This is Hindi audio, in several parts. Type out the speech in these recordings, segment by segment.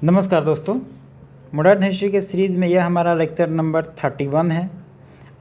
नमस्कार दोस्तों, मॉडर्न हिस्ट्री के सीरीज़ में यह हमारा लेक्चर नंबर 31 है।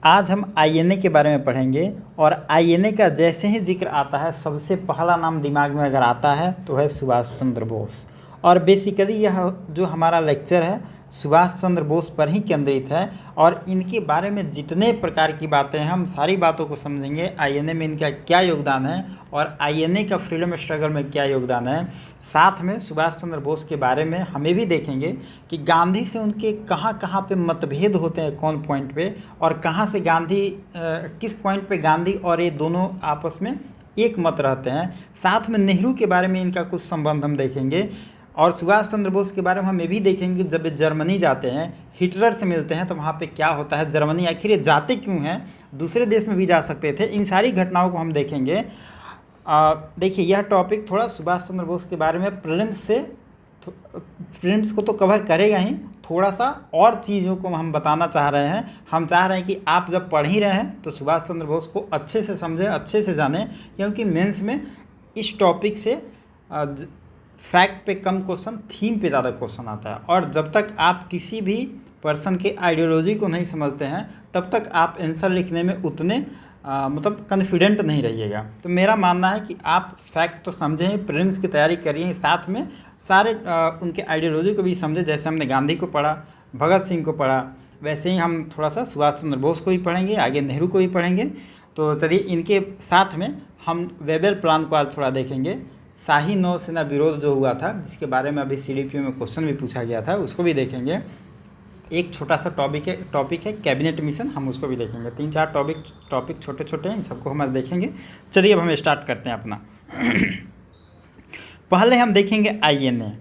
आज हम आईएनए के बारे में पढ़ेंगे और आईएनए का जैसे ही जिक्र आता है सबसे पहला नाम दिमाग में अगर आता है तो है सुभाष चंद्र बोस। और बेसिकली यह जो हमारा लेक्चर है सुभाष चंद्र बोस पर ही केंद्रित है और इनके बारे में जितने प्रकार की बातें हैं हम सारी बातों को समझेंगे। आईएनए में इनका क्या योगदान है और आईएनए का फ्रीडम स्ट्रगल में क्या योगदान है। साथ में सुभाष चंद्र बोस के बारे में हमें भी देखेंगे कि गांधी से उनके कहाँ कहाँ पे मतभेद होते हैं, कौन पॉइंट पे, और कहाँ से गांधी किस पॉइंट पे गांधी और ये दोनों आपस में एक मत रहते हैं। साथ में नेहरू के बारे में इनका कुछ संबंध हम देखेंगे और सुभाष चंद्र बोस के बारे में हम ये भी देखेंगे कि जब ये जर्मनी जाते हैं, हिटलर से मिलते हैं, तो वहाँ पे क्या होता है, जर्मनी आखिर ये जाते क्यों हैं, दूसरे देश में भी जा सकते थे। इन सारी घटनाओं को हम देखेंगे। देखिए, यह टॉपिक थोड़ा सुभाष चंद्र बोस के बारे में प्रिलिम्स को तो कवर करेगा ही, थोड़ा सा और चीज़ों को हम बताना चाह रहे हैं। हम चाह रहे हैं कि आप जब पढ़ ही रहे हैं तो सुभाष चंद्र बोस को अच्छे से समझें, अच्छे से जानें, क्योंकि मेंस में इस टॉपिक से फैक्ट पे कम क्वेश्चन, थीम पे ज़्यादा क्वेश्चन आता है। और जब तक आप किसी भी पर्सन के आइडियोलॉजी को नहीं समझते हैं तब तक आप आंसर लिखने में उतने मतलब कॉन्फिडेंट नहीं रहिएगा। तो मेरा मानना है कि आप फैक्ट तो समझें, प्रिलिम्स की तैयारी करिए, साथ में सारे उनके आइडियोलॉजी को भी समझें। जैसे हमने गांधी को पढ़ा, भगत सिंह को पढ़ा, वैसे ही हम थोड़ा सा सुभाष चंद्र बोस को भी पढ़ेंगे, आगे नेहरू को भी पढ़ेंगे। तो चलिए, इनके साथ में हम वेबर प्लान को आज थोड़ा देखेंगे। शाही नौसेना विरोध जो हुआ था, जिसके बारे में अभी सीडीपीओ में क्वेश्चन भी पूछा गया था, उसको भी देखेंगे। एक छोटा सा टॉपिक है कैबिनेट मिशन, हम उसको भी देखेंगे। 3-4 टॉपिक छोटे छोटे हैं, इन सबको हम आज देखेंगे। चलिए अब हम स्टार्ट करते हैं अपना। पहले हम देखेंगे आईएनए।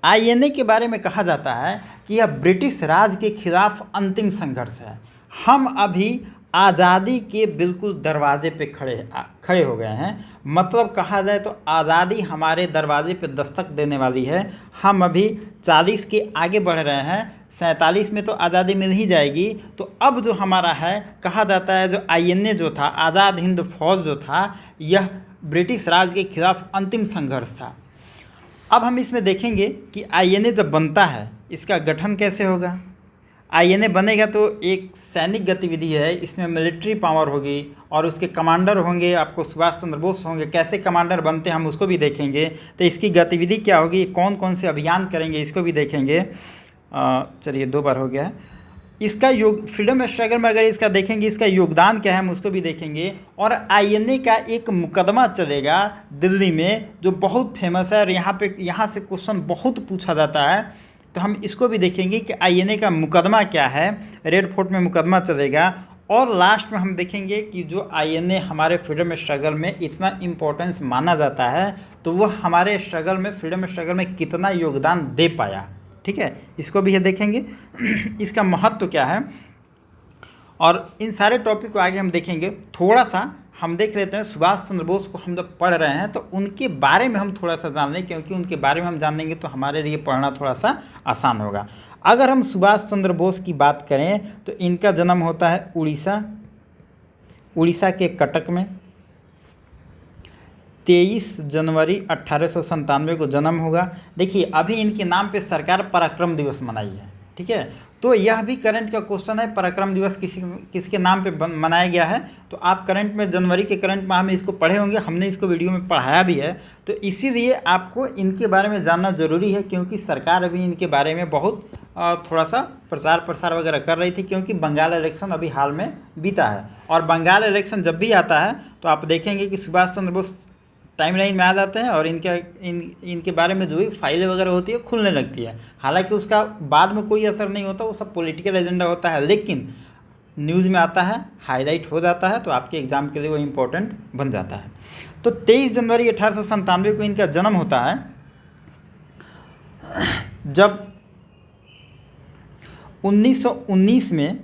आईएनए के बारे में कहा जाता है कि यह ब्रिटिश राज के खिलाफ अंतिम संघर्ष है। हम अभी आज़ादी के बिल्कुल दरवाजे पे खड़े हो गए हैं। मतलब कहा जाए तो आज़ादी हमारे दरवाजे पे दस्तक देने वाली है। हम अभी 40 के आगे बढ़ रहे हैं, 47 में तो आज़ादी मिल ही जाएगी। तो अब जो हमारा है, कहा जाता है जो आईएनए जो था, आज़ाद हिंद फौज जो था, यह ब्रिटिश राज के खिलाफ अंतिम संघर्ष था। अब हम इसमें देखेंगे कि आईएनए जब बनता है इसका गठन कैसे होगा। आईएनए बनेगा तो एक सैनिक गतिविधि है, इसमें मिलिट्री पावर होगी और उसके कमांडर होंगे, आपको सुभाष चंद्र बोस होंगे। कैसे कमांडर बनते हैं हम उसको भी देखेंगे। तो इसकी गतिविधि क्या होगी, कौन कौन से अभियान करेंगे, इसको भी देखेंगे। चलिए, 2 बार हो गया है। इसका फ्रीडम स्ट्रगल में अगर इसका देखेंगे, इसका योगदान क्या है, हम उसको भी देखेंगे। और आईएनए का एक मुकदमा चलेगा दिल्ली में जो बहुत फेमस है और यहाँ से क्वेश्चन बहुत पूछा जाता है। तो हम इसको भी देखेंगे कि आईएनए का मुकदमा क्या है। रेड फोर्ट में मुकदमा चलेगा। और लास्ट में हम देखेंगे कि जो आईएनए हमारे फ्रीडम स्ट्रगल में इतना इम्पोर्टेंस माना जाता है, तो वह हमारे स्ट्रगल में, फ्रीडम स्ट्रगल में कितना योगदान दे पाया। ठीक है, इसको भी ये देखेंगे। इसका महत्व क्या है, और इन सारे टॉपिक को आगे हम देखेंगे। थोड़ा सा हम देख लेते हैं सुभाष चंद्र बोस को हम जब पढ़ रहे हैं तो उनके बारे में हम थोड़ा सा जान लें, क्योंकि उनके बारे में हम जानेंगे तो हमारे लिए पढ़ना थोड़ा सा आसान होगा। अगर हम सुभाष चंद्र बोस की बात करें तो इनका जन्म होता है उड़ीसा के कटक में। 23 जनवरी 1897 को जन्म होगा। देखिए, अभी इनके नाम पे सरकार पराक्रम दिवस मनाई है। ठीक है, तो यह भी करंट का क्वेश्चन है, पराक्रम दिवस किसके नाम पे मनाया गया है। तो आप करंट में, जनवरी के करंट माह में इसको पढ़े होंगे, हमने इसको वीडियो में पढ़ाया भी है। तो इसीलिए आपको इनके बारे में जानना ज़रूरी है, क्योंकि सरकार अभी इनके बारे में बहुत थोड़ा सा प्रसार वगैरह कर रही थी, क्योंकि बंगाल इलेक्शन अभी हाल में बीता है। और बंगाल इलेक्शन जब भी आता है तो आप देखेंगे कि सुभाष चंद्र बोस टाइमलाइन में आ जाते हैं और इनके बारे में जो भी फाइलें वगैरह होती है खुलने लगती है। हालांकि उसका बाद में कोई असर नहीं होता, वो सब पॉलिटिकल एजेंडा होता है, लेकिन न्यूज़ में आता है, हाईलाइट हो जाता है, तो आपके एग्ज़ाम के लिए वो इम्पोर्टेंट बन जाता है। तो 23 जनवरी 1897 को इनका जन्म होता है। जब 1919 में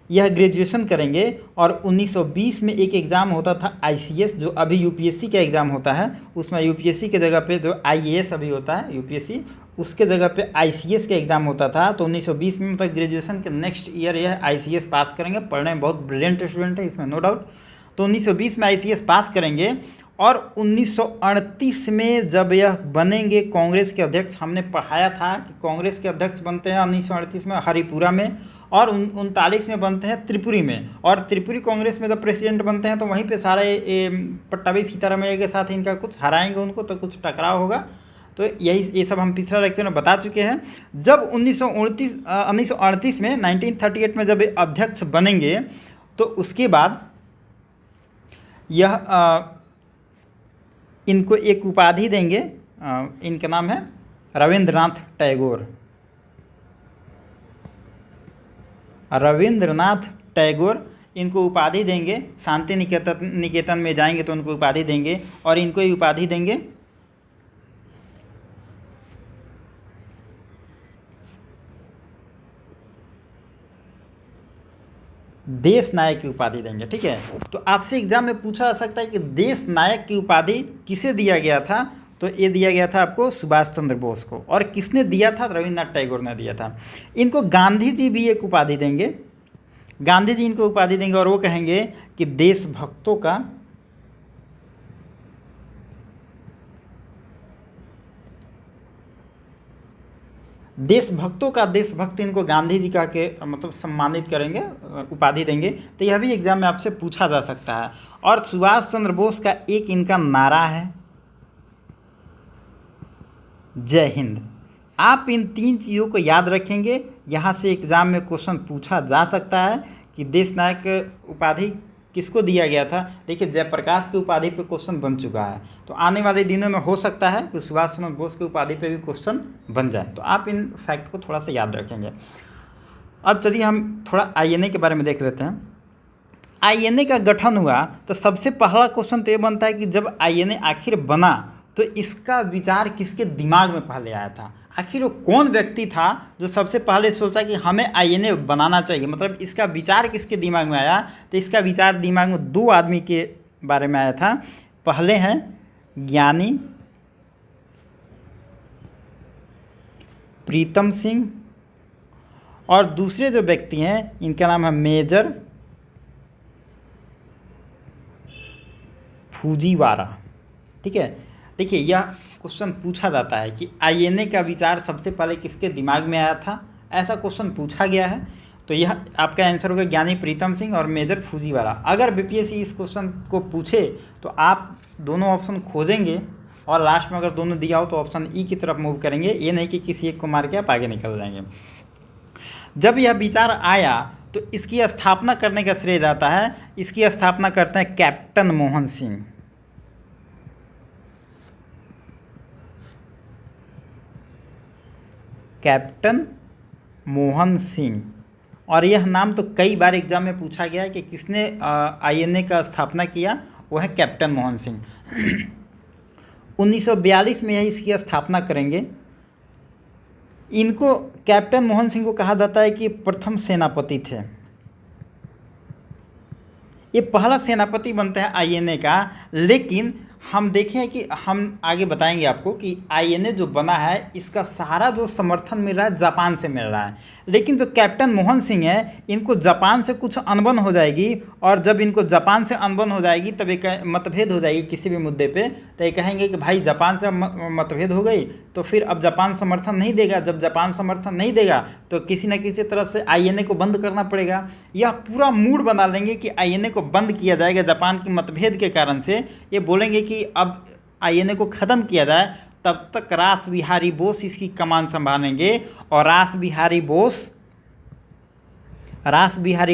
यह ग्रेजुएशन करेंगे और 1920 में एक एग्ज़ाम होता था आईसीएस, जो अभी यूपीएससी का एग्ज़ाम होता है। उसमें यूपीएससी के जगह पे जो आईएएस अभी होता है यूपीएससी, उसके जगह पे आईसीएस का एग्ज़ाम होता था। तो 1920 में मतलब ग्रेजुएशन के नेक्स्ट ईयर यह आईसीएस पास करेंगे। पढ़ने में बहुत ब्रिलियंट स्टूडेंट है, इसमें नो डाउट। तो 1920 में आईसीएस पास करेंगे और 1938 में जब यह बनेंगे कांग्रेस के अध्यक्ष, हमने पढ़ाया था कि कांग्रेस के अध्यक्ष बनते हैं 1938 में हरिपुरा में, और 39 में बनते हैं त्रिपुरी में, और त्रिपुरी कांग्रेस में जब प्रेसिडेंट बनते हैं तो वहीं पे सारे पट्टाभी सीतारामैया के साथ इनका कुछ हराएंगे उनको, तो कुछ टकराव होगा। तो यही ये सब हम पिछला लेक्चर में बता चुके हैं। जब 1938 में 1938 में जब अध्यक्ष बनेंगे तो उसके बाद यह इनको एक उपाधि देंगे, इनका नाम है रविंद्रनाथ टैगोर। रविंद्रनाथ टैगोर इनको उपाधि देंगे, शांति निकेतन में जाएंगे तो उनको उपाधि देंगे, और इनको ये उपाधि देंगे देश नायक की उपाधि देंगे। ठीक है, तो आपसे एग्जाम में पूछा जा सकता है कि देश नायक की उपाधि किसे दिया गया था, तो ये दिया गया था आपको सुभाष चंद्र बोस को। और किसने दिया था? रविंद्रनाथ टैगोर ने दिया था। इनको गांधी जी भी एक उपाधि देंगे, गांधी जी इनको उपाधि देंगे, और वो कहेंगे कि देशभक्तों का देशभक्त इनको गांधी जी का के मतलब सम्मानित करेंगे, उपाधि देंगे। तो यह भी एग्जाम में आपसे पूछा जा सकता है। और सुभाष चंद्र बोस का एक इनका नारा है जय हिंद। आप इन 3 चीज़ों को याद रखेंगे, यहाँ से एग्जाम में क्वेश्चन पूछा जा सकता है कि देश नायक उपाधि किसको दिया गया था। देखिए जयप्रकाश की उपाधि पे क्वेश्चन बन चुका है, तो आने वाले दिनों में हो सकता है कि सुभाष चंद्र बोस की उपाधि पे भी क्वेश्चन बन जाए। तो आप इन फैक्ट को थोड़ा सा याद रखेंगे। अब चलिए हम थोड़ा आईएनए के बारे में देख लेते हैं। आईएनए का गठन हुआ तो सबसे पहला क्वेश्चन तो ये बनता है कि जब आईएनए आखिर बना तो इसका विचार किसके दिमाग में पहले आया था। आखिर वो कौन व्यक्ति था जो सबसे पहले सोचा कि हमें आईएनए बनाना चाहिए, मतलब इसका विचार किसके दिमाग में आया। तो इसका विचार दिमाग में 2 आदमी के बारे में आया था। पहले हैं ज्ञानी प्रीतम सिंह, और दूसरे जो व्यक्ति हैं इनका नाम है मेजर फूजीवारा। ठीक है, देखिए यह क्वेश्चन पूछा जाता है कि आईएनए का विचार सबसे पहले किसके दिमाग में आया था, ऐसा क्वेश्चन पूछा गया है। तो यह आपका आंसर होगा ज्ञानी प्रीतम सिंह और मेजर फूजीवाला। अगर बीपीएससी इस क्वेश्चन को पूछे तो आप दोनों ऑप्शन खोजेंगे और लास्ट में अगर दोनों दिया हो तो ऑप्शन ई की तरफ मूव करेंगे, ये नहीं कि किसी एक को मार के आप आगे निकल जाएंगे। जब यह विचार आया तो इसकी स्थापना करने का श्रेय जाता है, इसकी स्थापना करते हैं कैप्टन मोहन सिंह। कैप्टन मोहन सिंह, और यह नाम तो कई बार एग्जाम में पूछा गया है कि किसने आईएनए का स्थापना किया, वो है कैप्टन मोहन सिंह। 1942 में यह इसकी स्थापना करेंगे। इनको कैप्टन मोहन सिंह को कहा जाता है कि प्रथम सेनापति थे, ये पहला सेनापति बनता है आईएनए का। लेकिन हम देखें कि हम आगे बताएंगे आपको कि आईएनए जो बना है इसका सारा जो समर्थन मिल रहा है जापान से मिल रहा है, लेकिन जो कैप्टन मोहन सिंह है इनको जापान से कुछ अनबन हो जाएगी, और जब इनको जापान से अनबन हो जाएगी तब एक मतभेद हो जाएगी किसी भी मुद्दे पे, तो ये कहेंगे कि भाई जापान से मतभेद हो गई तो फिर अब जापान समर्थन नहीं देगा। जब जापान समर्थन नहीं देगा तो किसी न किसी तरह से आईएनए को बंद करना पड़ेगा। यह पूरा मूड बना लेंगे कि आईएनए को बंद किया जाएगा जापान की मतभेद के कारण से। ये बोलेंगे कि अब आईएनए को ख़त्म किया जाए, तब तक रास बिहारी बोस इसकी कमान संभालेंगे, और रास बिहारी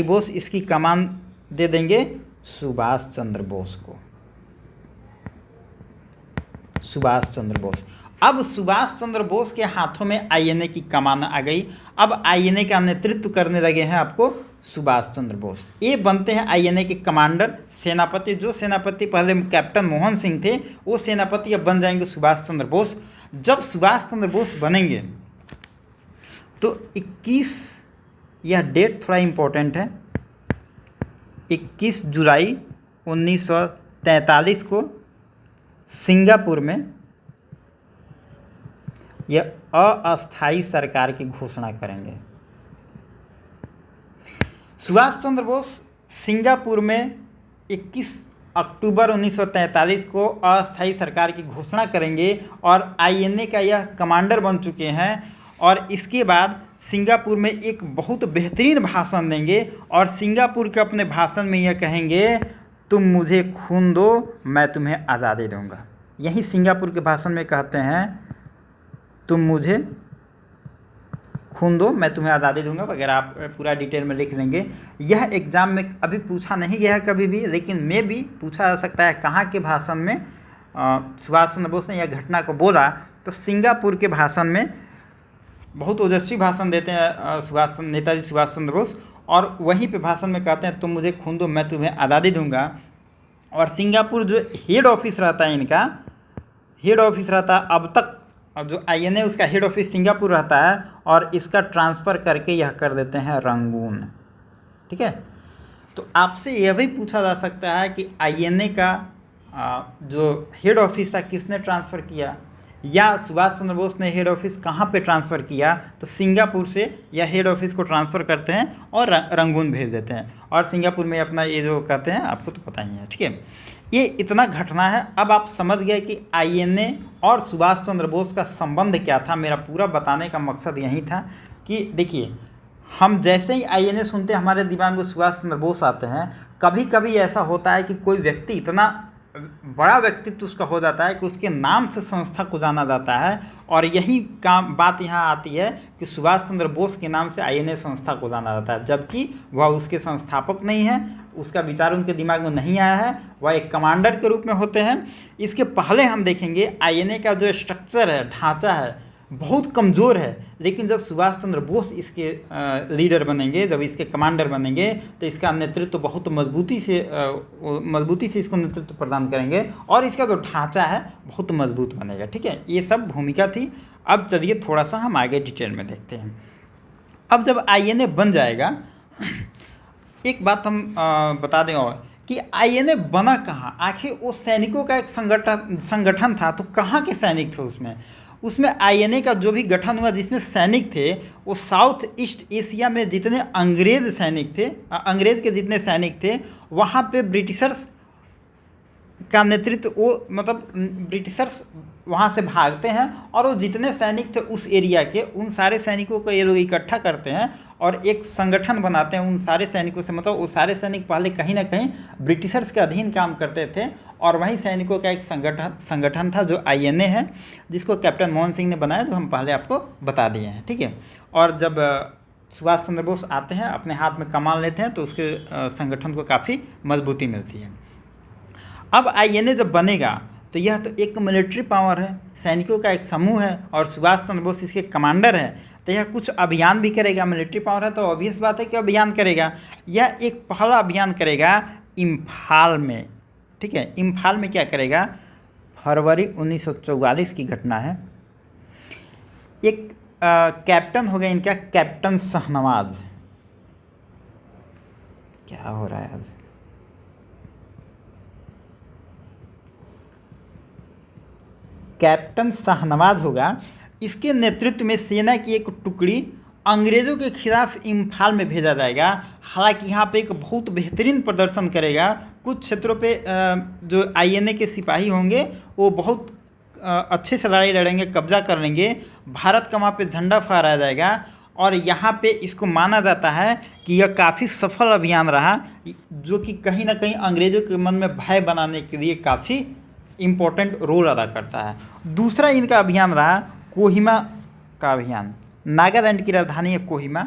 बोस इसकी कमान दे देंगे सुभाष चंद्र बोस को। सुभाष चंद्र बोस, अब सुभाष चंद्र बोस के हाथों में आईएनए की कमान आ गई। अब आईएनए का नेतृत्व करने लगे हैं आपको सुभाष चंद्र बोस। ये बनते हैं आईएनए के कमांडर, सेनापति। जो सेनापति पहले कैप्टन मोहन सिंह थे वो सेनापति अब बन जाएंगे सुभाष चंद्र बोस। जब सुभाष चंद्र बोस बनेंगे तो 21, यह डेट थोड़ा इम्पोर्टेंट है, 21 जुलाई 1943 को सिंगापुर में यह अस्थायी सरकार की घोषणा करेंगे। सुभाष चंद्र बोस सिंगापुर में 21 अक्टूबर 1943 को अस्थायी सरकार की घोषणा करेंगे और आईएनए का यह कमांडर बन चुके हैं। और इसके बाद सिंगापुर में एक बहुत बेहतरीन भाषण देंगे और सिंगापुर के अपने भाषण में यह कहेंगे, तुम मुझे खून दो मैं तुम्हें आज़ादी दूंगा। यही सिंगापुर के भाषण में कहते हैं, तुम मुझे खून दो मैं तुम्हें आज़ादी दूंगा वगैरह। आप पूरा डिटेल में लिख लेंगे। यह एग्ज़ाम में अभी पूछा नहीं गया है कभी भी, लेकिन में भी पूछा जा सकता है कहाँ के भाषण में सुभाष चंद्र बोस ने यह घटना को बोला। तो सिंगापुर के भाषण में बहुत ओजस्वी भाषण देते हैं नेताजी सुभाष चंद्र बोस, और वहीं पे भाषण में कहते हैं, तुम मुझे खून दो मैं तुम्हें आज़ादी दूंगा। और सिंगापुर जो हेड ऑफिस रहता है, इनका हेड ऑफिस रहता है अब तक, जो आईएनए उसका हेड ऑफिस सिंगापुर रहता है, और इसका ट्रांसफ़र करके यह कर देते हैं रंगून। ठीक है, तो आपसे यह भी पूछा जा सकता है कि आईएनए का जो हेड ऑफिस था किसने ट्रांसफ़र किया, या सुभाष चंद्र बोस ने हेड ऑफिस कहाँ पे ट्रांसफ़र किया। तो सिंगापुर से यह हेड ऑफिस को ट्रांसफ़र करते हैं और रंगून भेज देते हैं, और सिंगापुर में अपना ये जो कहते हैं आपको तो पता ही है। ठीक है, ये इतना घटना है। अब आप समझ गए कि आईएनए और सुभाष चंद्र बोस का संबंध क्या था। मेरा पूरा बताने का मकसद यही था कि देखिए, हम जैसे ही आईएनए सुनते हैं हमारे दिमाग में सुभाष चंद्र बोस आते हैं। कभी कभी ऐसा होता है कि कोई व्यक्ति इतना बड़ा व्यक्तित्व उसका हो जाता है कि उसके नाम से संस्था को जाना जाता है, और यही बात यहाँ आती है कि सुभाष चंद्र बोस के नाम से आईएनए संस्था को जाना जाता है, जबकि वह उसके संस्थापक नहीं है, उसका विचार उनके दिमाग में नहीं आया है, वह एक कमांडर के रूप में होते हैं। इसके पहले हम देखेंगे आईएनए का जो स्ट्रक्चर है, ढांचा है, बहुत कमज़ोर है, लेकिन जब सुभाष चंद्र बोस इसके लीडर बनेंगे, जब इसके कमांडर बनेंगे, तो इसका नेतृत्व बहुत मजबूती से इसको नेतृत्व प्रदान करेंगे, और इसका जो ढांचा है बहुत मजबूत बनेगा। ठीक है, ये सब भूमिका थी। अब चलिए थोड़ा सा हम आगे डिटेल में देखते हैं। अब जब आईएनए बन जाएगा, एक बात हम बता दें और कि आईएनए बना कहाँ, आखिर वो सैनिकों का एक संगठन था, तो कहाँ के सैनिक थे उसमें आईएनए का जो भी गठन हुआ जिसमें सैनिक थे, वो साउथ ईस्ट एशिया में जितने अंग्रेज़ सैनिक थे, अंग्रेज़ के जितने सैनिक थे, वहाँ पे ब्रिटिशर्स का नेतृत्व, वो मतलब ब्रिटिशर्स वहाँ से भागते हैं, और वो जितने सैनिक थे उस एरिया के, उन सारे सैनिकों को ये लोग इकट्ठा करते हैं और एक संगठन बनाते हैं उन सारे सैनिकों से। मतलब वो सारे सैनिक पहले कहीं ना कहीं ब्रिटिशर्स के अधीन काम करते थे, और वहीं सैनिकों का एक संगठन था जो आईएनए है, जिसको कैप्टन मोहन सिंह ने बनाया, जो हम पहले आपको बता दिए हैं। ठीक है, और जब सुभाष चंद्र बोस आते हैं, अपने हाथ में कमान लेते हैं, तो उसके संगठन को काफ़ी मजबूती मिलती है। अब आईएनए जब बनेगा तो यह तो एक मिलिट्री पावर है, सैनिकों का एक समूह है, और सुभाष चंद्र बोस इसके कमांडर हैं, तो यह कुछ अभियान भी करेगा। मिलिट्री पावर है तो ऑब्वियस बात है कि अभियान करेगा। यह एक पहला अभियान करेगा इम्फाल में। ठीक है, इम्फाल में क्या करेगा, फरवरी 1944 की घटना है। एक कैप्टन हो गया इनका, कैप्टन शाहनवाज। क्या हो रहा है आज, कैप्टन शाहनवाज होगा, इसके नेतृत्व में सेना की एक टुकड़ी अंग्रेज़ों के खिलाफ इम्फाल में भेजा जाएगा। हालांकि यहाँ पे एक बहुत बेहतरीन प्रदर्शन करेगा। कुछ क्षेत्रों पे जो आईएनए के सिपाही होंगे वो बहुत अच्छे से लड़ाई लड़ेंगे, कब्जा कर लेंगे। भारत का वहाँ पे झंडा फहराया जाएगा, और यहाँ पे इसको माना जाता है कि यह काफ़ी सफल अभियान रहा, जो कि कहीं ना कहीं अंग्रेज़ों के मन में भय बनाने के लिए काफ़ी इम्पोर्टेंट रोल अदा करता है। दूसरा इनका अभियान रहा कोहिमा का अभियान। नागालैंड की राजधानी है कोहिमा,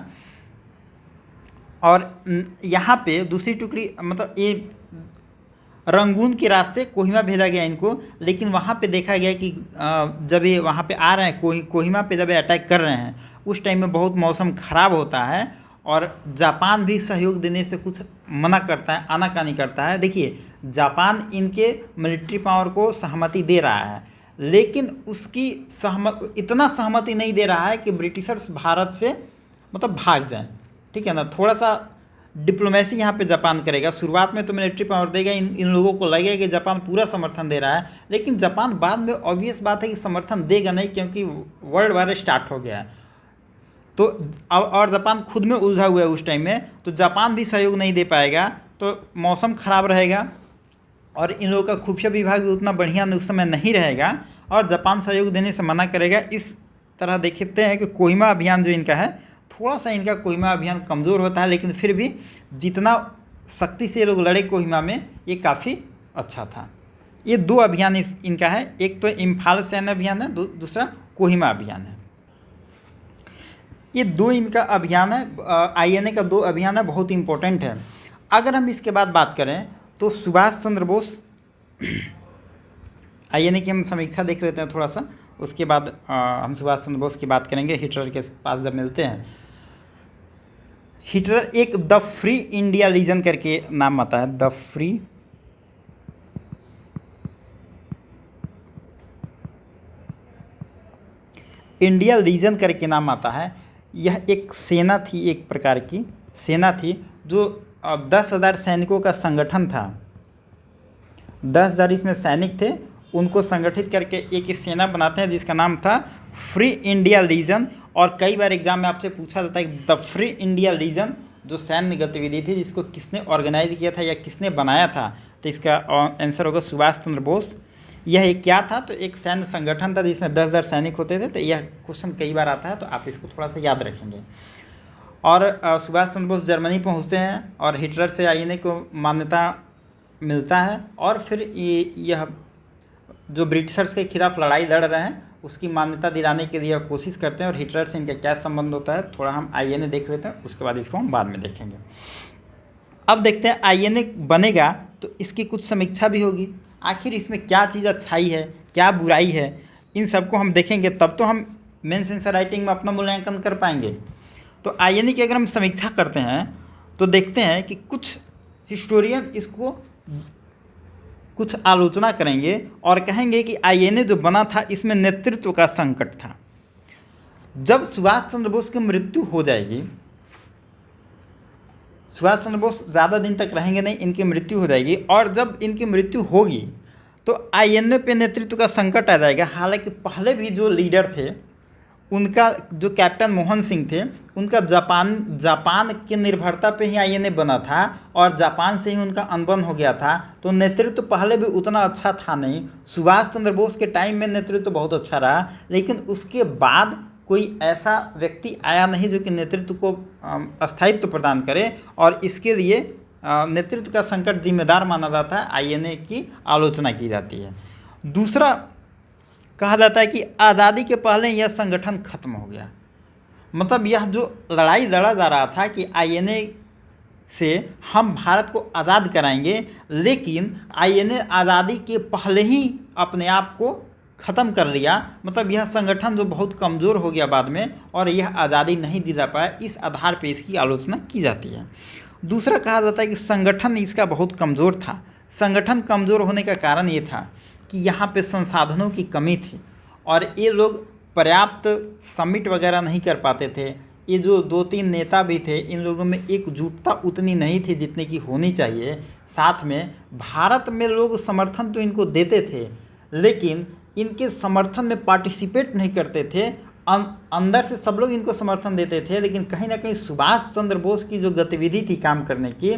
और यहाँ पे दूसरी टुकड़ी, मतलब ये रंगून के रास्ते कोहिमा भेजा गया इनको, लेकिन वहाँ पे देखा गया कि जब ये वहाँ पे आ रहे हैं, कोहिमा पे जब ये अटैक कर रहे हैं, उस टाइम में बहुत मौसम ख़राब होता है, और जापान भी सहयोग देने से कुछ मना करता है, आनाकानी करता है। देखिए, जापान इनके मिलिट्री पावर को सहमति दे रहा है, लेकिन उसकी इतना सहमति नहीं दे रहा है कि ब्रिटिशर्स भारत से मतलब भाग जाएं। ठीक है ना, थोड़ा सा डिप्लोमेसी यहाँ पे जापान करेगा। शुरुआत में तो मिलिट्री पावर देगा, इन लोगों को लगेगा कि जापान पूरा समर्थन दे रहा है, लेकिन जापान बाद में ऑब्वियस बात है कि समर्थन देगा नहीं, क्योंकि वर्ल्ड वार स्टार्ट हो गया है। तो और जापान खुद में उलझा हुआ है उस टाइम में, तो जापान भी सहयोग नहीं दे पाएगा, तो मौसम ख़राब रहेगा। और इन लोगों का खुफिया विभाग भी उतना बढ़िया उस समय नहीं रहेगा और जापान सहयोग देने से मना करेगा। इस तरह देखते हैं कि कोहिमा अभियान जो इनका है, थोड़ा सा इनका कोहिमा अभियान कमज़ोर होता है, लेकिन फिर भी जितना शक्ति से ये लोग लड़े कोहिमा में, ये काफ़ी अच्छा था। ये 2 अभियान इनका है, एक तो इम्फाल सैन्य अभियान है, दूसरा कोहिमा अभियान है। ये 2 इनका अभियान है, INA का 2 अभियान है, बहुत इम्पोर्टेंट है। अगर हम इसके बाद बात करें तो सुभाष चंद्र बोस, INA की हम समीक्षा देख लेते हैं थोड़ा सा, उसके बाद हम सुभाष चंद्र बोस की बात करेंगे। हिटलर के पास जब मिलते हैं, हिटलर एक द फ्री इंडिया लीजन करके नाम आता है, द फ्री इंडिया लीजन करके नाम आता है। यह एक सेना थी, एक प्रकार की सेना थी जो 10,000 सैनिकों का संगठन था। 10,000 इसमें सैनिक थे, उनको संगठित करके एक सेना बनाते हैं जिसका नाम था फ्री इंडिया लीजन। और कई बार एग्जाम में आपसे पूछा जाता है कि द फ्री इंडिया लीजन जो सैन्य गतिविधि थी, जिसको किसने ऑर्गेनाइज किया था या किसने बनाया था, तो इसका आंसर होगा सुभाष चंद्र बोस। यह एक क्या था, तो एक सैन्य संगठन था जिसमें 10,000 सैनिक होते थे। तो यह क्वेश्चन कई बार आता है, तो आप इसको थोड़ा सा याद रखेंगे। और सुभाष चंद्र बोस जर्मनी पहुंचते हैं और हिटलर से INA को मान्यता मिलता है। और फिर यह जो ब्रिटिशर्स के खिलाफ लड़ाई लड़ रहे हैं उसकी मान्यता दिलाने के लिए कोशिश करते हैं। और हिटलर से इनका क्या संबंध होता है, थोड़ा हम INA देख लेते हैं, उसके बाद इसको हम बाद में देखेंगे। अब देखते हैं INA बनेगा तो इसकी कुछ समीक्षा भी होगी, आखिर इसमें क्या चीज़ अच्छाई है, क्या बुराई है, इन सबको हम देखेंगे, तब तो हम मेंस आंसर राइटिंग में अपना मूल्यांकन कर पाएंगे। तो INA की अगर हम समीक्षा करते हैं तो देखते हैं कि कुछ हिस्टोरियन इसको कुछ आलोचना करेंगे और कहेंगे कि INA जो बना था इसमें नेतृत्व का संकट था। जब सुभाष चंद्र बोस की मृत्यु हो जाएगी, सुभाष चंद्र बोस ज़्यादा दिन तक रहेंगे नहीं, इनकी मृत्यु हो जाएगी। और जब इनकी मृत्यु होगी तो INA पे नेतृत्व का संकट आ जाएगा। हालांकि पहले भी जो लीडर थे उनका, जो कैप्टन मोहन सिंह थे, उनका जापान की निर्भरता पे ही INA बना था और जापान से ही उनका अनबन हो गया था। तो नेतृत्व पहले भी उतना अच्छा था नहीं। सुभाष चंद्र बोस के टाइम में नेतृत्व बहुत अच्छा रहा, लेकिन उसके बाद कोई ऐसा व्यक्ति आया नहीं जो कि नेतृत्व को स्थायित्व प्रदान करे, और इसके लिए नेतृत्व का संकट जिम्मेदार माना जाता है, INA की आलोचना की जाती है। दूसरा, कहा जाता है कि आज़ादी के पहले यह संगठन खत्म हो गया। मतलब यह जो लड़ाई लड़ा जा रहा था कि INA से हम भारत को आज़ाद कराएंगे, लेकिन INA आज़ादी के पहले ही अपने आप को ख़त्म कर लिया। मतलब यह संगठन जो बहुत कमज़ोर हो गया बाद में, और यह आज़ादी नहीं दिला पाया, इस आधार पर इसकी आलोचना की जाती है। दूसरा, कहा जाता है कि संगठन इसका बहुत कमज़ोर था। संगठन कमज़ोर होने का कारण ये था कि यहाँ पे संसाधनों की कमी थी और ये लोग पर्याप्त समिट वगैरह नहीं कर पाते थे। ये जो 2-3 नेता भी थे, इन लोगों में एकजुटता उतनी नहीं थी जितनी की होनी चाहिए। साथ में भारत में लोग समर्थन तो इनको देते थे, लेकिन इनके समर्थन में पार्टिसिपेट नहीं करते थे। अंदर से सब लोग इनको समर्थन देते थे, लेकिन कहीं ना कहीं सुभाष चंद्र बोस की जो गतिविधि थी काम करने की,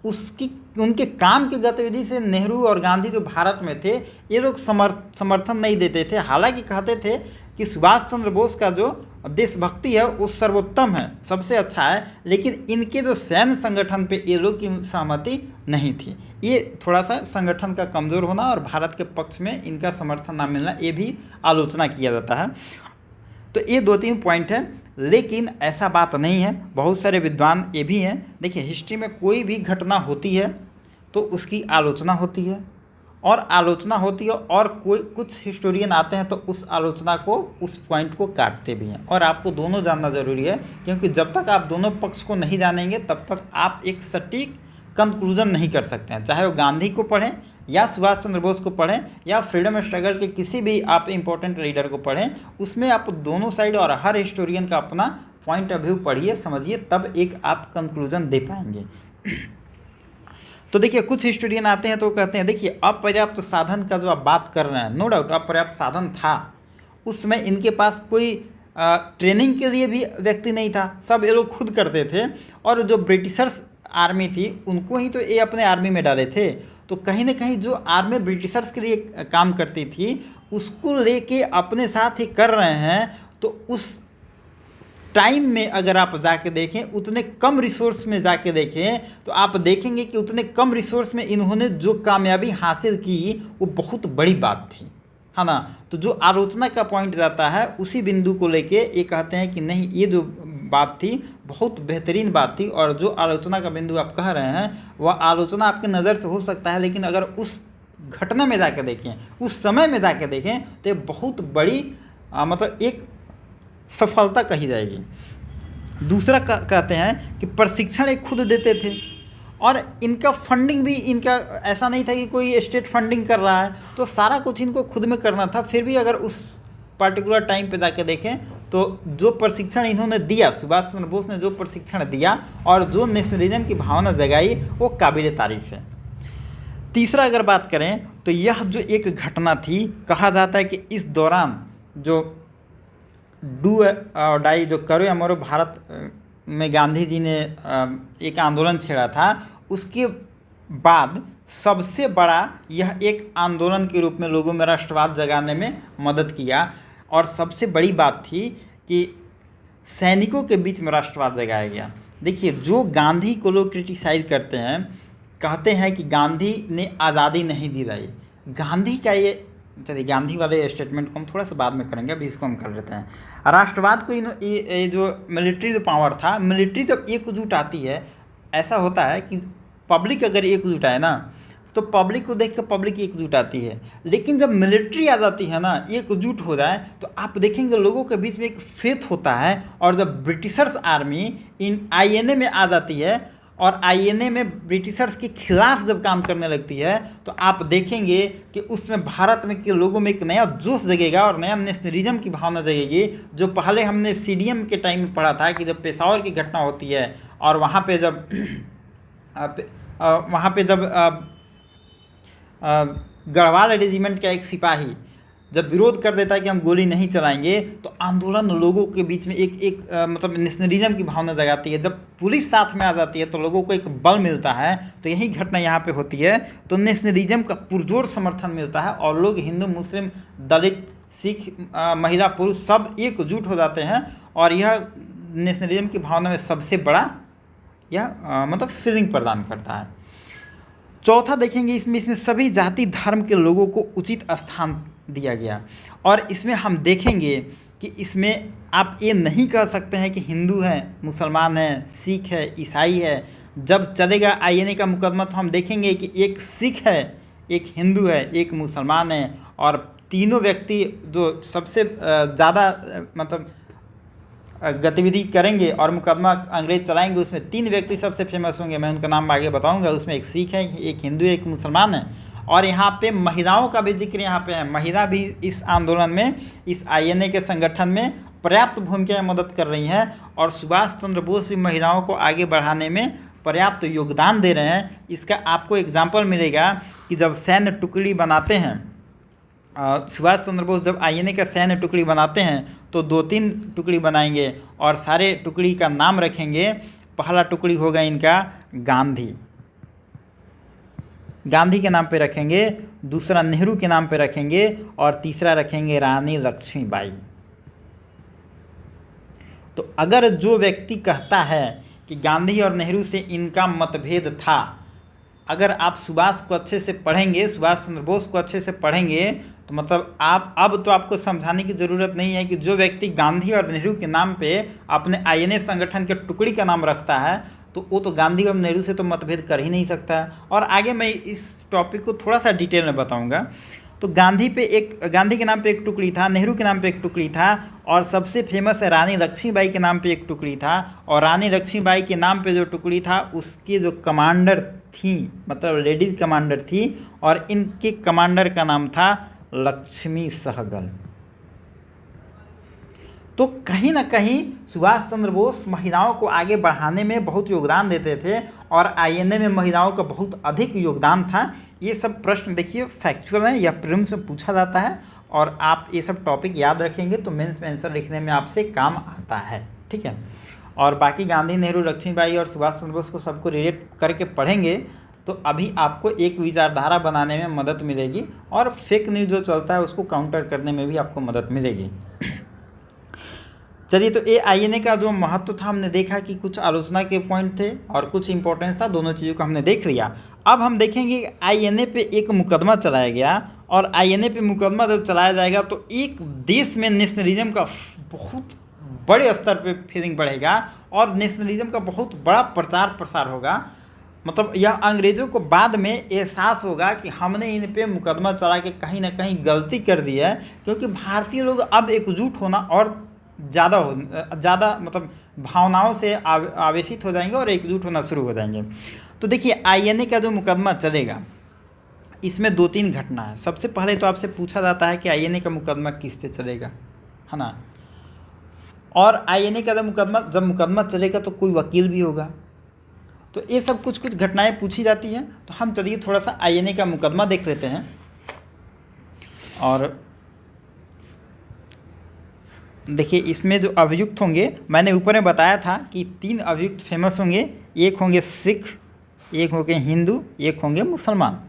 उसकी उनके काम की गतिविधि से नेहरू और गांधी जो भारत में थे, ये लोग समर्थन नहीं देते थे। हालांकि कहते थे कि सुभाष चंद्र बोस का जो देशभक्ति है वो सर्वोत्तम है, सबसे अच्छा है, लेकिन इनके जो सैन्य संगठन पे ये लोग की सहमति नहीं थी। ये थोड़ा सा संगठन का कमज़ोर होना और भारत के पक्ष में इनका समर्थन ना मिलना, ये भी आलोचना किया जाता है। तो ये 2-3 पॉइंट है, लेकिन ऐसा बात नहीं है। बहुत सारे विद्वान ये भी हैं, देखिए हिस्ट्री में कोई भी घटना होती है तो उसकी आलोचना होती है, और आलोचना होती है, और कोई कुछ हिस्टोरियन आते हैं तो उस आलोचना को, उस पॉइंट को काटते भी हैं। और आपको दोनों जानना ज़रूरी है, क्योंकि जब तक आप दोनों पक्ष को नहीं जानेंगे तब तक आप एक सटीक कंक्लूजन नहीं कर सकते हैं। चाहे वो गांधी को पढ़ें या सुभाष चंद्र बोस को पढ़ें या फ्रीडम स्ट्रगल के किसी भी आप इम्पोर्टेंट लीडर को पढ़ें, उसमें आप दोनों साइड और हर हिस्टोरियन का अपना पॉइंट ऑफ व्यू पढ़िए, समझिए, तब एक आप कंक्लूजन दे पाएंगे। तो देखिए कुछ हिस्टोरियन आते हैं तो कहते हैं, देखिए अपर्याप्त साधन का जो आप बात कर रहे हैं, नो डाउट अपर्याप्त साधन था। उस समय इनके पास कोई ट्रेनिंग के लिए भी व्यक्ति नहीं था, सब ये लोग खुद करते थे। और जो ब्रिटिशर्स आर्मी थी उनको ही तो ये अपने आर्मी में डाले थे, तो कहीं ना कहीं जो आर्मी ब्रिटिशर्स के लिए काम करती थी उसको लेके अपने साथ ही कर रहे हैं। तो उस टाइम में अगर आप जाके देखें, उतने कम रिसोर्स में जाके देखें, तो आप देखेंगे कि उतने कम रिसोर्स में इन्होंने जो कामयाबी हासिल की वो बहुत बड़ी बात थी, है ना। तो जो आलोचना का पॉइंट जाता है उसी बिंदु को लेके ये कहते हैं कि नहीं, ये जो बात थी बहुत बेहतरीन बात थी, और जो आलोचना का बिंदु आप कह रहे हैं वह आलोचना आपके नज़र से हो सकता है, लेकिन अगर उस घटना में जाकर देखें, उस समय में जाकर देखें, तो ये बहुत बड़ी मतलब एक सफलता कही जाएगी। दूसरा कहते हैं कि प्रशिक्षण एक खुद देते थे, और इनका फंडिंग भी, इनका ऐसा नहीं था कि कोई स्टेट फंडिंग कर रहा है, तो सारा कुछ इनको खुद में करना था। फिर भी अगर उस पर्टिकुलर टाइम पे जाके देखें तो जो प्रशिक्षण इन्होंने दिया, सुभाष चंद्र बोस ने जो प्रशिक्षण दिया और जो नेशनलिज्म की भावना जगाई, वो काबिल तारीफ है। तीसरा अगर बात करें तो यह जो एक घटना थी, कहा जाता है कि इस दौरान जो डू और डाई, जो करो या मरो भारत में गांधी जी ने एक आंदोलन छेड़ा था, उसके बाद सबसे बड़ा यह एक आंदोलन के रूप में लोगों में राष्ट्रवाद जगाने में मदद किया। और सबसे बड़ी बात थी कि सैनिकों के बीच में राष्ट्रवाद जगाया गया। देखिए, जो गांधी को लोग क्रिटिसाइज करते हैं, कहते हैं कि गांधी ने आज़ादी नहीं दिलाई, गांधी का ये, चलिए गांधी वाले स्टेटमेंट को हम थोड़ा सा बाद में करेंगे, अभी इसको हम कर लेते हैं। राष्ट्रवाद को ये जो मिलिट्री जो पावर था, मिलिट्री जब एकजुट आती है, ऐसा होता है कि पब्लिक अगर एकजुट आए ना, तो पब्लिक को देख कर पब्लिक एकजुट आती है। लेकिन जब मिलिट्री आ जाती है ना, एकजुट हो जाए, तो आप देखेंगे लोगों के बीच में एक फेथ होता है। और जब ब्रिटिशर्स आर्मी इन आईएनए में आ जाती है और आईएनए में ब्रिटिशर्स के खिलाफ जब काम करने लगती है, तो आप देखेंगे कि उसमें भारत में के लोगों में एक नया जोश जगेगा और नया नेशनलिज्म की भावना जगेगी। जो पहले हमने सीडीएम के टाइम में पढ़ा था कि जब पेशावर की घटना होती है और वहाँ पे जब गढ़वाल रेजिमेंट का एक सिपाही जब विरोध कर देता है कि हम गोली नहीं चलाएंगे, तो आंदोलन लोगों के बीच में एक मतलब नेशनलिज्म की भावना जगाती है। जब पुलिस साथ में आ जाती है तो लोगों को एक बल मिलता है। तो यही घटना यहाँ पे होती है, तो नेशनलिज्म का पुरजोर समर्थन मिलता है और लोग हिंदू, मुस्लिम, दलित, सिख, महिला, पुरुष सब एकजुट हो जाते हैं। और यह नेशनलिज्म की भावना में सबसे बड़ा यह मतलब फीलिंग प्रदान करता है। चौथा देखेंगे, इसमें सभी जाति धर्म के लोगों को उचित स्थान दिया गया। और इसमें हम देखेंगे कि इसमें आप ये नहीं कह सकते हैं कि हिंदू है, मुसलमान है, सिख है, ईसाई है। जब चलेगा आईएनए का मुकदमा तो हम देखेंगे कि एक सिख है, एक हिंदू है, एक मुसलमान है, और तीनों व्यक्ति जो सबसे ज़्यादा मतलब गतिविधि करेंगे और मुकदमा अंग्रेज चलाएंगे, उसमें 3 व्यक्ति सबसे फेमस होंगे। मैं उनका नाम आगे बताऊंगा। उसमें एक सिख है, एक हिंदू है, एक मुसलमान है। और यहाँ पे महिलाओं का भी जिक्र यहाँ पे है। महिला भी इस आंदोलन में, इस आईएनए के संगठन में पर्याप्त भूमिका में मदद कर रही हैं। और सुभाष चंद्र बोस भी महिलाओं को आगे बढ़ाने में पर्याप्त योगदान दे रहे हैं। इसका आपको एग्जाम्पल मिलेगा कि जब सैन्य टुकड़ी बनाते हैं, सुभाष चंद्र बोस जब आईएनए का सैन्य टुकड़ी बनाते हैं तो 2-3 टुकड़ी बनाएंगे और सारे टुकड़ी का नाम रखेंगे। पहला टुकड़ी होगा इनका गांधी, गांधी के नाम पे रखेंगे, दूसरा नेहरू के नाम पे रखेंगे, और तीसरा रखेंगे रानी लक्ष्मीबाई। तो अगर जो व्यक्ति कहता है कि गांधी और नेहरू से इनका मतभेद था, अगर आप सुभाष को अच्छे से पढ़ेंगे, सुभाष चंद्र बोस को अच्छे से पढ़ेंगे, तो मतलब आप अब तो आपको समझाने की ज़रूरत नहीं है कि जो व्यक्ति गांधी और नेहरू के नाम पे अपने आईएनए संगठन के टुकड़ी का नाम रखता है, तो वो तो गांधी और नेहरू से तो मतभेद कर ही नहीं सकता। और आगे मैं इस टॉपिक को थोड़ा सा डिटेल में बताऊंगा। तो गांधी के नाम पे एक टुकड़ी था, नेहरू के नाम पे एक टुकड़ी था, और सबसे फेमस है रानी लक्ष्मीबाई के नाम पे एक टुकड़ी था। और रानी लक्ष्मीबाई के नाम पे जो टुकड़ी था उसके जो कमांडर थी, मतलब लेडीज कमांडर थी, और इनके कमांडर का नाम था लक्ष्मी सहगल। तो कहीं ना कहीं सुभाष चंद्र बोस महिलाओं को आगे बढ़ाने में बहुत योगदान देते थे, और आईएनए में महिलाओं का बहुत अधिक योगदान था। ये सब प्रश्न देखिए फैक्चुअल है या प्रीलिम्स में पूछा जाता है, और आप ये सब टॉपिक याद रखेंगे तो मेंस में आंसर लिखने में आपसे काम आता है, ठीक है। और बाकी गांधी, नेहरू, लक्ष्मीबाई और सुभाष चंद्र बोस को सबको रिलेट करके पढ़ेंगे तो अभी आपको एक विचारधारा बनाने में मदद मिलेगी और फेक न्यूज़ जो चलता है उसको काउंटर करने में भी आपको मदद मिलेगी। चलिए, तो AINA का जो महत्व था हमने देखा कि कुछ आलोचना के पॉइंट थे और कुछ इंपॉर्टेंस था, दोनों चीज़ों को हमने देख लिया। अब हम देखेंगे कि INA पे एक मुकदमा चलाया गया और INA पे मुकदमा जब चलाया जाएगा तो एक देश में नेशनलिज्म का बहुत बड़े स्तर पे फीलिंग बढ़ेगा और नेशनलिज्म का बहुत बड़ा प्रचार प्रसार होगा। मतलब यह अंग्रेज़ों को बाद में एहसास होगा कि हमने इन पे मुकदमा चला के कहीं ना कहीं गलती कर दी है, क्योंकि भारतीय लोग अब एकजुट होना और ज़्यादा मतलब भावनाओं से आवेशित हो जाएंगे और एकजुट होना शुरू हो जाएंगे। तो देखिए, INA का जो मुकदमा चलेगा इसमें 2-3 घटना है। सबसे पहले तो आपसे पूछा जाता है कि INA का मुकदमा किस पे चलेगा, है ना। और INA का जब मुकदमा चलेगा तो कोई वकील भी होगा। तो ये सब कुछ घटनाएं पूछी जाती हैं। तो हम चलिए थोड़ा सा INA का मुकदमा देख लेते हैं। और देखिए, इसमें जो अभियुक्त होंगे, मैंने ऊपर में बताया था कि 3 अभियुक्त फेमस होंगे। एक होंगे सिख, एक होंगे हिंदू, एक होंगे मुसलमान।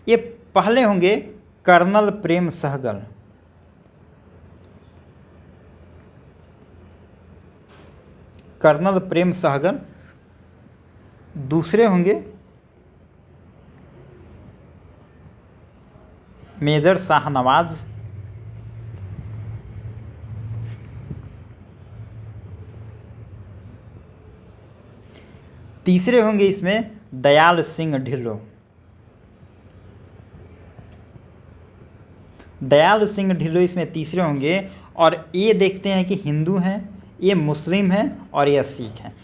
ये पहले होंगे कर्नल प्रेम सहगल। कर्नल प्रेम सहगल। दूसरे होंगे मेजर शाहनवाज। तीसरे होंगे इसमें दयाल सिंह ढिल्लों। दयाल सिंह ढिल्लों इसमें तीसरे होंगे। और ये देखते हैं कि हिंदू हैं, ये मुस्लिम हैं और ये सिख हैं।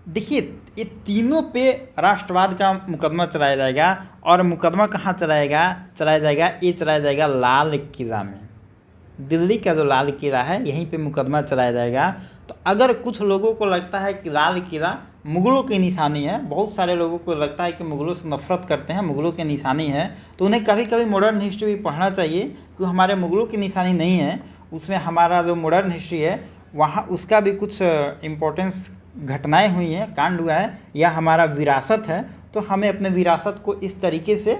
देखिए, ये तीनों पे राष्ट्रवाद का मुकदमा चलाया जाएगा। और मुकदमा कहाँ चलाया जाएगा, ये चलाया जाएगा लाल किला में। दिल्ली का जो लाल किला है यहीं पे मुकदमा चलाया जाएगा। तो अगर कुछ लोगों को लगता है कि लाल किला मुग़लों की निशानी है, बहुत सारे लोगों को लगता है कि मुग़लों से नफ़रत करते हैं, मुग़लों की निशानी है, तो उन्हें कभी कभी मॉडर्न हिस्ट्री भी पढ़ना चाहिए कि हमारे मुग़लों की निशानी नहीं है, उसमें हमारा जो मॉडर्न हिस्ट्री है वहाँ उसका भी कुछ इम्पोर्टेंस घटनाएं हुई हैं, कांड हुआ है, या हमारा विरासत है। तो हमें अपने विरासत को इस तरीके से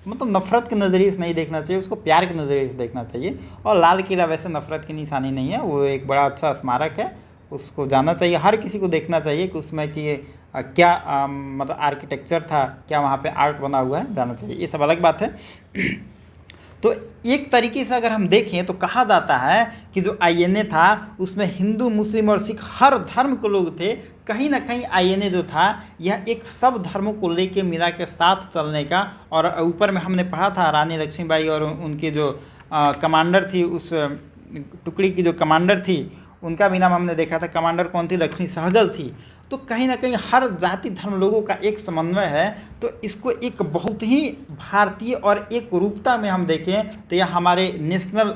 मतलब नफ़रत के नज़रिए से नहीं देखना चाहिए, उसको प्यार के नज़रिए से देखना चाहिए। और लाल किला वैसे नफ़रत की निशानी नहीं है, वो एक बड़ा अच्छा स्मारक है, उसको जाना चाहिए, हर किसी को देखना चाहिए कि उसमें कि क्या मतलब आर्किटेक्चर था, क्या वहाँ पे आर्ट बना हुआ है, जाना चाहिए। ये सब अलग बात है। तो एक तरीके से अगर हम देखें तो कहा जाता है कि जो INA था उसमें हिंदू, मुस्लिम और सिख हर धर्म के लोग थे। कहीं ना कहीं INA जो था यह एक सब धर्मों को लेके मिला के साथ चलने का। और ऊपर में हमने पढ़ा था रानी लक्ष्मीबाई और उनके जो कमांडर थी, उस टुकड़ी की जो कमांडर थी उनका भी नाम हमने देखा था। कमांडर कौन थी? लक्ष्मी सहगल थी। तो कहीं ना कहीं हर जाति धर्म लोगों का एक समन्वय है। तो इसको एक बहुत ही भारतीय और एक रूपता में हम देखें तो यह हमारे नेशनल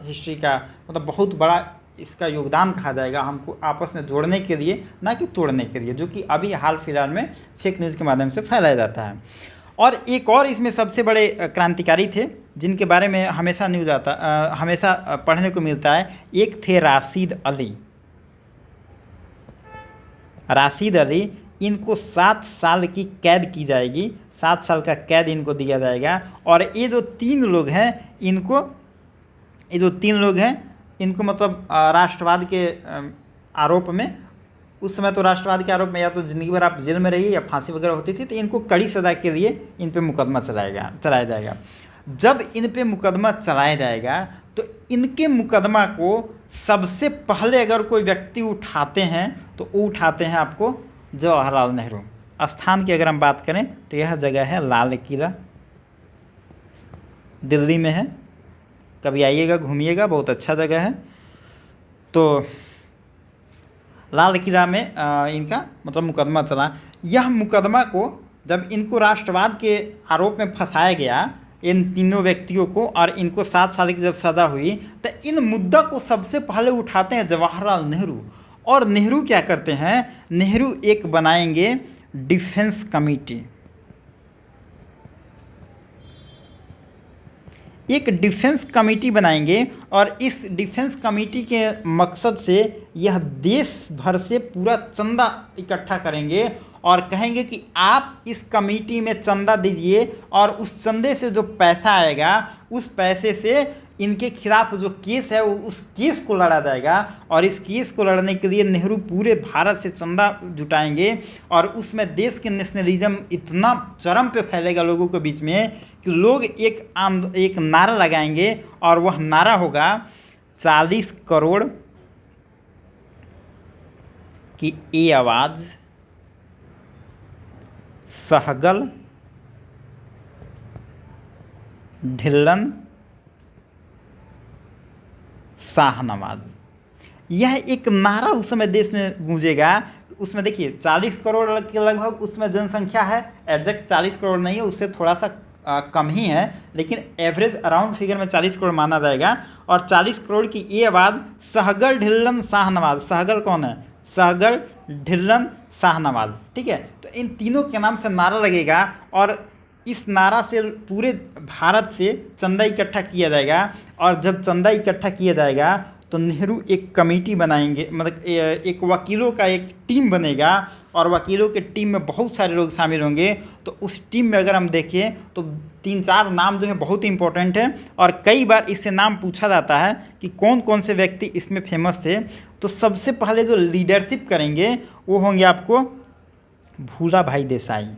हिस्ट्री का मतलब बहुत बड़ा इसका योगदान कहा जाएगा, हमको आपस में जोड़ने के लिए, ना कि तोड़ने के लिए, जो कि अभी हाल फिलहाल में फेक न्यूज़ के माध्यम से फैलाया जाता है। और एक और इसमें सबसे बड़े क्रांतिकारी थे जिनके बारे में हमेशा न्यूज़ आता हमेशा पढ़ने को मिलता है। एक थे राशिद अली। राशिद अली, इनको 7 साल की कैद की जाएगी, 7 साल का कैद इनको दिया जाएगा। और ये जो 3 लोग हैं इनको मतलब राष्ट्रवाद के आरोप में, उस समय तो राष्ट्रवाद के आरोप में या तो ज़िंदगी भर आप जेल में रहिए या फांसी वगैरह होती थी, तो इनको कड़ी सज़ा के लिए इन पे मुकदमा चलाया जाएगा। जब इन पे मुकदमा चलाया जाएगा तो इनके मुकदमा को सबसे पहले अगर कोई व्यक्ति उठाते हैं तो वो उठाते हैं आपको जवाहरलाल नेहरू। स्थान की अगर हम बात करें तो यह जगह है लाल किला, दिल्ली में है। कभी आइएगा, घूमिएगा, बहुत अच्छा जगह है। तो लाल किला में इनका मतलब मुकदमा चला। यह मुकदमा को जब इनको राष्ट्रवाद के आरोप में फंसाया गया, इन तीनों व्यक्तियों को, और इनको 7 साल की जब सज़ा हुई, तो इन मुद्दा को सबसे पहले उठाते हैं जवाहरलाल नेहरू। और नेहरू क्या करते हैं? नेहरू एक बनाएंगे डिफेंस कमेटी। एक डिफेंस कमेटी बनाएंगे और इस डिफेंस कमेटी के मकसद से यह देश भर से पूरा चंदा इकट्ठा करेंगे और कहेंगे कि आप इस कमेटी में चंदा दीजिए और उस चंदे से जो पैसा आएगा उस पैसे से इनके खिलाफ जो केस है वो उस केस को लड़ा जाएगा। और इस केस को लड़ने के लिए नेहरू पूरे भारत से चंदा जुटाएंगे और उसमें देश के नेशनलिज्म इतना चरम पे फैलेगा लोगों के बीच में कि लोग एक नारा लगाएंगे और वह नारा होगा 40 करोड़ की ये आवाज़ सहगल ढिल्लन शाहनवाज। यह एक नारा उस समय देश में गूंजेगा। उसमें देखिए 40 करोड़ के लगभग उसमें जनसंख्या है, एग्जैक्ट 40 करोड़ नहीं है, उससे थोड़ा सा कम ही है, लेकिन एवरेज अराउंड फिगर में 40 करोड़ माना जाएगा। और 40 करोड़ की ये आवाज़ सहगल ढिल्लन शाहनवाज। सहगल कौन है? सहगल ढिल्लन शाहनवाज, ठीक है। तो इन तीनों के नाम से नारा लगेगा और इस नारा से पूरे भारत से चंदा इकट्ठा किया जाएगा। और जब चंदा इकट्ठा किया जाएगा तो नेहरू एक कमेटी बनाएंगे, मतलब एक वकीलों का एक टीम बनेगा और वकीलों के टीम में बहुत सारे लोग शामिल होंगे। तो उस टीम में अगर हम देखें तो 3-4 नाम जो है बहुत इंपॉर्टेंट है और कई बार इससे नाम पूछा जाता है कि कौन कौन से व्यक्ति इसमें फेमस थे। तो सबसे पहले जो लीडरशिप करेंगे वो होंगे आपको भूला भाई देसाई।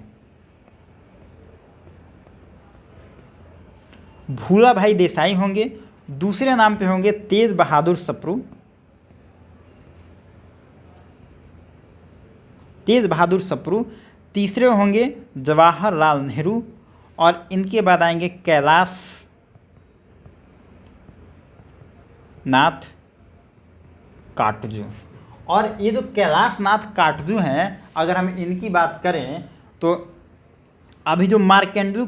भूला भाई देसाई होंगे। दूसरे नाम पे होंगे तेज बहादुर सप्रू। तेज बहादुर सप्रू। तीसरे होंगे जवाहरलाल नेहरू और इनके बाद आएंगे कैलाश नाथ काटजू। और ये जो कैलाश नाथ काटजू हैं, अगर हम इनकी बात करें तो अभी जो मार्केंडू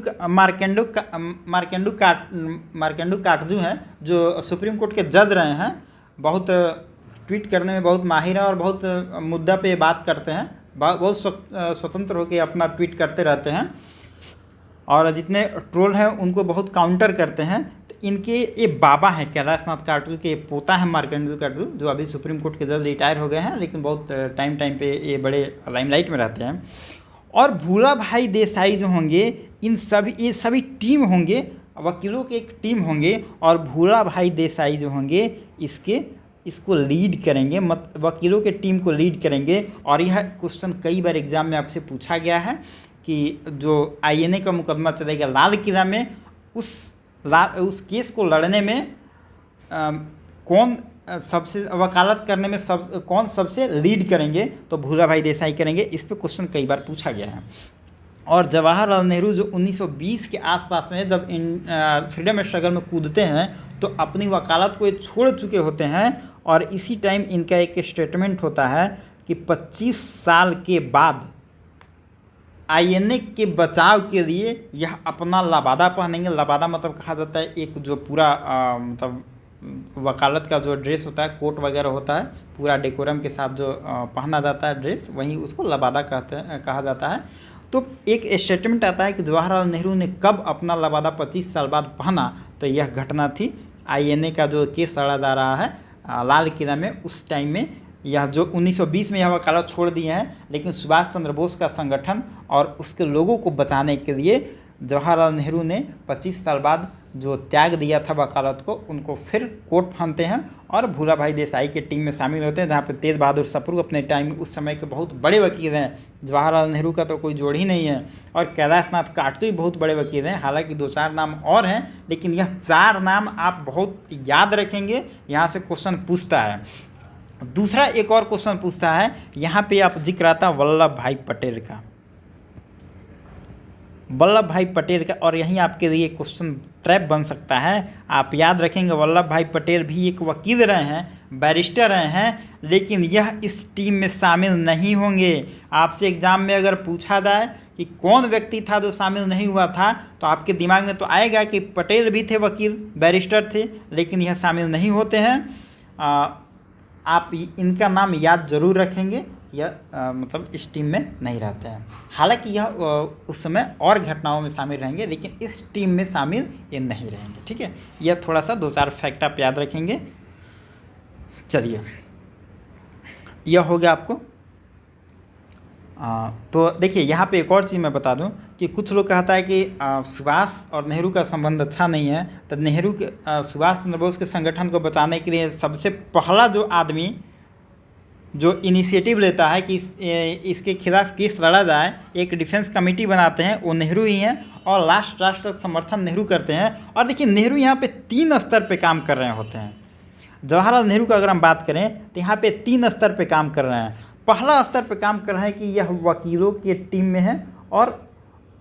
काटजू हैं जो सुप्रीम कोर्ट के जज रहे हैं, बहुत ट्वीट करने में बहुत माहिर है और बहुत मुद्दा पे बात करते हैं, बहुत स्वतंत्र होकर अपना ट्वीट करते रहते हैं और जितने ट्रोल हैं उनको बहुत काउंटर करते हैं। तो इनके ये बाबा हैं कैलाश नाथ काटजू के पोता हैं मार्केंडू काटजू, जो अभी सुप्रीम कोर्ट के जज रिटायर हो गए हैं, लेकिन बहुत टाइम पे ये बड़े लाइमलाइट में रहते हैं। और भूला भाई देसाई जो होंगे, ये सभी टीम होंगे, वकीलों के एक टीम होंगे और भूला भाई देसाई जो होंगे इसको लीड करेंगे, वकीलों के टीम को लीड करेंगे। और यह क्वेश्चन कई बार एग्जाम में आपसे पूछा गया है कि जो INA का मुकदमा चलेगा लाल किला में, उस केस को लड़ने में कौन सबसे वकालत करने में कौन सबसे लीड करेंगे? तो भूला भाई देसाई करेंगे। इस पे क्वेश्चन कई बार पूछा गया है। और जवाहरलाल नेहरू जो 1920 के आसपास में जब फ्रीडम स्ट्रगल में कूदते हैं तो अपनी वकालत को ये छोड़ चुके होते हैं और इसी टाइम इनका एक स्टेटमेंट होता है कि 25 साल के बाद INA के बचाव के लिए यह अपना लबादा पहनेंगे। लबादा मतलब कहा जाता है एक जो पूरा मतलब वकालत का जो ड्रेस होता है, कोट वगैरह होता है, पूरा डेकोरम के साथ जो पहना जाता है ड्रेस, वहीं उसको लबादा कहा जाता है। तो एक स्टेटमेंट आता है कि जवाहरलाल नेहरू ने कब अपना लबादा 25 साल बाद पहना, तो यह घटना थी INA का जो केस लड़ा जा रहा है लाल किला में, उस टाइम में। यह जो 1920 में यह वकालत छोड़ दिए हैं, लेकिन सुभाष चंद्र बोस का संगठन और उसके लोगों को बचाने के लिए जवाहरलाल नेहरू ने 25 साल बाद जो त्याग दिया था वकालत को, उनको फिर कोट पहनते हैं और भूला भाई देसाई के टीम में शामिल होते हैं, जहाँ पे तेज बहादुर सप्रू अपने टाइम उस समय के बहुत बड़े वकील हैं। जवाहरलाल नेहरू का तो कोई जोड़ ही नहीं है। और कैलाश नाथ काटजू भी बहुत बड़े वकील हैं, हालांकि 2-4 नाम और हैं, लेकिन यह 4 नाम आप बहुत याद रखेंगे, यहाँ से क्वेश्चन पूछता है। दूसरा एक और क्वेश्चन पूछता है, यहाँ पे आप जिक्र आता वल्लभ भाई पटेल का, वल्लभ भाई पटेल का। और यहीं आपके लिए क्वेश्चन ट्रैप बन सकता है। आप याद रखेंगे वल्लभ भाई पटेल भी एक वकील रहे हैं, बैरिस्टर रहे हैं, लेकिन यह इस टीम में शामिल नहीं होंगे। आपसे एग्जाम में अगर पूछा जाए कि कौन व्यक्ति था जो शामिल नहीं हुआ था, तो आपके दिमाग में तो आएगा कि पटेल भी थे, वकील बैरिस्टर थे, लेकिन यह शामिल नहीं होते हैं। आप इनका नाम याद जरूर रखेंगे, यह मतलब इस टीम में नहीं रहते हैं। हालांकि यह उस समय और घटनाओं में शामिल रहेंगे, लेकिन इस टीम में शामिल ये नहीं रहेंगे। ठीक है, यह थोड़ा सा 2-4 फैक्ट आप याद रखेंगे। चलिए, यह हो गया आपको। तो देखिए यहाँ पे एक और चीज़ मैं बता दूं कि कुछ लोग कहता है कि सुभाष और नेहरू का संबंध अच्छा नहीं है। तो नेहरू के सुभाष चंद्र बोस के संगठन को बचाने के लिए सबसे पहला जो आदमी जो इनिशिएटिव लेता है कि इसके खिलाफ केस लड़ा जाए, एक डिफेंस कमेटी बनाते हैं, वो नेहरू ही हैं। और लास्ट तक समर्थन नेहरू करते हैं। और देखिए नेहरू यहाँ पे 3 स्तर पे काम कर रहे होते हैं। जवाहरलाल नेहरू का अगर हम बात करें तो यहाँ पे 3 स्तर पे काम कर रहे हैं। पहला स्तर पे काम कर रहे हैं कि यह वकीलों की टीम में है और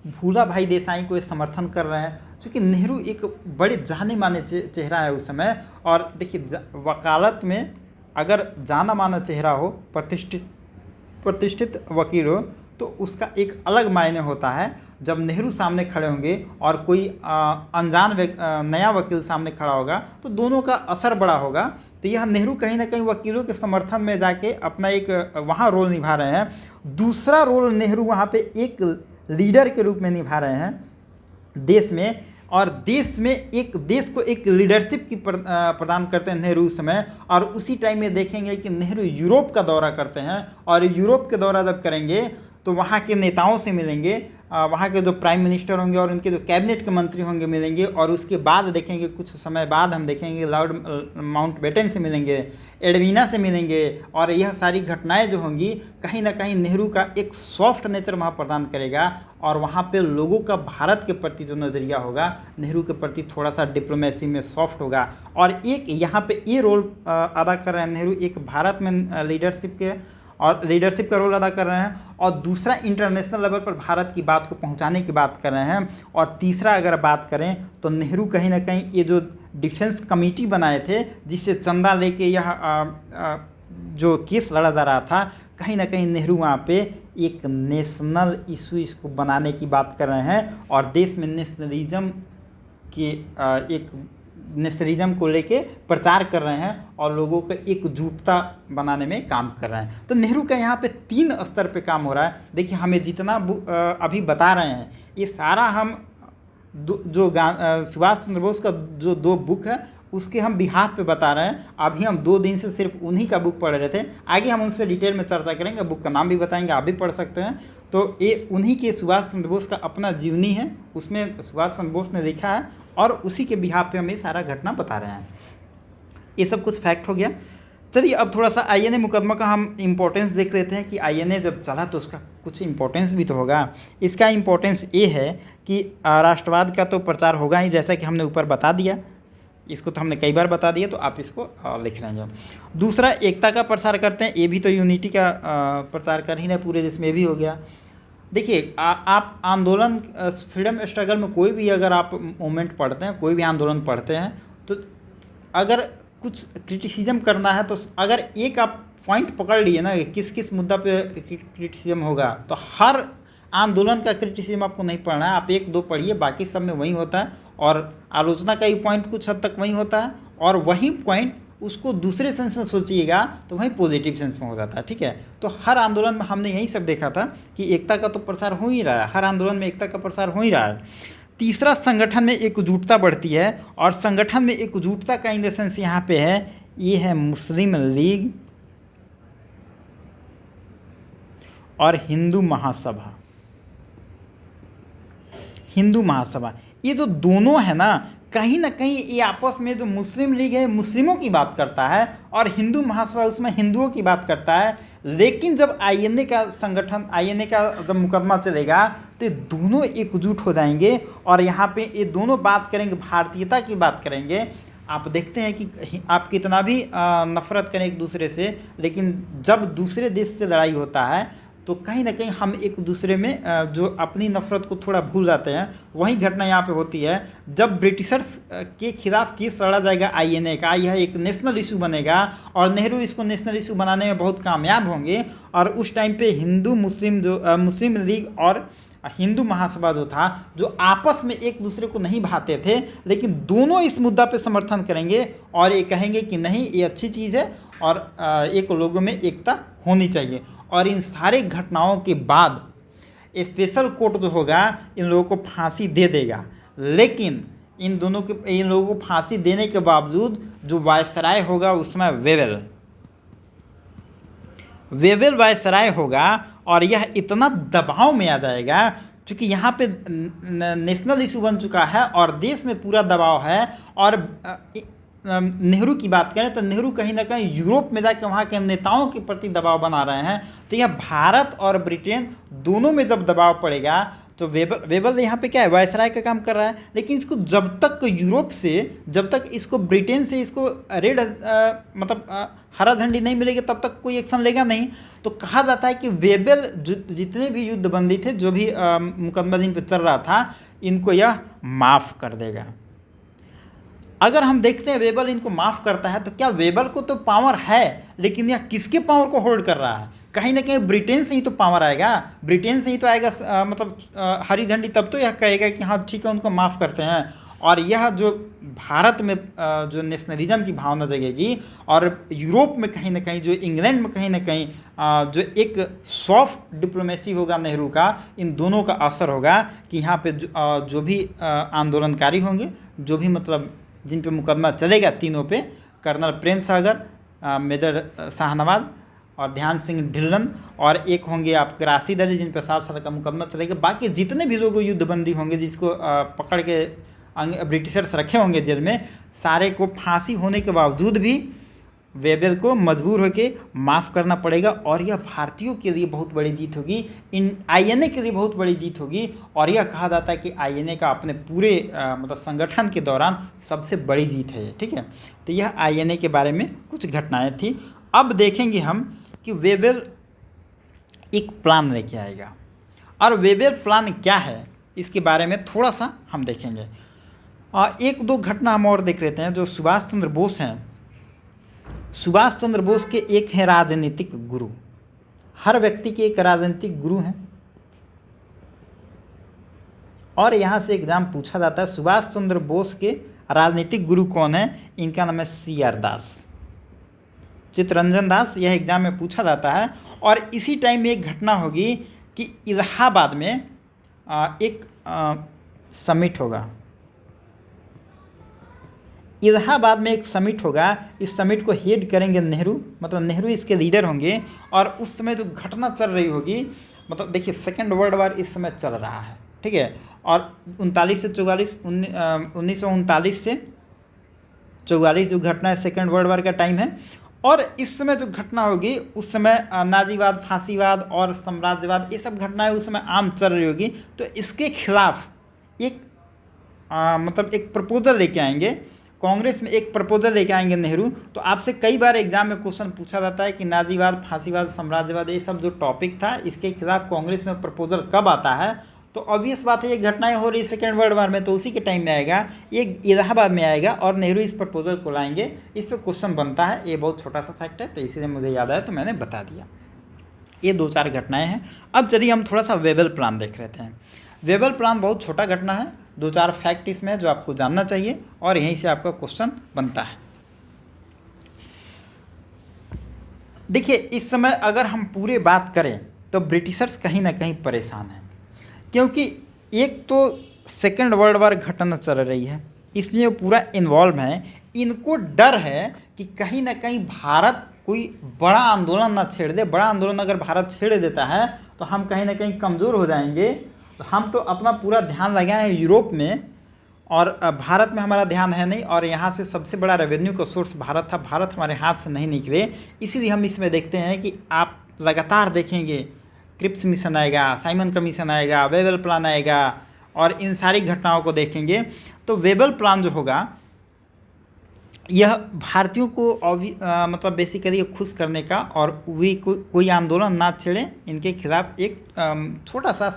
भूला भाई देसाई को समर्थन कर रहे हैं, क्योंकि नेहरू एक बड़े जाने माने चेहरा है उस समय। और देखिए वकालत में अगर जाना माना चेहरा हो, प्रतिष्ठित वकील हो, तो उसका एक अलग मायने होता है। जब नेहरू सामने खड़े होंगे और कोई अनजान नया वकील सामने खड़ा होगा तो दोनों का असर बड़ा होगा। तो यह नेहरू कहीं ना कहीं वकीलों के समर्थन में जाके अपना एक वहाँ रोल निभा रहे हैं। दूसरा रोल नेहरू वहाँ पे एक लीडर के रूप में निभा रहे हैं देश में। और देश को एक लीडरशिप की प्रदान करते हैं नेहरू उस समय। और उसी टाइम में देखेंगे कि नेहरू यूरोप का दौरा करते हैं। और यूरोप के दौरा जब करेंगे तो वहाँ के नेताओं से मिलेंगे, वहाँ के जो प्राइम मिनिस्टर होंगे और उनके जो कैबिनेट के मंत्री होंगे मिलेंगे। और उसके बाद देखेंगे कुछ समय बाद हम देखेंगे लॉर्ड माउंटबेटन से मिलेंगे, एडवीना से मिलेंगे। और यह सारी घटनाएं जो होंगी कहीं ना कहीं नेहरू का एक सॉफ्ट नेचर वहाँ प्रदान करेगा। और वहाँ पे लोगों का भारत के प्रति जो नज़रिया होगा नेहरू के प्रति थोड़ा सा डिप्लोमेसी में सॉफ्ट होगा। और एक यहाँ पे ये रोल अदा कर रहे हैं नेहरू, एक भारत में लीडरशिप का रोल अदा कर रहे हैं। और दूसरा इंटरनेशनल लेवल पर भारत की बात को पहुंचाने की बात कर रहे हैं। और तीसरा अगर बात करें तो नेहरू कहीं ना कहीं ये जो डिफेंस कमेटी बनाए थे जिससे चंदा लेके यह जो केस लड़ा जा रहा था, कहीं ना कहीं नेहरू वहाँ पे एक नेशनल इशू इसको बनाने की बात कर रहे हैं। और देश में नेशनलिज्म को लेके प्रचार कर रहे हैं और लोगों को एकजुटता बनाने में काम कर रहे हैं। तो नेहरू का यहाँ पे 3 स्तर पे काम हो रहा है। देखिए हमें जितना अभी बता रहे हैं ये सारा हम सुभाष चंद्र बोस का जो 2 बुक है उसके हम बिहाफ पे बता रहे हैं। अभी हम 2 दिन से सिर्फ उन्हीं का बुक पढ़ रहे थे। आगे हम उस पर डिटेल में चर्चा करेंगे, बुक का नाम भी बताएंगे, आप भी पढ़ सकते हैं। तो ये उन्हीं के सुभाष चंद्र बोस का अपना जीवनी है, उसमें सुभाष चंद्र बोस ने लिखा है और उसी के बिहाफ पे हम ये सारा घटना बता रहे हैं। ये सब कुछ फैक्ट हो गया। चलिए अब थोड़ा सा आईएनए मुकदमा का हम इम्पोर्टेंस देख लेते हैं कि आईएनए जब चला तो उसका कुछ इम्पोर्टेंस भी तो होगा। इसका इम्पोर्टेंस ये है कि राष्ट्रवाद का तो प्रचार होगा ही, जैसा कि हमने ऊपर बता दिया। इसको तो हमने कई बार बता दिया, तो आप इसको लिख लेंगे। दूसरा एकता का प्रसार करते हैं, ये भी तो यूनिटी का प्रचार कर ही ना पूरे देश में, भी हो गया। देखिए आप आंदोलन फ्रीडम स्ट्रगल में कोई भी अगर आप मूवमेंट पढ़ते हैं, कोई भी आंदोलन पढ़ते हैं, तो अगर कुछ क्रिटिसिज्म करना है तो अगर एक आप पॉइंट पकड़ लिए ना कि किस किस मुद्दा पे क्रिटिसिज्म होगा, तो हर आंदोलन का क्रिटिसिज्म आपको नहीं पढ़ना है। आप 1-2 पढ़िए, बाकी सब में वही होता है। और आलोचना का ही पॉइंट कुछ हद तक वही होता है, और वही पॉइंट उसको दूसरे सेंस में सोचिएगा तो वही पॉजिटिव सेंस में हो जाता है। ठीक है, तो हर आंदोलन में हमने यही सब देखा था कि एकता का तो प्रसार हो ही रहा है, हर आंदोलन में एकता का प्रसार हो ही रहा है। तीसरा, संगठन में एकजुटता बढ़ती है। और संगठन में एकजुटता का इन द सेंस यहाँ पे है, ये है मुस्लिम लीग और हिंदू महासभा। ये जो दोनों है ना कहीं ये आपस में, जो मुस्लिम लीग है मुस्लिमों की बात करता है और हिंदू महासभा उसमें हिंदुओं की बात करता है। लेकिन जब आईएनए का जब मुकदमा चलेगा तो ये दोनों एकजुट हो जाएंगे और यहाँ पे ये दोनों बात करेंगे, भारतीयता की बात करेंगे। आप देखते हैं कि आप कितना भी नफरत करें एक दूसरे से, लेकिन जब दूसरे देश से लड़ाई होता है तो कहीं ना कहीं हम एक दूसरे में जो अपनी नफरत को थोड़ा भूल जाते हैं। वही घटना यहाँ पे होती है जब ब्रिटिशर्स के खिलाफ केस लड़ा जाएगा आईएनए का, यह एक नेशनल इशू बनेगा और नेहरू इसको नेशनल इशू बनाने में बहुत कामयाब होंगे। और उस टाइम पे मुस्लिम लीग और हिंदू महासभा जो था, जो आपस में एक दूसरे को नहीं भाते थे, लेकिन दोनों इस मुद्दा पे समर्थन करेंगे और ये कहेंगे कि नहीं, ये अच्छी चीज़ है और एक लोगों में एकता होनी चाहिए। और इन सारे घटनाओं के बाद स्पेशल कोर्ट जो होगा इन लोगों को फांसी दे देगा। लेकिन इन लोगों को फांसी देने के बावजूद जो वायसराय होगा उसमें वेवेल वायसराय होगा, और यह इतना दबाव में आ जाएगा क्योंकि यहाँ पे नेशनल इशू बन चुका है और देश में पूरा दबाव है। और नेहरू की बात करें तो नेहरू कहीं ना कहीं यूरोप में जाकर वहाँ के नेताओं के प्रति दबाव बना रहे हैं। तो यह भारत और ब्रिटेन दोनों में जब दबाव पड़ेगा तो वेबल यहाँ पे क्या है, वायसराय का काम कर रहा है। लेकिन इसको जब तक यूरोप से, जब तक इसको ब्रिटेन से इसको रेड हरा झंडी नहीं मिलेगी तब तक कोई एक्शन लेगा नहीं। तो कहा जाता है कि वेबल जितने भी युद्धबंदी थे, जो भी मुकदमा जिन पे चल रहा था, इनको यह माफ़ कर देगा। अगर हम देखते हैं वेबल इनको माफ़ करता है तो क्या वेबल को तो पावर है, लेकिन यह किसके पावर को होल्ड कर रहा है? कहीं ना कहीं ब्रिटेन से ही तो पावर आएगा, ब्रिटेन से ही तो आएगा हरी झंडी, तब तो यह कहेगा कि हाँ ठीक है उनको माफ़ करते हैं। और यह जो भारत में जो नेशनलिज्म की भावना जगेगी, और यूरोप में कहीं ना कहीं, जो इंग्लैंड में कहीं ना कहीं जो एक सॉफ्ट डिप्लोमेसी होगा नेहरू का, इन दोनों का असर होगा कि यहाँ पे जो भी आंदोलनकारी होंगे, जो भी जिन पे मुकदमा चलेगा तीनों पे, कर्नल प्रेम सागर, मेजर शाहनवाज और ध्यान सिंह ढिल्लन, और एक होंगे आपके राशिद अली जिन पे 7 साल का मुकदमा चलेगा। बाकी जितने भी लोग युद्धबंदी होंगे जिसको पकड़ के ब्रिटिशर्स रखे होंगे जेल में, सारे को फांसी होने के बावजूद भी वेबल को मजबूर होकर माफ़ करना पड़ेगा। और यह भारतीयों के लिए बहुत बड़ी जीत होगी, इन आईएनए के लिए बहुत बड़ी जीत होगी। और यह कहा जाता है कि आईएनए का अपने पूरे संगठन के दौरान सबसे बड़ी जीत है। ठीक है, तो यह आईएनए के बारे में कुछ घटनाएं थी। अब देखेंगे हम कि वेबल एक प्लान लेके आएगा, और वेबल प्लान क्या है इसके बारे में थोड़ा सा हम देखेंगे। एक दो घटना हम और देख लेते हैं। जो सुभाष चंद्र बोस हैं, सुभाष चंद्र बोस के एक हैं राजनीतिक गुरु। हर व्यक्ति के एक राजनीतिक गुरु हैं, और यहाँ से एग्जाम पूछा जाता है सुभाष चंद्र बोस के राजनीतिक गुरु कौन है? इनका नाम है CR दास, चित्तरंजन दास। यह एग्जाम में पूछा जाता है। और इसी टाइम में एक घटना होगी कि इलाहाबाद में एक समिट होगा। इलाहाबाद में एक समिट होगा। इस समिट को हेड करेंगे नेहरू, नेहरू इसके लीडर होंगे। और उस समय जो घटना चल रही होगी, देखिए सेकेंड वर्ल्ड वार इस समय चल रहा है, ठीक है। और 1939 से 44 जो घटना है सेकेंड वर्ल्ड वार का टाइम है। और इस समय जो घटना होगी उस समय नाजीवाद, फांसीवाद और साम्राज्यवाद, ये सब घटनाएं उस समय आम चल रही होगी। तो इसके खिलाफ एक एक प्रपोजल लेके आएंगे, कांग्रेस में एक प्रपोजल लेके आएंगे नेहरू। तो आपसे कई बार एग्जाम में क्वेश्चन पूछा जाता है कि नाजीवाद, फांसीवाद, साम्राज्यवाद, ये सब जो टॉपिक था, इसके खिलाफ कांग्रेस में प्रपोजल कब आता है? तो ऑब्वियस बात है ये घटनाएं हो रही सेकेंड वर्ल्ड वार में, तो उसी के टाइम में आएगा, ये इलाहाबाद में आएगा और नेहरू इस प्रपोजल को लाएंगे। इस पर क्वेश्चन बनता है। ये बहुत छोटा सा फैक्ट है, तो इसीलिए मुझे याद आया तो मैंने बता दिया। ये 2-4 घटनाएं हैं। अब चलिए हम थोड़ा सा वेबल प्लान देख लेते हैं। वेबल प्लान बहुत छोटा घटना है, 2-4 फैक्ट इसमें जो आपको जानना चाहिए, और यहीं से आपका क्वेश्चन बनता है। देखिए, इस समय अगर हम पूरे बात करें तो ब्रिटिशर्स कहीं ना कहीं परेशान हैं, क्योंकि एक तो सेकेंड वर्ल्ड वार घटना चल रही है, इसलिए वो पूरा इन्वॉल्व हैं। इनको डर है कि कहीं ना कहीं भारत कोई बड़ा आंदोलन ना छेड़ दे। बड़ा आंदोलन अगर भारत छेड़ देता है तो हम कहीं ना कहीं कमज़ोर हो जाएंगे। तो हम तो अपना पूरा ध्यान लगाए हैं यूरोप में, और भारत में हमारा ध्यान है नहीं। और यहाँ से सबसे बड़ा रेवेन्यू का सोर्स भारत था, भारत हमारे हाथ से नहीं निकले। इसीलिए हम इसमें देखते हैं कि आप लगातार देखेंगे क्रिप्स मिशन आएगा, साइमन कमीशन आएगा, वेबल प्लान आएगा, और इन सारी घटनाओं को देखेंगे। तो वेबल प्लान जो होगा यह भारतीयों को बेसिकली खुश करने का, और वे कोई आंदोलन ना छेड़े, इनके खिलाफ एक छोटा सा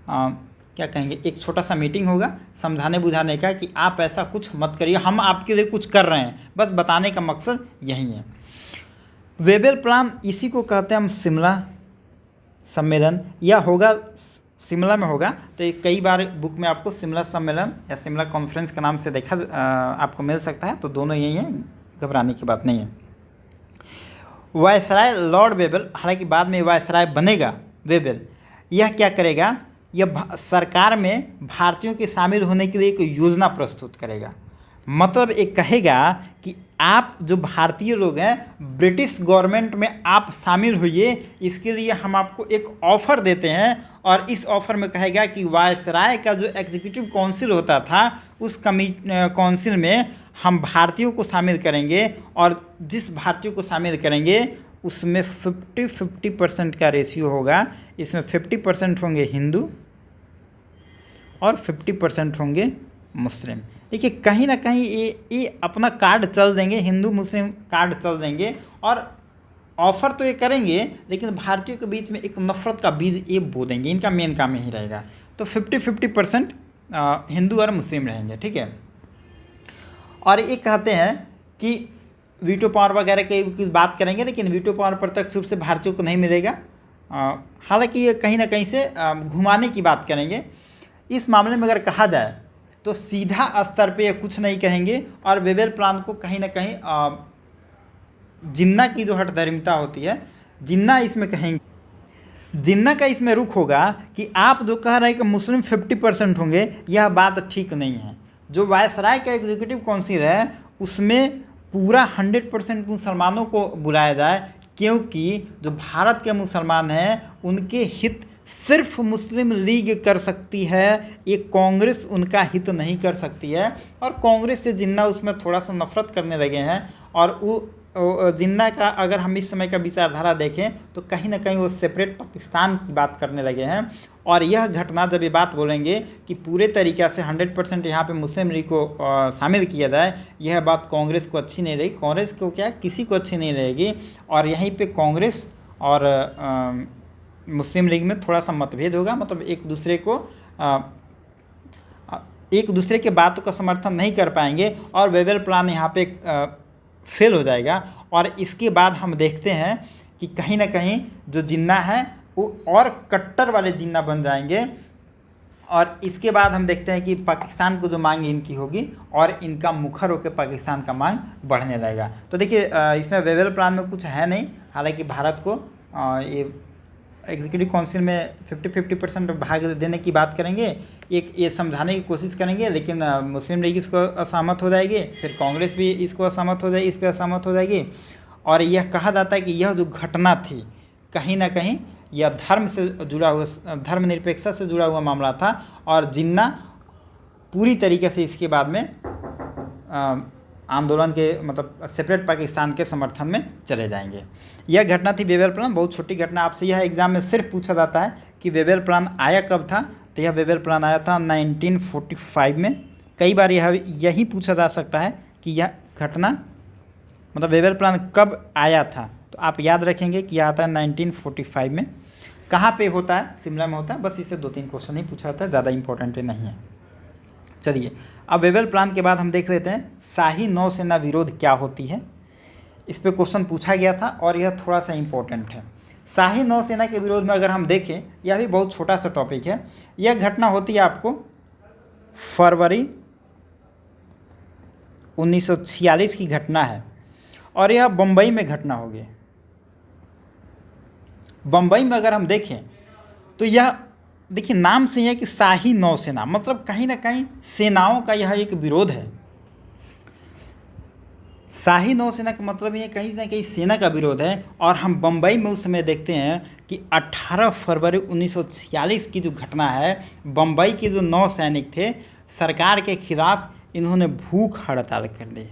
क्या कहेंगे, एक छोटा सा मीटिंग होगा समझाने बुझाने का कि आप ऐसा कुछ मत करिए, हम आपके लिए कुछ कर रहे हैं, बस बताने का मकसद यही है। वेबल प्लान इसी को कहते हैं हम शिमला सम्मेलन, या होगा शिमला में होगा। तो ये कई बार बुक में आपको शिमला सम्मेलन या शिमला कॉन्फ्रेंस के नाम से आपको मिल सकता है। तो दोनों यही हैं, घबराने की बात नहीं है। वायसराय लॉर्ड वेबल, हालांकि बाद में वायसराय बनेगा वेबल, यह क्या करेगा, यह सरकार में भारतीयों के शामिल होने के लिए एक योजना प्रस्तुत करेगा। मतलब एक कहेगा कि आप जो भारतीय लोग हैं ब्रिटिश गवर्नमेंट में आप शामिल होइए, इसके लिए हम आपको एक ऑफ़र देते हैं। और इस ऑफ़र में कहेगा कि वायसराय का जो एग्जीक्यूटिव काउंसिल होता था उस काउंसिल में हम भारतीयों को शामिल करेंगे, और जिस भारतीयों को शामिल करेंगे उसमें 50-50% का रेशियो होगा। इसमें 50% होंगे हिंदू और 50% होंगे मुस्लिम। देखिए कहीं ना कहीं ये अपना कार्ड चल देंगे, हिंदू मुस्लिम कार्ड चल देंगे, और ऑफ़र तो ये करेंगे लेकिन भारतीयों के बीच में एक नफ़रत का बीज ये बो देंगे। इनका मेन काम यही रहेगा। तो 50-50% हिंदू और मुस्लिम रहेंगे, ठीक है। और ये कहते हैं कि वीटो पावर वगैरह की बात करेंगे, लेकिन वीटो पावर प्रत्यक्ष रूप से भारतीयों को नहीं मिलेगा। हालांकि ये कहीं ना कहीं से घुमाने की बात करेंगे। इस मामले में अगर कहा जाए तो सीधा स्तर पे ये कुछ नहीं कहेंगे, और वेबल प्लान को कहीं ना कहीं जिन्ना की जो हठधर्मिता होती है, जिन्ना इसमें कहेंगे। जिन्ना का इसमें रुख होगा कि आप जो कह रहे हैं कि मुस्लिम 50% होंगे, यह बात ठीक नहीं है। जो वायसराय का एग्जीक्यूटिव काउंसिल है उसमें पूरा 100% मुसलमानों को बुलाया जाए, क्योंकि जो भारत के मुसलमान हैं उनके हित सिर्फ मुस्लिम लीग कर सकती है, ये कांग्रेस उनका हित नहीं कर सकती है। और कांग्रेस से जिन्ना उसमें थोड़ा सा नफरत करने लगे हैं, और वो जिन्ना का अगर हम इस समय का विचारधारा देखें तो कहीं ना कहीं वो सेपरेट पाकिस्तान की बात करने लगे हैं। और यह घटना जब ये बात बोलेंगे कि पूरे तरीक़े से 100% यहाँ पे मुस्लिम लीग को शामिल किया जाए, यह बात कांग्रेस को अच्छी नहीं रही। कांग्रेस को क्या, किसी को अच्छी नहीं रहेगी। और यहीं पे कांग्रेस और मुस्लिम लीग में थोड़ा सा मतभेद होगा, मतलब एक दूसरे के बातों का समर्थन नहीं कर पाएंगे, और वेबल प्लान यहाँ पे फेल हो जाएगा। और इसके बाद हम देखते हैं कि कहीं ना कहीं जो जिन्ना है वो और कट्टर वाले जिन्ना बन जाएंगे। और इसके बाद हम देखते हैं कि पाकिस्तान को जो मांग इनकी होगी, और इनका मुखर होकर पाकिस्तान का मांग बढ़ने लगेगा। तो देखिए इसमें वेबल प्लान में कुछ है नहीं। हालांकि भारत को ये एग्जीक्यूटिव काउंसिल में 50-50% भाग देने की बात करेंगे, एक ये समझाने की कोशिश करेंगे, लेकिन मुस्लिम लीग इसको असहमत हो जाएगी, फिर कांग्रेस भी इसको असहमत हो जाएगी, इस पर असहमत हो जाएगी। और यह कहा जाता है कि यह जो घटना थी कहीं ना कहीं यह धर्म से जुड़ा हुआ, धर्मनिरपेक्षता से जुड़ा हुआ मामला था, और जिन्ना पूरी तरीके से इसके बाद में आंदोलन के, मतलब सेपरेट पाकिस्तान के समर्थन में चले जाएंगे। यह घटना थी वेबल प्लान। बहुत छोटी घटना, आपसे यह एग्जाम में सिर्फ पूछा जाता है कि वेबल प्लान आया कब था। तो यह वेबल प्लान आया था 1945 में। कई बार यही पूछा जा सकता है कि यह घटना, मतलब वेबल प्लान कब आया था। तो आप याद रखेंगे कि यह आता है 1945 में। कहाँ पे होता है, शिमला में होता है। बस इससे 2-3 क्वेश्चन ही पूछा जाता है, ज़्यादा इंपॉर्टेंट नहीं है। चलिए अब वेबल प्लान के बाद हम देख लेते हैं शाही नौसेना विरोध क्या होती है। इस पे क्वेश्चन पूछा गया था और यह थोड़ा सा इम्पोर्टेंट है। शाही नौसेना के विरोध में अगर हम देखें, यह भी बहुत छोटा सा टॉपिक है। यह घटना होती है आपको फरवरी 1946 की घटना है, और यह बम्बई में घटना होगी। बम्बई में अगर हम देखें तो यह, देखिए नाम से यह कि शाही नौसेना, मतलब कहीं ना कहीं सेनाओं का यह एक विरोध है। शाही नौसेना का मतलब ये कहीं ना कहीं सेना का विरोध है। और हम बम्बई में उस समय देखते हैं कि 18 फरवरी 1946 की जो घटना है, बम्बई के जो 9 सैनिक थे, सरकार के खिलाफ इन्होंने भूख हड़ताल कर दी।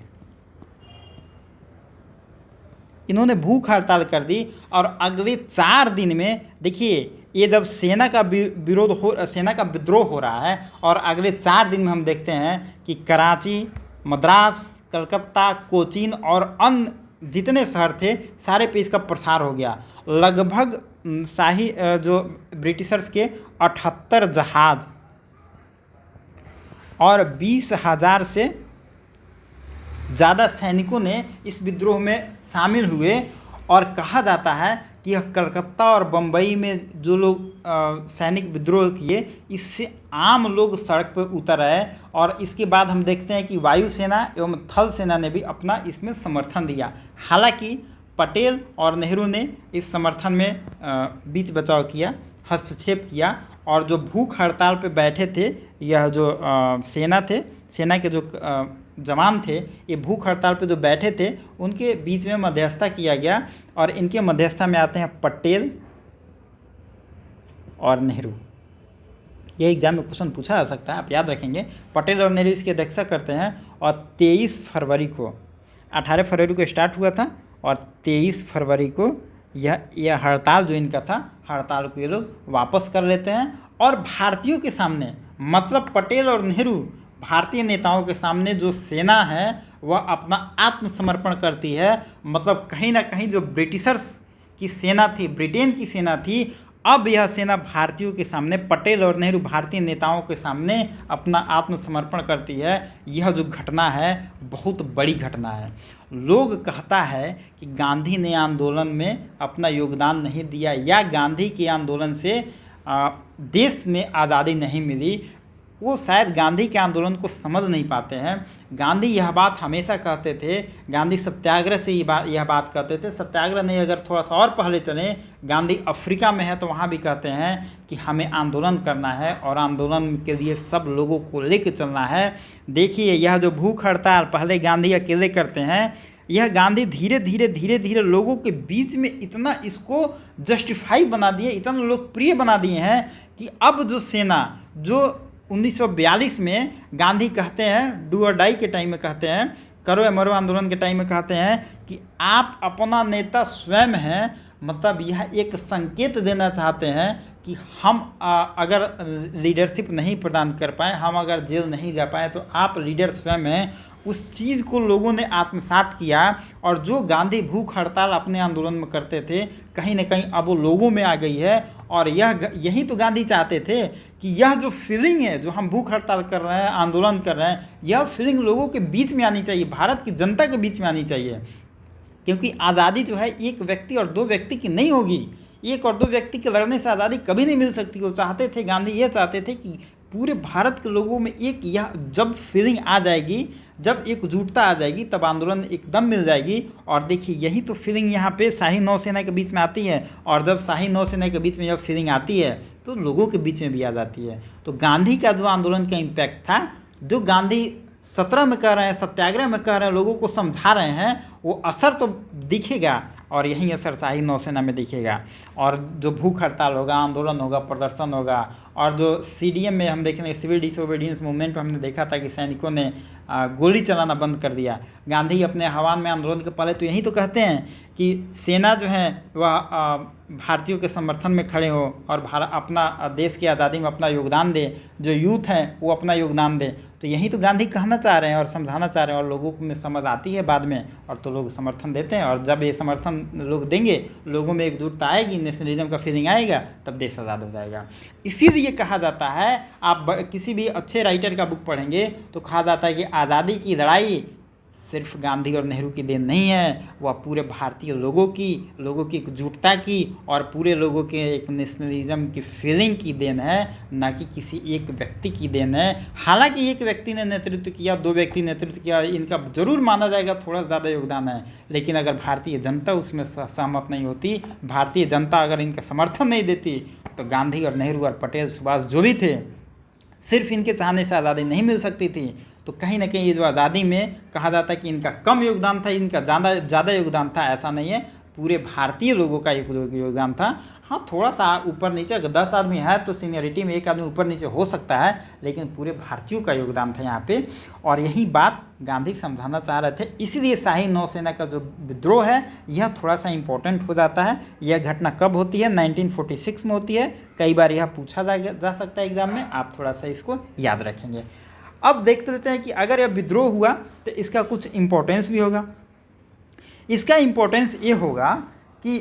इन्होंने भूख हड़ताल कर दी, और अगले 4 दिन में, देखिए ये जब सेना का विद्रोह हो रहा है, और अगले 4 दिन में हम देखते हैं कि कराची, मद्रास, कलकत्ता, कोचीन और अन्य जितने शहर थे सारे पे इसका प्रसार हो गया। लगभग शाही जो ब्रिटिशर्स के 78 जहाज और 20,000 से ज़्यादा सैनिकों ने इस विद्रोह में शामिल हुए। और कहा जाता है कि यह कलकत्ता और बम्बई में जो लोग सैनिक विद्रोह किए, इससे आम लोग सड़क पर उतर आए। और इसके बाद हम देखते हैं कि वायुसेना एवं थल सेना ने भी अपना इसमें समर्थन दिया। हालांकि पटेल और नेहरू ने इस समर्थन में बीच बचाव किया, हस्तक्षेप किया, और जो भूख हड़ताल पे बैठे थे, यह जो सेना के जो जवान थे, ये भूख हड़ताल पे जो बैठे थे, उनके बीच में मध्यस्थता किया गया। और इनके मध्यस्थता में आते हैं पटेल और नेहरू। ये एग्जाम में क्वेश्चन पूछा जा सकता है, आप याद रखेंगे। पटेल और नेहरू इसकी अध्यक्षता करते हैं और 23 फरवरी को, 18 फरवरी को स्टार्ट हुआ था और 23 फरवरी को यह हड़ताल जो इनका था, हड़ताल को ये लोग वापस कर लेते हैं। और भारतीयों के सामने, मतलब पटेल और नेहरू भारतीय नेताओं के सामने जो सेना है वह अपना आत्मसमर्पण करती है। मतलब कहीं ना कहीं जो ब्रिटिशर्स की सेना थी, ब्रिटेन की सेना थी, अब यह सेना भारतीयों के सामने, पटेल और नेहरू भारतीय नेताओं के सामने अपना आत्मसमर्पण करती है। यह जो घटना है बहुत बड़ी घटना है। लोग कहता है कि गांधी ने आंदोलन में अपना योगदान नहीं दिया या गांधी के आंदोलन से देश में आज़ादी नहीं मिली, वो शायद गांधी के आंदोलन को समझ नहीं पाते हैं। गांधी यह बात हमेशा कहते थे, गांधी सत्याग्रह से यह बात कहते थे। सत्याग्रह नहीं, अगर थोड़ा सा और पहले चलें, गांधी अफ्रीका में है तो वहाँ भी कहते हैं कि हमें आंदोलन करना है और आंदोलन के लिए सब लोगों को लेकर चलना है। देखिए, यह जो भूख हड़ताल पहले गांधी अकेले करते हैं, यह गांधी धीरे धीरे लोगों के बीच में इतना इसको जस्टिफाई बना दिए, इतना लोकप्रिय बना दिए हैं कि अब जो सेना, जो 1942 में गांधी कहते हैं, डू और डाई के टाइम में कहते हैं, करो या मरो आंदोलन के टाइम में कहते हैं कि आप अपना नेता स्वयं हैं। मतलब यह एक संकेत देना चाहते हैं कि हम अगर लीडरशिप नहीं प्रदान कर पाए, हम अगर जेल नहीं जा पाए, तो आप लीडर स्वयं हैं। उस चीज़ को लोगों ने आत्मसात किया और जो गांधी भूख हड़ताल अपने आंदोलन में करते थे, कहीं ना कहीं अब वो लोगों में आ गई है। और यही तो गांधी चाहते थे कि यह जो फीलिंग है, जो हम भूख हड़ताल कर रहे हैं, आंदोलन कर रहे हैं, यह फीलिंग लोगों के बीच में आनी चाहिए, भारत की जनता के बीच में आनी चाहिए। क्योंकि आज़ादी जो है एक व्यक्ति और दो व्यक्ति की नहीं होगी, एक और दो व्यक्ति के लड़ने से आज़ादी कभी नहीं मिल सकती। वो चाहते थे, गांधी ये चाहते थे कि पूरे भारत के लोगों में एक यह जब फीलिंग आ जाएगी, जब एकजुटता आ जाएगी, तब आंदोलन एकदम मिल जाएगी। और देखिए, यही तो फीलिंग यहाँ पे शाही नौसेना के बीच में आती है। और जब शाही नौसेना के बीच में जब फीलिंग आती है तो लोगों के बीच में भी आ जाती है। तो गांधी का जो आंदोलन का इम्पैक्ट था, जो गांधी 17 में कह रहे हैं, सत्याग्रह में कह रहे हैं, लोगों को समझा रहे हैं, वो असर तो दिखेगा। और यही असर शाही नौसेना में दिखेगा। और जो भूख हड़ताल होगा, आंदोलन होगा, प्रदर्शन होगा, और जो CDM में हम देखेंगे, सिविल डिसोबीडियंस मूवमेंट में हमने देखा था कि सैनिकों ने गोली चलाना बंद कर दिया। गांधी अपने आह्वान में आंदोलन के पहले तो यही तो कहते हैं कि सेना जो है वह भारतीयों के समर्थन में खड़े हो और अपना देश की आज़ादी में अपना योगदान दे, जो यूथ है वो अपना योगदान दे। तो यही तो गांधी कहना चाह रहे हैं और समझाना चाह रहे हैं। और लोगों को में समझ आती है बाद में, और तो लोग समर्थन देते हैं। और जब ये समर्थन लोग देंगे, लोगों में एकजुटता आएगी, नेशनलिज्म का फीलिंग आएगा, तब देश आज़ाद हो जाएगा। इसीलिए कहा जाता है, आप किसी भी अच्छे राइटर का बुक पढ़ेंगे तो कहा जाता है कि आज़ादी की लड़ाई सिर्फ गांधी और नेहरू की देन नहीं है, वह पूरे भारतीय लोगों की एकजुटता की और पूरे लोगों के एक नेशनलिज्म की फीलिंग की देन है, ना कि किसी एक व्यक्ति की देन है। हालांकि एक व्यक्ति ने नेतृत्व किया, दो व्यक्ति नेतृत्व किया, इनका जरूर माना जाएगा थोड़ा ज़्यादा योगदान है। लेकिन अगर भारतीय जनता उसमें सहमत नहीं होती, भारतीय जनता अगर इनका समर्थन नहीं देती, तो गांधी और नेहरू और पटेल, सुभाष जो भी थे, सिर्फ इनके चाहने से आज़ादी नहीं मिल सकती थी। तो कहीं ना कहीं ये जो आज़ादी में कहा जाता है कि इनका कम योगदान था, इनका ज़्यादा योगदान था, ऐसा नहीं है। पूरे भारतीय लोगों का एक योगदान था। हाँ, थोड़ा सा ऊपर नीचे, अगर 10 आदमी है तो सीनियरिटी में एक आदमी ऊपर नीचे हो सकता है, लेकिन पूरे भारतीयों का योगदान था यहाँ पे। और यही बात गांधी समझाना चाह रहे थे। इसीलिए शाही नौसेना का जो विद्रोह है, यह थोड़ा सा इम्पोर्टेंट हो जाता है। यह घटना कब होती है? 1946 में होती है। कई बार यह पूछा जा सकता है एग्जाम में, आप थोड़ा सा इसको याद रखेंगे। अब देखते रहते हैं कि अगर यह विद्रोह हुआ तो इसका कुछ इम्पोर्टेंस भी होगा। इसका इम्पोर्टेंस ये होगा कि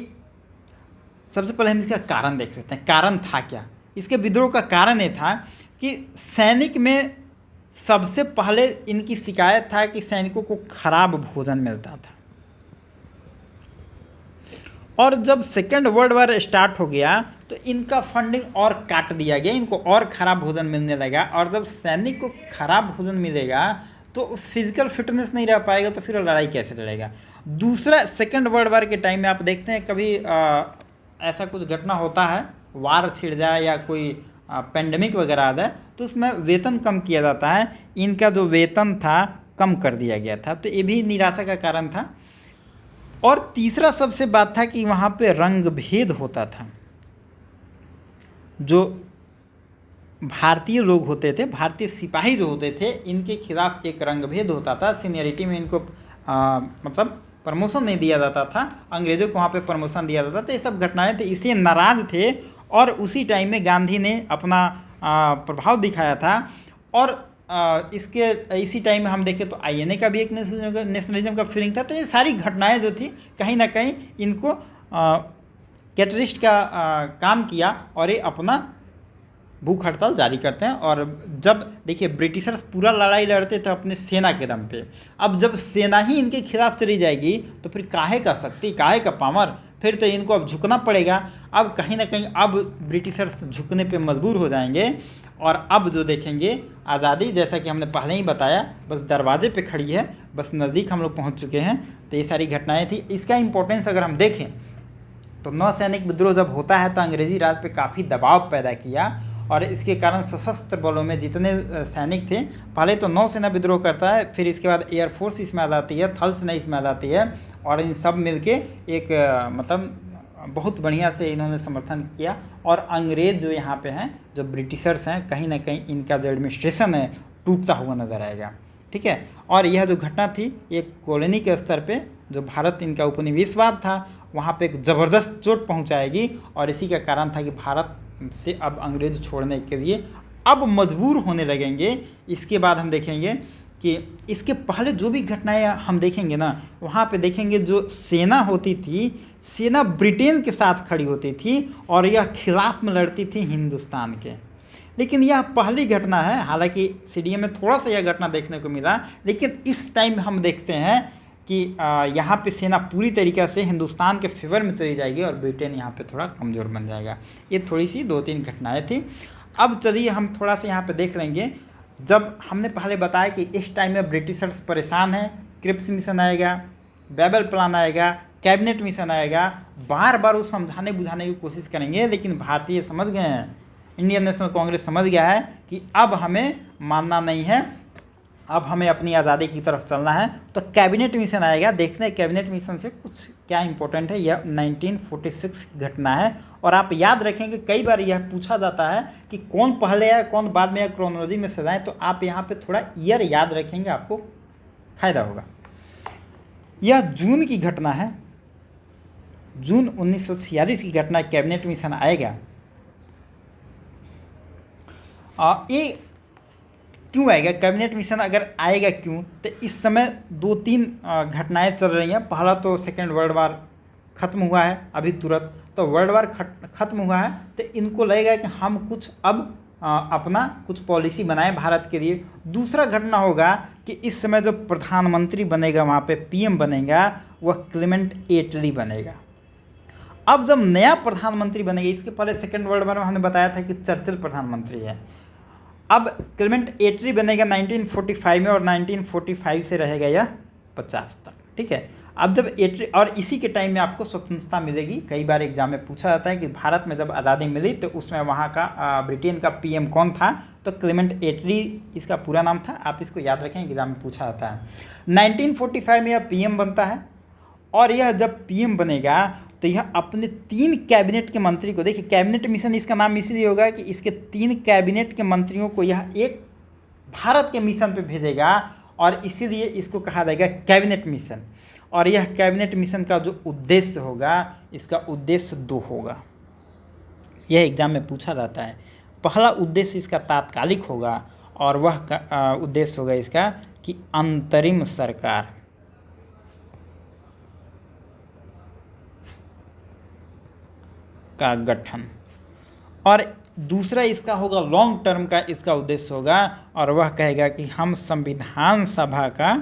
सबसे पहले हम इसका कारण देख लेते हैं। कारण था क्या? इसके विद्रोह का कारण ये था कि सैनिक में सबसे पहले इनकी शिकायत था कि सैनिकों को खराब भोजन मिलता था। और जब सेकेंड वर्ल्ड वॉर स्टार्ट हो गया तो इनका फंडिंग और काट दिया गया, इनको और ख़राब भोजन मिलने लगा। और जब सैनिक को खराब भोजन मिलेगा तो फिजिकल फिटनेस नहीं रह पाएगा तो फिर लड़ाई कैसे लड़ेगा। दूसरा, सेकेंड वर्ल्ड वार के टाइम में आप देखते हैं कभी ऐसा कुछ घटना होता है, वार छिड़ जाए या कोई पेंडेमिक वगैरह आ जाए, तो उसमें वेतन कम किया जाता है। इनका जो वेतन था कम कर दिया गया था, तो ये भी निराशा का कारण था। और तीसरा सबसे बात था कि वहाँ पे रंग भेद होता था। जो भारतीय लोग होते थे, भारतीय सिपाही जो होते थे, इनके खिलाफ एक रंग भेद होता था। सीनियरिटी में इनको मतलब प्रमोशन नहीं दिया जाता था, अंग्रेज़ों को वहाँ पे प्रमोशन दिया जाता था। ये सब घटनाएं थे, इससे नाराज़ थे। और उसी टाइम में गांधी ने अपना प्रभाव दिखाया था। और इसी टाइम में हम देखें तो आईएनए का भी एक नेशनलिज्म का फीलिंग था। तो ये सारी घटनाएं जो थी कहीं ना कहीं इनको कैटलिस्ट का काम किया और ये अपना भूख हड़ताल जारी करते हैं। और जब देखिए ब्रिटिशर्स पूरा लड़ाई लड़ते थे अपने सेना के दम पे, अब जब सेना ही इनके खिलाफ चली जाएगी तो फिर काहे का शक्ति, काहे का पावर, फिर तो इनको अब झुकना पड़ेगा। अब कहीं ना कहीं अब ब्रिटिशर्स झुकने पे मजबूर हो जाएंगे। और अब जो देखेंगे आज़ादी, जैसा कि हमने पहले ही बताया, बस दरवाजे पे खड़ी है, बस नज़दीक हम लोग पहुंच चुके हैं। तो ये सारी घटनाएं थी। इसका इम्पोर्टेंस अगर हम देखें तो नौसैनिक विद्रोह जब होता है तो अंग्रेज़ी राज पे काफ़ी दबाव पैदा किया। और इसके कारण सशस्त्र बलों में जितने सैनिक थे, पहले तो नौसेना विद्रोह करता है, फिर इसके बाद एयरफोर्स इसमें आ जाती है, थल सेना इसमें आ जाती है। और इन सब मिलके एक मतलब बहुत बढ़िया से इन्होंने समर्थन किया। और अंग्रेज़ जो यहाँ पे हैं, जो ब्रिटिशर्स हैं, कहीं ना कहीं इनका जो एडमिनिस्ट्रेशन है टूटता हुआ नज़र आएगा। ठीक है। और यह जो घटना थी एक कॉलोनी के स्तर पे, जो भारत इनका उपनिवेशवाद था, वहाँ पे एक ज़बरदस्त चोट पहुँचाएगी। और इसी का कारण था कि भारत से अब अंग्रेज़ छोड़ने के लिए अब मजबूर होने लगेंगे। इसके बाद हम देखेंगे कि इसके पहले जो भी घटनाएं हम देखेंगे ना, वहाँ पे देखेंगे जो सेना होती थी, सेना ब्रिटेन के साथ खड़ी होती थी और यह खिलाफ में लड़ती थी हिंदुस्तान के। लेकिन यह पहली घटना है, हालांकि सीडीएम में थोड़ा सा यह घटना देखने को मिला, लेकिन इस टाइम हम देखते हैं कि यहाँ पे सेना पूरी तरीक़े से हिंदुस्तान के फेवर में चली जाएगी और ब्रिटेन यहाँ पे थोड़ा कमज़ोर बन जाएगा। ये थोड़ी सी 2-3 घटनाएं थी। अब चलिए हम थोड़ा सा यहाँ पे देख लेंगे। जब हमने पहले बताया कि इस टाइम में ब्रिटिशर्स परेशान हैं, क्रिप्स मिशन आएगा, बैबल प्लान आएगा, कैबिनेट मिशन आएगा, बार बार वो समझाने बुझाने की कोशिश करेंगे, लेकिन भारतीय समझ गए हैं, इंडियन नेशनल कांग्रेस समझ गया है कि अब हमें मानना नहीं है, अब हमें अपनी आज़ादी की तरफ चलना है। तो कैबिनेट मिशन आएगा। देखते हैं कैबिनेट मिशन से कुछ क्या इंपॉर्टेंट है। यह 1946 की घटना है। और आप याद रखेंगे कई बार यह पूछा जाता है कि कौन पहले है कौन बाद में, या क्रोनोलॉजी में सजाएं, तो आप यहाँ पे थोड़ा ईयर याद रखेंगे, आपको फायदा होगा। यह जून की घटना है, जून 1946 की घटना, कैबिनेट मिशन आएगा। ये क्यों आएगा कैबिनेट मिशन, अगर आएगा क्यों, तो इस समय 2-3 घटनाएं चल रही हैं। पहला तो सेकेंड वर्ल्ड वार ख़त्म हुआ है अभी तुरंत, तो वर्ल्ड वार ख़त्म हुआ है, तो इनको लगेगा कि हम कुछ अब अपना कुछ पॉलिसी बनाएं भारत के लिए। दूसरा घटना होगा कि इस समय जो प्रधानमंत्री बनेगा, वहाँ पे पीएम बनेगा, वह क्लेमेंट एटली बनेगा। अब जब नया प्रधानमंत्री बनेगा, इसके पहले सेकेंड वर्ल्ड वार में हमने बताया था कि चर्चिल प्रधानमंत्री है, अब क्लेमेंट एटली बनेगा 1945 में, और 1945 से रहेगा यह 50 तक। ठीक है। अब जब एटली, और इसी के टाइम में आपको स्वतंत्रता मिलेगी। कई बार एग्जाम में पूछा जाता है कि भारत में जब आज़ादी मिली तो उसमें वहाँ का ब्रिटेन का पीएम कौन था, तो क्लेमेंट एटली इसका पूरा नाम था। आप इसको याद रखें, एग्जाम में पूछा जाता है। 1945 में यह पीएम बनता है। और यह जब पीएम बनेगा तो यह अपने 3 कैबिनेट के मंत्री को, देखिए कैबिनेट मिशन इसका नाम इसलिए होगा कि इसके 3 कैबिनेट के मंत्रियों को यह एक भारत के मिशन पे भेजेगा, और इसीलिए इसको कहा जाएगा कैबिनेट मिशन। और यह कैबिनेट मिशन का जो उद्देश्य होगा, इसका उद्देश्य 2 होगा। यह एग्जाम में पूछा जाता है। पहला उद्देश्य इसका तात्कालिक होगा, और वह उद्देश्य होगा इसका कि अंतरिम सरकार का गठन। और दूसरा इसका होगा लॉन्ग टर्म का, इसका उद्देश्य होगा, और वह कहेगा कि हम संविधान सभा का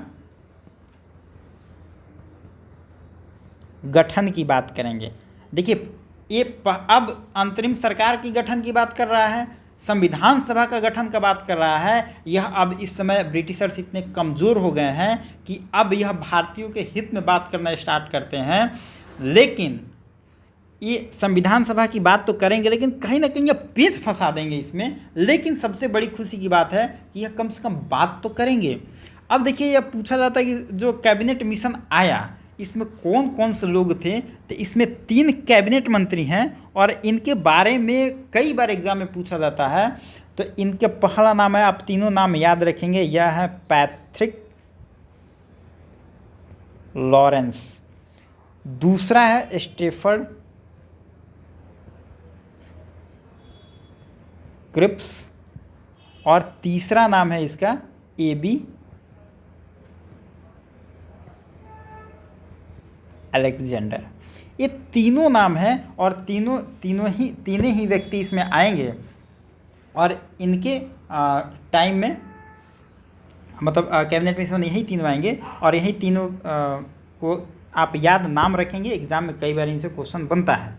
गठन की बात करेंगे। देखिए ये अब अंतरिम सरकार की गठन की बात कर रहा है, संविधान सभा का गठन का बात कर रहा है, यह अब इस समय ब्रिटिशर्स इतने कमज़ोर हो गए हैं कि अब यह भारतीयों के हित में बात करना स्टार्ट करते हैं। लेकिन ये संविधान सभा की बात तो करेंगे, लेकिन कहीं ना कहीं यह पेच फंसा देंगे इसमें। लेकिन सबसे बड़ी खुशी की बात है कि यह कम से कम बात तो करेंगे। अब देखिए, यह पूछा जाता है कि जो कैबिनेट मिशन आया इसमें कौन कौन से लोग थे, तो इसमें 3 कैबिनेट मंत्री हैं और इनके बारे में कई बार एग्जाम में पूछा जाता है। तो इनके पहला नाम है, आप तीनों नाम याद रखेंगे, यह है पैट्रिक लॉरेंस, दूसरा है स्टेफर्ड क्रिप्स और तीसरा नाम है इसका एबी अलेक्जेंडर। ये तीनों नाम हैं और तीनों ही व्यक्ति इसमें आएंगे और इनके टाइम में मतलब कैबिनेट में इसमें यही तीनों आएंगे और यही तीनों को आप याद नाम रखेंगे, एग्जाम में कई बार इनसे क्वेश्चन बनता है।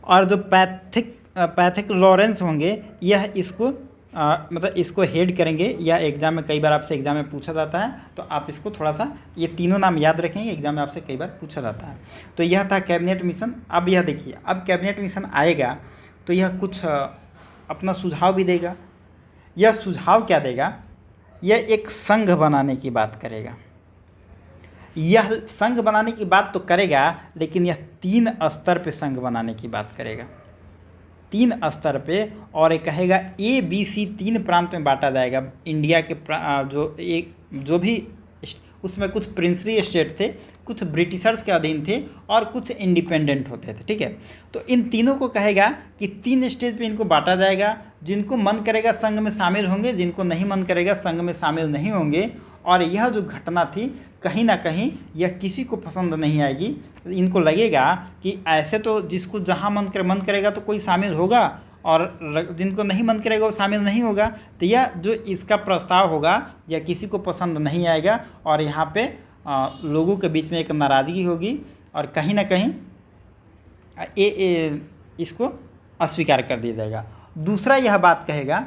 और जो पैट्रिक लॉरेंस होंगे, यह इसको मतलब इसको हेड करेंगे, या एग्जाम में कई बार आपसे एग्जाम में पूछा जाता है, तो आप इसको थोड़ा सा ये तीनों नाम याद रखेंगे, एग्जाम में आपसे कई बार पूछा जाता है। तो यह था कैबिनेट मिशन। अब यह देखिए, अब कैबिनेट मिशन आएगा तो यह कुछ अपना सुझाव भी देगा। यह सुझाव क्या देगा, यह एक संघ बनाने की बात करेगा। यह संघ बनाने की बात तो करेगा, लेकिन यह 3 स्तर पे संघ बनाने की बात करेगा, 3 स्तर पे। और ये कहेगा ABC 3 प्रांत में बांटा जाएगा। इंडिया के जो भी उसमें कुछ प्रिंसली स्टेट थे, कुछ ब्रिटिशर्स के अधीन थे और कुछ इंडिपेंडेंट होते थे, ठीक है। तो इन तीनों को कहेगा कि 3 स्टेज पे इनको बांटा जाएगा। जिनको मन करेगा संघ में शामिल होंगे, जिनको नहीं मन करेगा संघ में शामिल नहीं होंगे। और यह जो घटना थी, कहीं ना कहीं यह किसी को पसंद नहीं आएगी। इनको लगेगा कि ऐसे तो जिसको जहाँ मन करेगा तो कोई शामिल होगा, और जिनको नहीं मन करेगा वो शामिल नहीं होगा। तो यह जो इसका प्रस्ताव होगा यह किसी को पसंद नहीं आएगा और यहाँ पे लोगों के बीच में एक नाराज़गी होगी और कहीं ना कहीं इसको अस्वीकार कर दिया जाएगा। दूसरा यह बात कहेगा,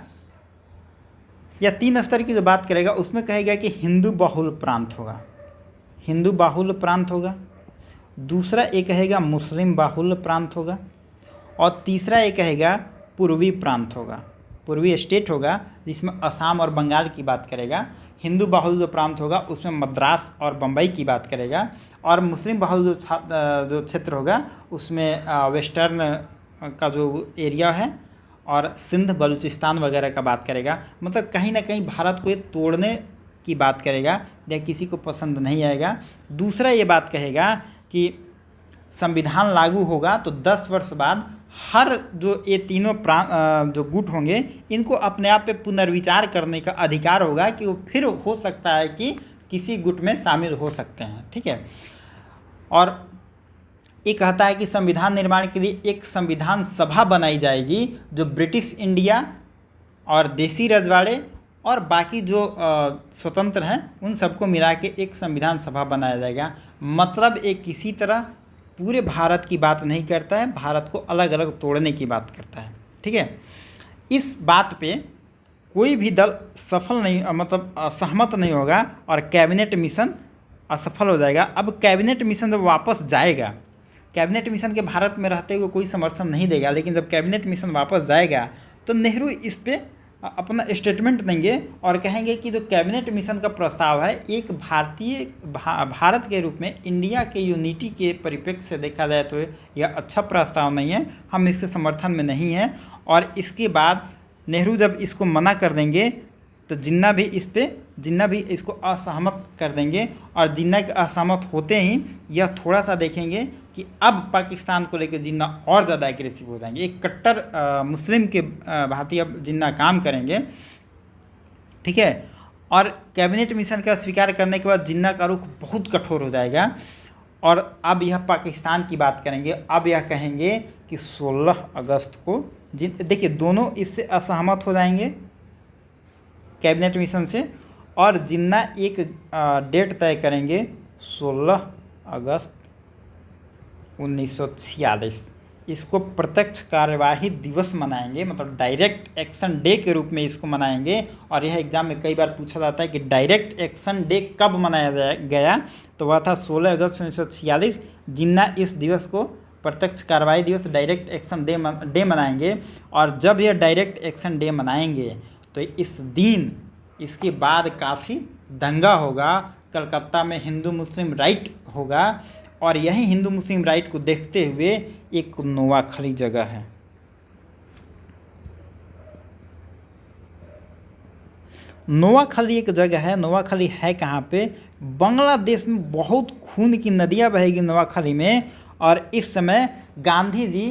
या 3 स्तर की जो बात करेगा उसमें कहेगा कि हिंदू बाहुल प्रांत होगा, हिंदू बाहुल प्रांत होगा। दूसरा ये कहेगा मुस्लिम बाहुल प्रांत होगा और तीसरा ये कहेगा पूर्वी प्रांत होगा, पूर्वी स्टेट होगा, जिसमें असम और बंगाल की बात करेगा। हिंदू बाहुल जो प्रांत होगा उसमें मद्रास और बम्बई की बात करेगा। और मुस्लिम बाहुल जो क्षेत्र होगा उसमें वेस्टर्न का जो एरिया है और सिंध बलूचिस्तान वगैरह का बात करेगा। मतलब कहीं ना कहीं भारत को ये तोड़ने की बात करेगा या किसी को पसंद नहीं आएगा। दूसरा ये बात कहेगा कि संविधान लागू होगा तो 10 वर्ष बाद हर जो ये तीनों जो गुट होंगे इनको अपने आप पे पुनर्विचार करने का अधिकार होगा कि वो फिर हो सकता है कि किसी गुट में शामिल हो सकते हैं, ठीक है। और ये कहता है कि संविधान निर्माण के लिए एक संविधान सभा बनाई जाएगी जो ब्रिटिश इंडिया और देसी रजवाड़े और बाकी जो स्वतंत्र हैं उन सबको मिला के एक संविधान सभा बनाया जाएगा। मतलब एक किसी तरह पूरे भारत की बात नहीं करता है, भारत को अलग अलग तोड़ने की बात करता है, ठीक है। इस बात पे कोई भी दल सफल नहीं मतलब सहमत नहीं होगा और कैबिनेट मिशन असफल हो जाएगा। अब कैबिनेट मिशन जब वापस जाएगा, कैबिनेट मिशन के भारत में रहते हुए कोई समर्थन नहीं देगा, लेकिन जब कैबिनेट मिशन वापस जाएगा तो नेहरू इस पे अपना स्टेटमेंट देंगे और कहेंगे कि जो कैबिनेट मिशन का प्रस्ताव है एक भारत के रूप में इंडिया के यूनिटी के परिप्रेक्ष्य से देखा जाए तो यह अच्छा प्रस्ताव नहीं है, हम इसके समर्थन में नहीं हैं। और इसके बाद नेहरू जब इसको मना कर देंगे तो जिन्ना भी इसको असहमत कर देंगे और जिन्ना के असहमत होते ही यह थोड़ा सा देखेंगे कि अब पाकिस्तान को लेकर जिन्ना और ज़्यादा एग्रेसिव हो जाएंगे। एक कट्टर मुस्लिम के भांति अब जिन्ना काम करेंगे, ठीक है। और कैबिनेट मिशन का स्वीकार करने के बाद जिन्ना का रुख बहुत कठोर हो जाएगा और अब यह पाकिस्तान की बात करेंगे। अब यह कहेंगे कि 16 अगस्त को देखिए दोनों इससे असहमत हो जाएंगे कैबिनेट मिशन से और जिन्ना एक डेट तय करेंगे 16 अगस्त 1946 इसको प्रत्यक्ष कार्यवाही दिवस मनाएंगे, मतलब डायरेक्ट एक्शन डे के रूप में इसको मनाएंगे। और यह एग्जाम में कई बार पूछा जाता है कि डायरेक्ट एक्शन डे कब मनाया गया, तो वह था 16 अगस्त 1946। जिन्ना इस दिवस को प्रत्यक्ष कार्रवाई दिवस डायरेक्ट एक्शन डे मनाएंगे। और जब यह डायरेक्ट एक्शन डे मनाएंगे तो इस दिन इसके बाद काफ़ी दंगा होगा, कलकत्ता में हिंदू मुस्लिम राइट होगा। और यही हिंदू मुस्लिम राइट को देखते हुए एक नोआखली जगह है, नोआखली एक जगह है। नोआखली है कहाँ पे? बांग्लादेश में बहुत खून की नदियाँ बहेगी नोआखली में। और इस समय गांधी जी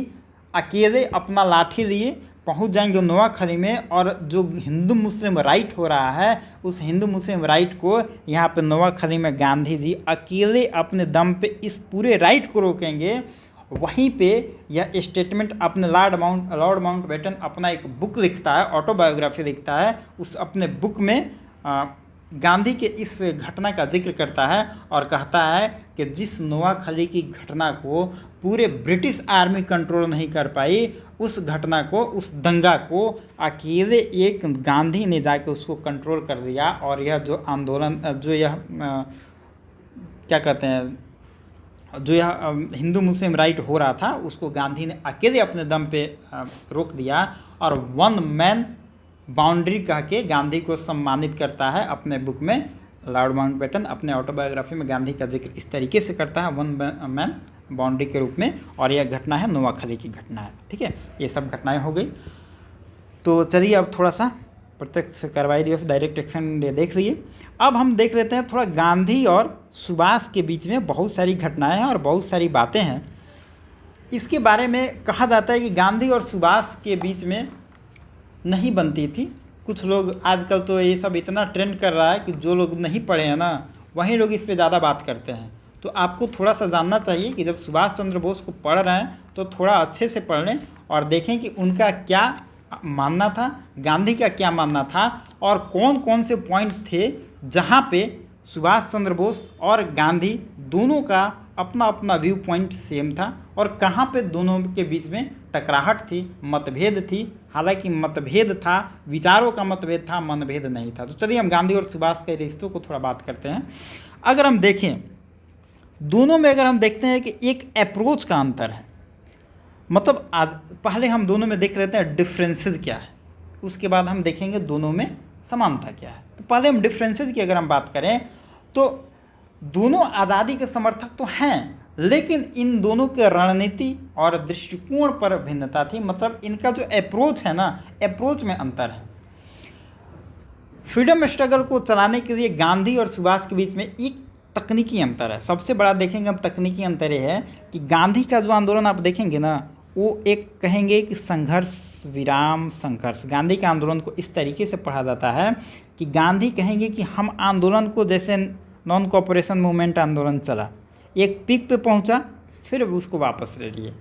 अकेले अपना लाठी लिए पहुंच जाएंगे नोआखली में। और जो हिंदू मुस्लिम राइट हो रहा है उस हिंदू मुस्लिम राइट को यहाँ पे नोआखली में गांधी जी अकेले अपने दम पे इस पूरे राइट को रोकेंगे। वहीं पे यह स्टेटमेंट अपने लॉर्ड माउंटबेटन अपना एक बुक लिखता है, ऑटोबायोग्राफी लिखता है। उस अपने बुक में गांधी के इस घटना का जिक्र करता है और कहता है कि जिस नोआखली की घटना को पूरे ब्रिटिश आर्मी कंट्रोल नहीं कर पाई, उस घटना को, उस दंगा को अकेले एक गांधी ने जाके उसको कंट्रोल कर लिया। और यह जो आंदोलन, जो यह क्या कहते हैं, जो यह हिंदू मुस्लिम राइट हो रहा था उसको गांधी ने अकेले अपने दम पे रोक दिया। और वन मैन बाउंड्री कह के गांधी को सम्मानित करता है अपने बुक में। लॉर्ड माउंटबेटन अपने ऑटोबायोग्राफी में गांधी का जिक्र इस तरीके से करता है, वन मैन बाउंड्री के रूप में। और यह घटना है नोआखली की घटना है। ठीक है, ये सब घटनाएं हो गई। तो चलिए अब थोड़ा सा प्रत्यक्ष कार्रवाई दिवस डायरेक्ट एक्शन डे देख लिए। अब हम देख लेते हैं थोड़ा गांधी और सुभाष के बीच में बहुत सारी घटनाएं हैं और बहुत सारी बातें हैं। इसके बारे में कहा जाता है कि गांधी और सुभाष के बीच में नहीं बनती थी। कुछ लोग आजकल तो ये सब इतना ट्रेंड कर रहा है कि जो लोग नहीं पढ़े हैं ना वही लोग इस पे ज़्यादा बात करते हैं। तो आपको थोड़ा सा जानना चाहिए कि जब सुभाष चंद्र बोस को पढ़ रहे हैं तो थोड़ा अच्छे से पढ़ लें और देखें कि उनका क्या मानना था, गांधी का क्या मानना था, और कौन कौन से पॉइंट थे जहाँ पे सुभाष चंद्र बोस और गांधी दोनों का अपना अपना व्यू पॉइंट सेम था, और कहाँ पे दोनों के बीच में टकराहट थी, मतभेद थी। हालांकि मतभेद था, विचारों का मतभेद था, मनभेद नहीं था। तो चलिए हम गांधी और सुभाष के रिश्तों को थोड़ा बात करते हैं। अगर हम देखें दोनों में, अगर हम देखते हैं कि एक अप्रोच का अंतर है, मतलब आज पहले हम दोनों में देख लेते हैं डिफरेंसेस क्या है, उसके बाद हम देखेंगे दोनों में समानता क्या है। तो पहले हम डिफरेंसेस की अगर हम बात करें तो दोनों आज़ादी के समर्थक तो हैं, लेकिन इन दोनों के रणनीति और दृष्टिकोण पर भिन्नता थी। मतलब इनका जो अप्रोच है ना, अप्रोच में अंतर है। फ्रीडम स्ट्रगल को चलाने के लिए गांधी और सुभाष के बीच में एक तकनीकी अंतर है। सबसे बड़ा देखेंगे हम तकनीकी अंतर ये है कि गांधी का जो आंदोलन आप देखेंगे ना, वो एक कहेंगे कि संघर्ष विराम संघर्ष। गांधी के आंदोलन को इस तरीके से पढ़ा जाता है कि गांधी कहेंगे कि हम आंदोलन को, जैसे नॉन कोऑपरेशन मूवमेंट आंदोलन चला, एक पीक पे पहुंचा, फिर उसको वापस ले लिए।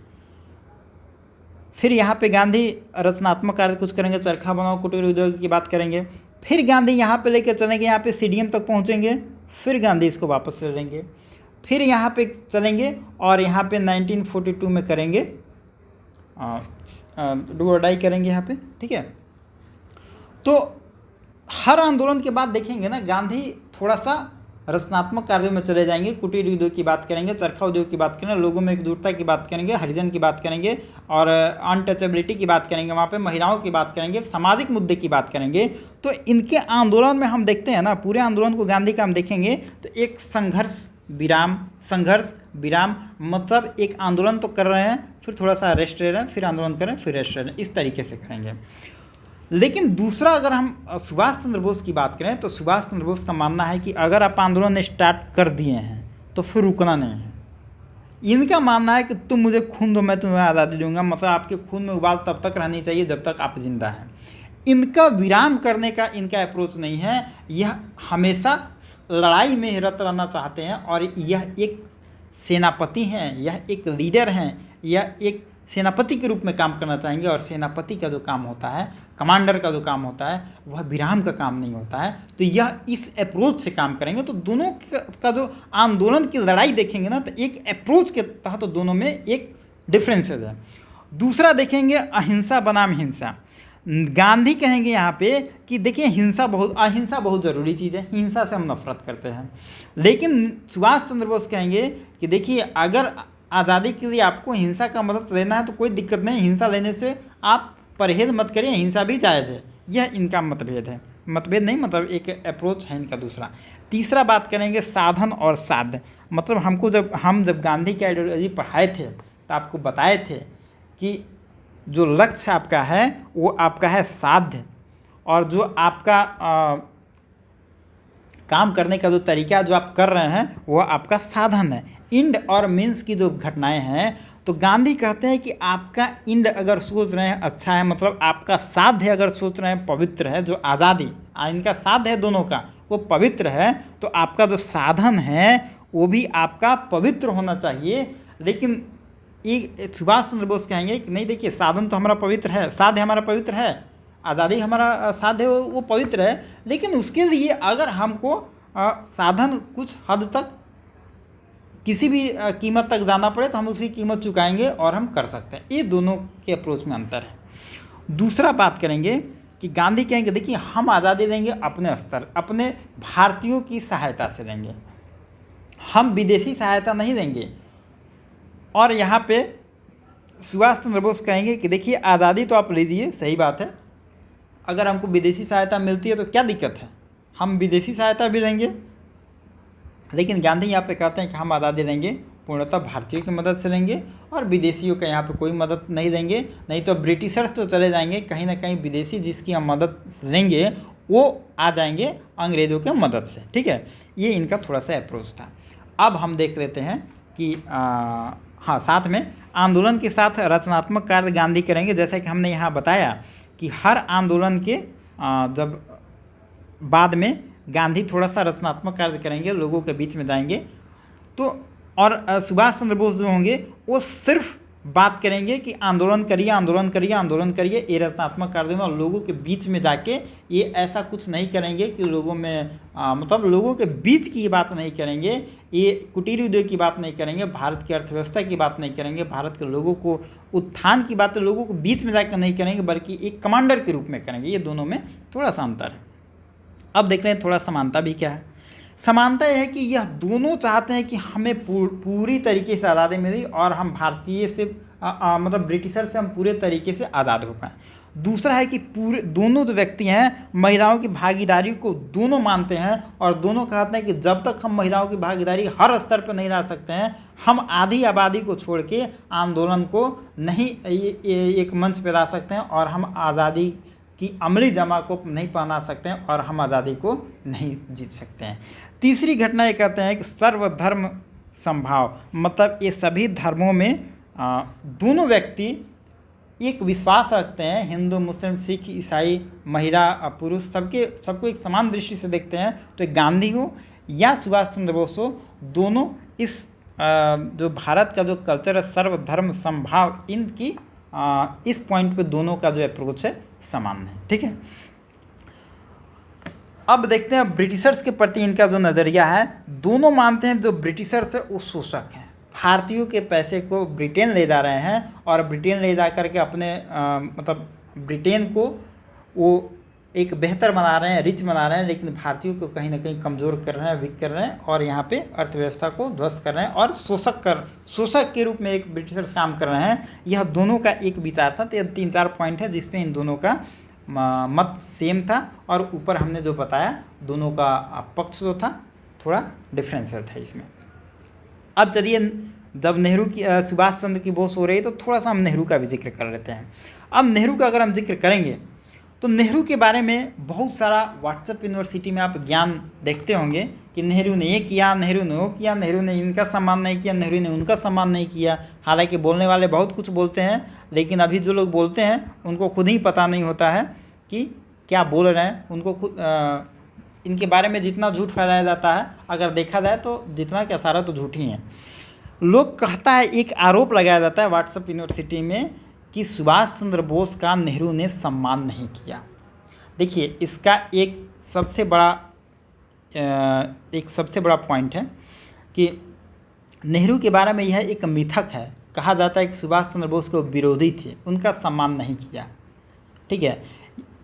फिर यहाँ पे गांधी रचनात्मक कार्य कुछ करेंगे, चरखा बनाओ कुटीर उद्योग की बात करेंगे। फिर गांधी यहाँ पे लेकर चलेंगे, यहाँ पे सीडीएम तक पहुँचेंगे, फिर गांधी इसको वापस ले लेंगे। फिर यहाँ पे चलेंगे और यहाँ पे 1942 में करेंगे, डू और डाई करेंगे यहाँ पे। ठीक है, तो हर आंदोलन के बाद देखेंगे ना गांधी थोड़ा सा रचनात्मक कार्यों में चले जाएंगे, कुटीर उद्योग की बात करेंगे, चरखा उद्योग की बात करेंगे, लोगों में एकजुटता की बात करेंगे, हरिजन की बात करेंगे, और अनटचेबिलिटी की बात करेंगे, वहाँ पे महिलाओं की बात करेंगे, सामाजिक मुद्दे की बात करेंगे। तो इनके आंदोलन में हम देखते हैं ना, पूरे आंदोलन को गांधी का हम देखेंगे तो एक संघर्ष विराम, मतलब एक आंदोलन तो कर रहे हैं, फिर थोड़ा सा रेस्ट ले रहे हैं, फिर आंदोलन करें, फिर रेस्ट ले रहे हैं, इस तरीके से करेंगे। लेकिन दूसरा, अगर हम सुभाष चंद्र बोस की बात करें तो सुभाष चंद्र बोस का मानना है कि अगर आप आंदोलन स्टार्ट कर दिए हैं तो फिर रुकना नहीं है। इनका मानना है कि तुम मुझे खून दो, मैं तुम्हें आज़ादी दूंगा। मतलब आपके खून में उबाल तब तक रहनी चाहिए जब तक आप जिंदा हैं। इनका विराम करने का इनका अप्रोच नहीं है, यह हमेशा लड़ाई में रत रहना चाहते हैं। और यह एक सेनापति हैं, यह एक लीडर हैं, यह एक सेनापति के रूप में काम करना चाहेंगे। और सेनापति का जो काम होता है, कमांडर का जो काम होता है, वह विराम का काम नहीं होता है। तो यह इस अप्रोच से काम करेंगे। तो दोनों का जो आंदोलन की लड़ाई देखेंगे ना, तो एक अप्रोच के तहत तो दोनों में एक डिफरेंसेस है। दूसरा देखेंगे अहिंसा बनाम हिंसा। गांधी कहेंगे यहाँ पे कि देखिए अहिंसा बहुत ज़रूरी चीज़ है, हिंसा से हम नफरत करते हैं। लेकिन सुभाष चंद्र बोस कहेंगे कि देखिए अगर आज़ादी के लिए आपको हिंसा का मदद लेना है तो कोई दिक्कत नहीं, हिंसा लेने से आप परहेज़ मत करिए, हिंसा भी जायज़ है। यह इनका मतभेद है, मतभेद नहीं मतलब एक अप्रोच है इनका। दूसरा तीसरा बात करेंगे साधन और साध्य। मतलब हम जब गांधी की आइडियोलॉजी पढ़ाए थे तो आपको बताए थे कि जो लक्ष्य आपका है वो आपका है साध्य, और जो आपका काम करने का जो तरीका जो आप कर रहे हैं वो आपका साधन है। इंड और मीन्स की जो घटनाएं हैं, तो गांधी कहते हैं कि आपका इंड अगर सोच रहे हैं अच्छा है, मतलब आपका साध्य अगर सोच रहे हैं पवित्र है, जो आज़ादी इनका साध्य है दोनों का वो पवित्र है, तो आपका जो साधन है वो भी आपका पवित्र होना चाहिए। लेकिन एक सुभाष चंद्र बोस कहेंगे कि नहीं देखिए साधन तो हमारा पवित्र है, साध्य हमारा पवित्र है, आज़ादी हमारा साध्य वो पवित्र है, लेकिन उसके लिए अगर हमको साधन कुछ हद तक किसी भी कीमत तक जाना पड़े तो हम उसकी कीमत चुकाएंगे और हम कर सकते हैं। ये दोनों के अप्रोच में अंतर है। दूसरा बात करेंगे कि गांधी कहेंगे देखिए हम आज़ादी देंगे अपने स्तर, अपने भारतीयों की सहायता से देंगे, हम विदेशी सहायता नहीं देंगे। और यहाँ पे सुभाष चंद्र बोस कहेंगे कि देखिए आज़ादी तो आप लीजिए, सही बात है, अगर हमको विदेशी सहायता मिलती है तो क्या दिक्कत है, हम विदेशी सहायता भी लेंगे। लेकिन गांधी यहाँ पे कहते हैं कि हम आज़ादी लेंगे पूर्णतः भारतीयों की मदद से लेंगे और विदेशियों का यहाँ पे कोई मदद नहीं लेंगे, नहीं तो ब्रिटिशर्स तो चले जाएंगे, कहीं ना कहीं विदेशी जिसकी हम मदद लेंगे वो आ जाएंगे अंग्रेज़ों के मदद से। ठीक है, ये इनका थोड़ा सा अप्रोच था। अब हम देख लेते हैं कि हाँ, साथ में आंदोलन के साथ रचनात्मक कार्य गांधी करेंगे। जैसा कि हमने यहाँ बताया कि हर आंदोलन के जब बाद में गांधी थोड़ा सा रचनात्मक कार्य करेंगे, लोगों के बीच में जाएंगे। तो और सुभाष चंद्र बोस जो होंगे वो सिर्फ बात करेंगे कि आंदोलन करिए, आंदोलन करिए, आंदोलन करिए, ये रचनात्मक कार्य में, और लोगों के बीच में जाके ये ऐसा कुछ नहीं करेंगे कि लोगों में मतलब लोगों के बीच की ये बात नहीं करेंगे, ये कुटीर उद्योग की बात नहीं करेंगे, भारत की अर्थव्यवस्था की बात नहीं करेंगे, भारत के लोगों को उत्थान की बात लोगों को बीच में जाकर नहीं करेंगे, बल्कि एक कमांडर के रूप में करेंगे। ये दोनों में थोड़ा सा अंतर है। अब देख रहे हैं थोड़ा समानता भी क्या है। समानता यह है कि यह दोनों चाहते हैं कि हमें पूरी तरीके से आज़ादी मिली और हम भारतीय से मतलब ब्रिटिशर से हम पूरे तरीके से आज़ाद हो पाएँ। दूसरा है कि पूरे दोनों जो व्यक्ति हैं महिलाओं की भागीदारी को दोनों मानते हैं और दोनों कहते हैं कि जब तक हम महिलाओं की भागीदारी हर स्तर पर नहीं ला सकते हैं, हम आधी आबादी को छोड़ के आंदोलन को नहीं एक मंच पर ला सकते हैं और हम आज़ादी की अमली जमा को नहीं पहना सकते हैं और हम आज़ादी को नहीं जीत सकते हैं। तीसरी घटना ये कहते हैं कि सर्वधर्म समभाव, मतलब ये सभी धर्मों में दोनों व्यक्ति एक विश्वास रखते हैं, हिंदू मुस्लिम सिख ईसाई महिला पुरुष सबको एक समान दृष्टि से देखते हैं। तो गांधी हो या सुभाष चंद्र बोस हो, दोनों इस जो भारत का जो कल्चर है सर्वधर्म समभाव, इनकी इस पॉइंट पे दोनों का जो अप्रोच है समान है। ठीक है, अब देखते हैं ब्रिटिशर्स के प्रति इनका जो नज़रिया है। दोनों मानते हैं जो ब्रिटिशर्स है वो शोषक हैं, भारतीयों के पैसे को ब्रिटेन ले जा रहे हैं और ब्रिटेन ले जा करके अपने मतलब ब्रिटेन को वो एक बेहतर बना रहे हैं, रिच बना रहे हैं, लेकिन भारतीयों को कहीं ना कहीं कमज़ोर कर रहे हैं, वीक कर रहे हैं और यहाँ पे अर्थव्यवस्था को ध्वस्त कर रहे हैं और शोषक के रूप में एक ब्रिटिशर्स काम कर रहे हैं। यह दोनों का एक विचार था। तो यह 3-4 पॉइंट है जिसमें इन दोनों का मत सेम था और ऊपर हमने जो बताया दोनों का पक्ष जो था थोड़ा डिफरेंस था इसमें। अब चलिए, जब नेहरू की सुभाष चंद्र की बोस हो रही है तो थोड़ा सा हम नेहरू का भी जिक्र कर लेते हैं। अब नेहरू का अगर हम जिक्र करेंगे तो नेहरू के बारे में बहुत सारा व्हाट्सएप यूनिवर्सिटी में आप ज्ञान देखते होंगे कि नेहरू ने ये किया, नेहरू ने वो किया, नेहरू ने इनका सम्मान नहीं किया, नेहरू ने उनका सम्मान नहीं किया। हालांकि बोलने वाले बहुत कुछ बोलते हैं, लेकिन अभी जो लोग बोलते हैं उनको खुद ही पता नहीं होता है कि क्या बोल रहे हैं। उनको खुद इनके बारे में जितना झूठ फैलाया जाता है, अगर देखा जाए तो जितना क्या सारा तो झूठ ही है। लोग कहता है, एक आरोप लगाया जाता है व्हाट्सएप यूनिवर्सिटी में कि सुभाष चंद्र बोस का नेहरू ने सम्मान नहीं किया। देखिए, इसका एक सबसे बड़ा पॉइंट है कि नेहरू के बारे में यह एक मिथक है कहा जाता है कि सुभाष चंद्र बोस को विरोधी थे, उनका सम्मान नहीं किया, ठीक है।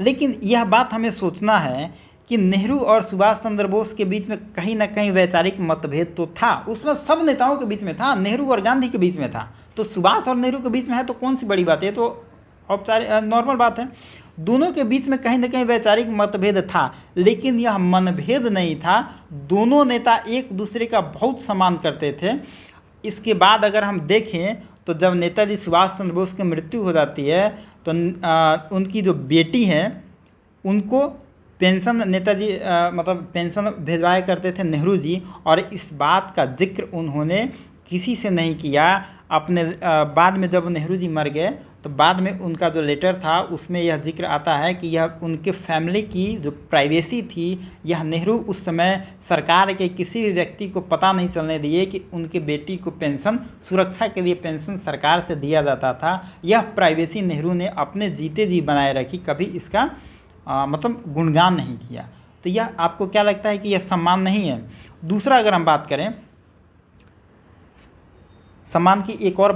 लेकिन यह बात हमें सोचना है कि नेहरू और सुभाष चंद्र बोस के बीच में कहीं ना कहीं वैचारिक मतभेद तो था, उसमें सब नेताओं के बीच में था, नेहरू और गांधी के बीच में था। तो सुभाष और नेहरू के बीच में है तो कौन सी बड़ी बात है, तो औपचारिक नॉर्मल बात है। दोनों के बीच में कहीं ना कहीं वैचारिक मतभेद था, लेकिन यह मनभेद नहीं था। दोनों नेता एक दूसरे का बहुत सम्मान करते थे। इसके बाद अगर हम देखें तो जब नेताजी सुभाष चंद्र बोस की मृत्यु हो जाती है तो उनकी जो बेटी है उनको पेंशन नेताजी मतलब पेंशन भिजवाया करते थे नेहरू जी, और इस बात का जिक्र उन्होंने किसी से नहीं किया। अपने बाद में जब नेहरू जी मर गए तो बाद में उनका जो लेटर था उसमें यह जिक्र आता है कि यह उनके फैमिली की जो प्राइवेसी थी, यह नेहरू उस समय सरकार के किसी भी व्यक्ति को पता नहीं चलने दिए कि उनके बेटी को पेंशन, सुरक्षा के लिए पेंशन सरकार से दिया जाता था। यह प्राइवेसी नेहरू ने अपने जीते जी बनाए रखी, कभी इसका मतलब गुणगान नहीं किया। तो यह आपको क्या लगता है कि यह सम्मान नहीं है? दूसरा अगर हम बात करें सम्मान की, एक और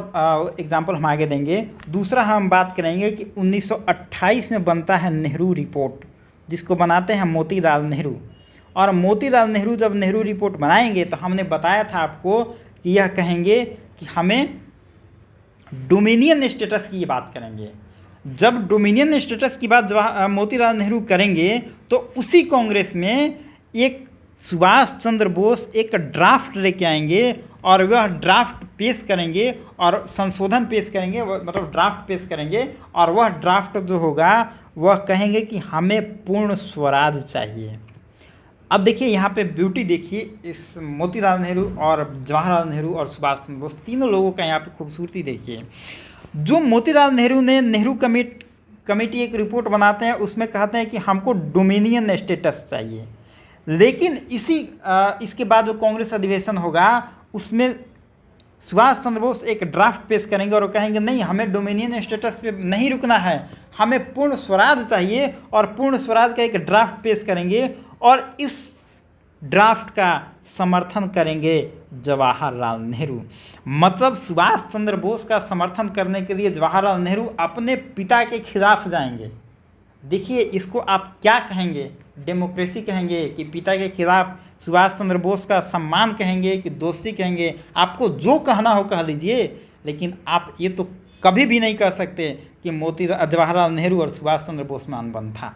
एग्जाम्पल हम आगे देंगे। दूसरा हम बात करेंगे कि 1928 में बनता है नेहरू रिपोर्ट, जिसको बनाते हैं मोतीलाल नेहरू। और मोतीलाल नेहरू जब नेहरू रिपोर्ट बनाएंगे तो हमने बताया था आपको कि यह कहेंगे कि हमें डोमिनियन स्टेटस की बात करेंगे। जब डोमिनियन स्टेटस की बात मोतीलाल नेहरू करेंगे तो उसी कांग्रेस में एक सुभाष चंद्र बोस एक ड्राफ्ट लेके आएंगे और वह ड्राफ्ट पेश करेंगे और संशोधन पेश करेंगे, मतलब ड्राफ्ट पेश करेंगे, और वह ड्राफ्ट जो होगा वह कहेंगे कि हमें पूर्ण स्वराज चाहिए। अब देखिए यहाँ पे ब्यूटी देखिए, इस मोतीलाल नेहरू और जवाहरलाल नेहरू और सुभाष चंद्र बोस तीनों लोगों का यहाँ पे खूबसूरती देखिए। जो मोतीलाल नेहरू ने नेहरू कमेटी एक रिपोर्ट बनाते हैं, उसमें कहते हैं कि हमको डोमिनियन स्टेटस चाहिए। लेकिन इसके बाद जो कांग्रेस अधिवेशन होगा उसमें सुभाष चंद्र बोस एक ड्राफ्ट पेश करेंगे और कहेंगे नहीं, हमें डोमिनियन स्टेटस पे नहीं रुकना है, हमें पूर्ण स्वराज चाहिए, और पूर्ण स्वराज का एक ड्राफ्ट पेश करेंगे और इस ड्राफ्ट का समर्थन करेंगे जवाहरलाल नेहरू। मतलब सुभाष चंद्र बोस का समर्थन करने के लिए जवाहरलाल नेहरू अपने पिता के खिलाफ जाएंगे। देखिए इसको आप क्या कहेंगे, डेमोक्रेसी कहेंगे कि पिता के खिलाफ सुभाष चंद्र बोस का सम्मान कहेंगे कि दोस्ती कहेंगे? आपको जो कहना हो कह लीजिए, लेकिन आप ये तो कभी भी नहीं कह सकते कि जवाहरलाल नेहरू और सुभाष चंद्र बोस में अनबन था।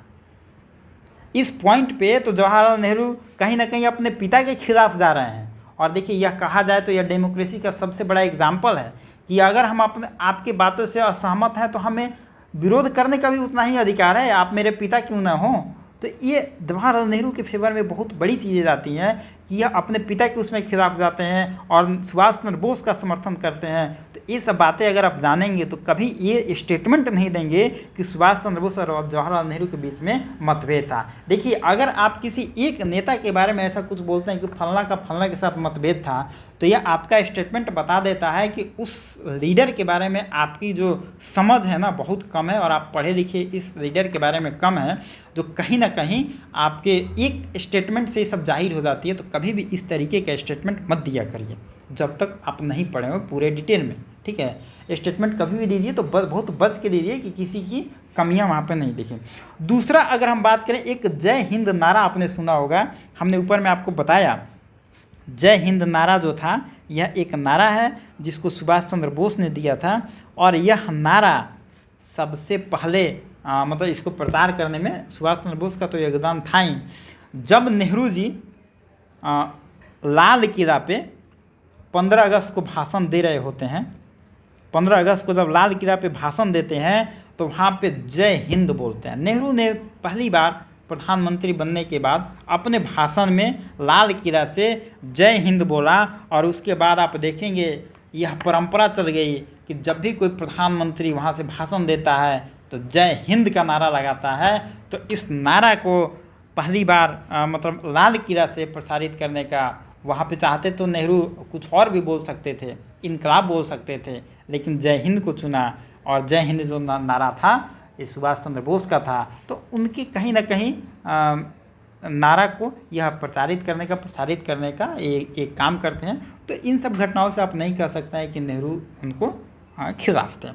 इस पॉइंट पे तो जवाहरलाल नेहरू कहीं ना कहीं अपने पिता के खिलाफ जा रहे हैं। और देखिए यह कहा जाए तो यह डेमोक्रेसी का सबसे बड़ा एग्जाम्पल है कि अगर हम आपके बातों से असहमत हैं तो हमें विरोध करने का भी उतना ही अधिकार है, आप मेरे पिता क्यों ना हों। तो ये जवाहरलाल नेहरू के फेवर में बहुत बड़ी चीज़ें जाती हैं कि यह अपने पिता के उसमें खिलाफ जाते हैं और सुभाष चंद्र बोस का समर्थन करते हैं। तो ये सब बातें अगर आप जानेंगे तो कभी ये स्टेटमेंट नहीं देंगे कि सुभाष चंद्र बोस और जवाहरलाल नेहरू के बीच में मतभेद था। देखिए अगर आप किसी एक नेता के बारे में ऐसा कुछ बोलते हैं कि फलना का फलना के साथ मतभेद था, तो यह आपका स्टेटमेंट बता देता है कि उस लीडर के बारे में आपकी जो समझ है ना बहुत कम है, और आप पढ़े लिखे इस लीडर के बारे में कम है, जो कहीं ना कहीं आपके एक स्टेटमेंट से सब जाहिर हो जाती है। तो कभी भी इस तरीके का स्टेटमेंट मत दिया करिए जब तक आप नहीं पढ़े हो पूरे डिटेल में, ठीक है। स्टेटमेंट कभी भी दीजिए तो बहुत बच के दीजिए कि किसी की कमियां वहाँ पे नहीं दिखें। दूसरा अगर हम बात करें, एक जय हिंद नारा आपने सुना होगा, हमने ऊपर में आपको बताया। जय हिंद नारा जो था यह एक नारा है जिसको सुभाष चंद्र बोस ने दिया था, और यह नारा सबसे पहले मतलब इसको प्रचार करने में सुभाष चंद्र बोस का तो योगदान था ही। जब नेहरू जी लाल किला पे 15 अगस्त को भाषण दे रहे होते हैं, 15 अगस्त को जब लाल किला पे भाषण देते हैं तो वहाँ पे जय हिंद बोलते हैं। नेहरू ने पहली बार प्रधानमंत्री बनने के बाद अपने भाषण में लाल किला से जय हिंद बोला, और उसके बाद आप देखेंगे यह परंपरा चल गई कि जब भी कोई प्रधानमंत्री वहाँ से भाषण देता है तो जय हिंद का नारा लगाता है। तो इस नारा को पहली बार मतलब लाल किला से प्रसारित करने का वहाँ पे चाहते तो नेहरू कुछ और भी बोल सकते थे, इनकलाब बोल सकते थे, लेकिन जय हिंद को चुना। और जय हिंद जो नारा था ये सुभाष चंद्र बोस का था। तो उनकी कहीं ना कहीं नारा को यह प्रसारित करने का एक काम करते हैं। तो इन सब घटनाओं से आप नहीं कह सकते हैं कि नेहरू उनको खिलाफ थे।